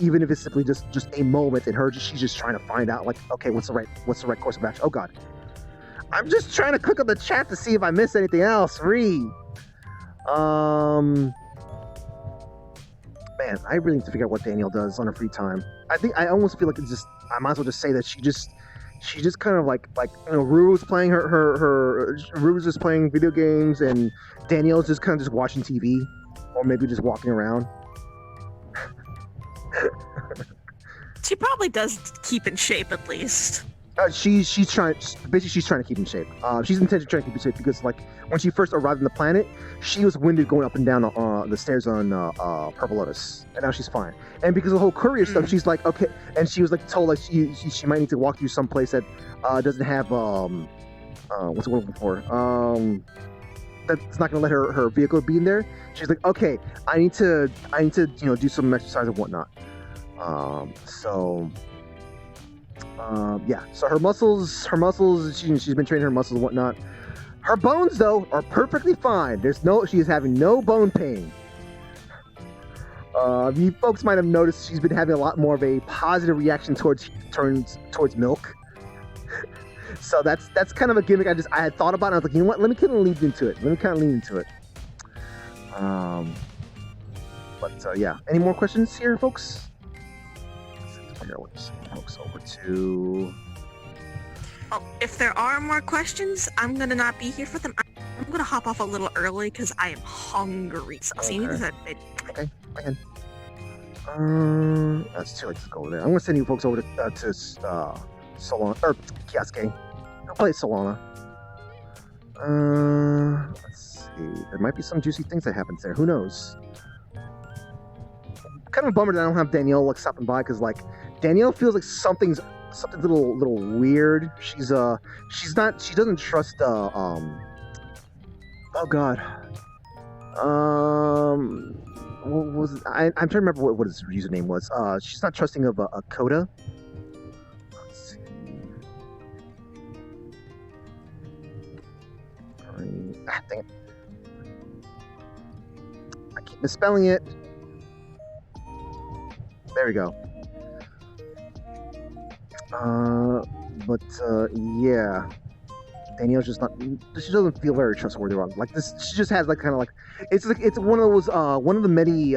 even if it's simply just a moment in her. She's just trying to find out, like, okay, what's the right course of action? Oh God, I'm just trying to click on the chat to see if I missed anything else. Man, I really need to figure out what Danielle does on her free time. I almost feel like I might as well just say that she just kind of like Ruru's playing Ruru's just playing video games, and Danielle's just kind of just watching TV, or maybe just walking around. She probably does keep in shape at least. She's trying to keep in shape. She's intentionally trying to keep in shape because, like, when she first arrived on the planet, she was winded going up and down the stairs on Purple Lotus, and now she's fine. And because of the whole courier stuff, she's like, okay, and she was like told like she might need to walk through some place that doesn't have what's the word for that's not gonna let her vehicle be in there. She's like, okay, I need to do some exercise and whatnot. Yeah, so her muscles, she's been training her muscles and whatnot. Her bones, though, are perfectly fine. She's having no bone pain. You folks might have noticed she's been having a lot more of a positive reaction towards milk. So that's kind of a gimmick I had thought about. And I was like, you know what? Let me kind of lean into it. Yeah. Any more questions here, folks? Let's figure out what to send folks over to. Oh, if there are more questions, I'm gonna not be here for them. I'm gonna hop off a little early because I am hungry. So I'll see you guys. Okay, fine. That's too late to go over there. I'm gonna send you folks over to Solana or Kiasuke. Go play Solana. Let's see. There might be some juicy things that happens there. Who knows? Kind of a bummer that I don't have Danielle like stopping by because like Danielle feels like something's little weird. She doesn't trust oh god. What was it? I'm trying to remember what his username was. She's not trusting of a Coda. Let's see. Dang it. I keep misspelling it. There we go. Yeah. Danielle's just not. She doesn't feel very trustworthy around like this. She just has like kind of like it's one of those one of the many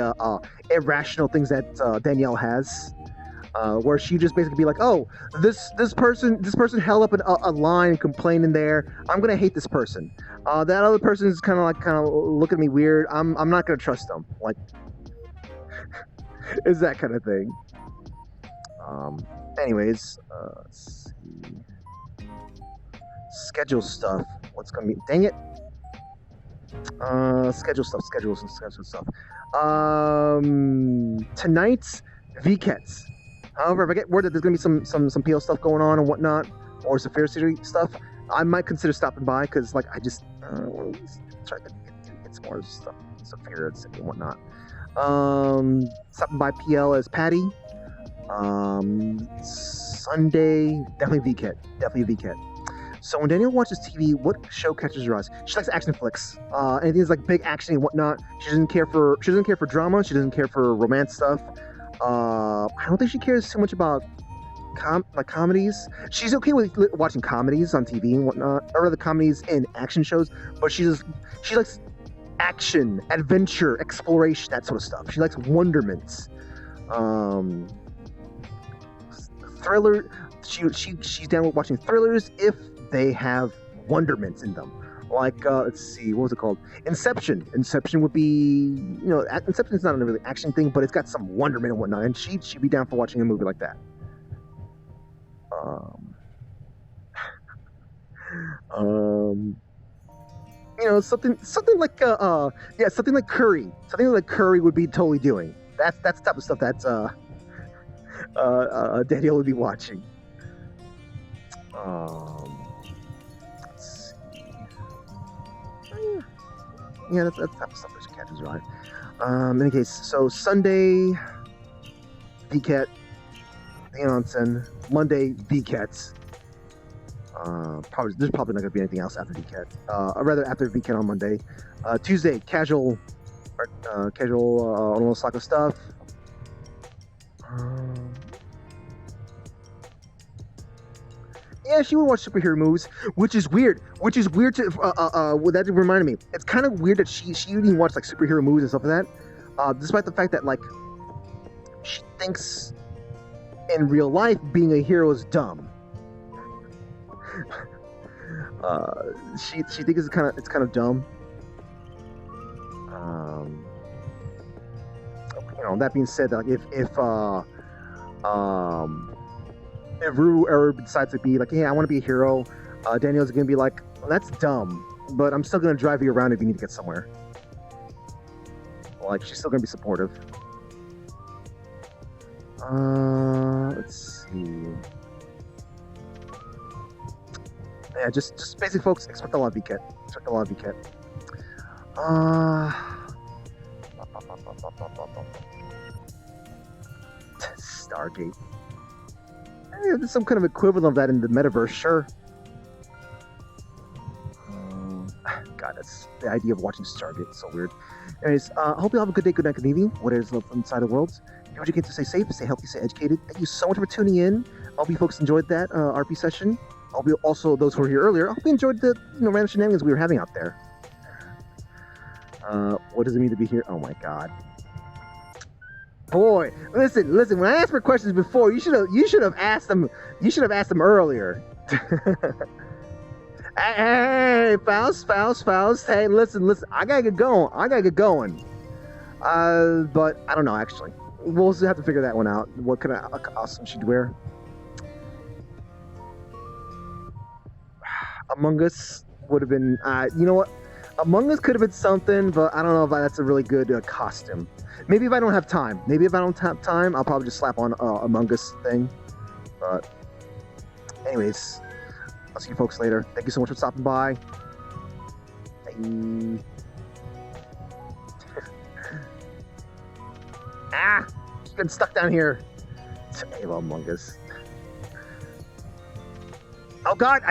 irrational things that Danielle has, where she just basically be like, oh, this person held up a line and complaining there. I'm gonna hate this person. That other person is kind of looking at me weird. I'm not gonna trust them. Like, is that kind of thing. Anyways, let's see. Schedule stuff. What's gonna be? Dang it. Schedule stuff. Tonight's VCats. However, if I get word that there's gonna be some PO stuff going on and whatnot, or some Fair City stuff, I might consider stopping by because like I just try to get some more stuff, some Fair City and whatnot. Stopping by PL as Paddy. Sunday, definitely VCat. So when Danielle watches TV, what show catches her eyes? She likes action flicks. Anything that's like big action and whatnot. She doesn't care for drama. She doesn't care for romance stuff. I don't think she cares too much about comedies. She's okay with watching comedies on TV and whatnot, or rather comedies in action shows. But she likes action, adventure, exploration, that sort of stuff. She likes wonderments. Thriller. She's down with watching thrillers if they have wonderments in them. Like, let's see, what was it called? Inception. Inception would be, Inception's not a really action thing, but it's got some wonderment and whatnot, and she'd be down for watching a movie like that. Something like something like Curry. Something like Curry would be totally doing. That's the type of stuff that's Danielle would be watching. Let's see. Yeah, that's the type of stuff that she catches her eye. In any case, so Sunday, VCat, Leonson. Monday, VCats. There's probably not going to be anything else after VCat. Rather, after VCat on Monday. Tuesday, casual Osaka stuff. Yeah, she would watch superhero movies, which is weird. That reminded me. It's kind of weird that she even watched like superhero movies and stuff like that. Despite the fact that like she thinks in real life being a hero is dumb. She thinks it's kind of dumb. That being said, like if Rue ever decides to be like, hey, I want to be a hero, Daniel's gonna be like, well, that's dumb, but I'm still gonna drive you around if you need to get somewhere. Like, she's still gonna be supportive. Let's see. Yeah, just basic folks, expect a lot of VCat. Stargate. There's some kind of equivalent of that in the metaverse, sure. That's the idea of watching Stargate. It's so weird. Anyways, I hope you all have a good day, good night, good evening. What is love inside the worlds? Do what you can to stay safe, stay healthy, stay educated. Thank you so much for tuning in. I hope you folks enjoyed that RP session. I hope you also, those who were here earlier, I hope you enjoyed the random shenanigans we were having out there. What does it mean to be here? Oh my god. Boy, listen. When I asked for questions before, you should have asked them. You should have asked them earlier. Hey, Faust. Hey, listen. I gotta get going. But I don't know. Actually, we'll have to figure that one out. What kind of costume should you wear? Among Us would have been. You know what? Among Us could have been something, but I don't know if that's a really good costume. Maybe if I don't have time. I'll probably just slap on Among Us thing. But anyways, I'll see you folks later. Thank you so much for stopping by. Bye. Just getting stuck down here. Hey, well, Among Us. Oh God!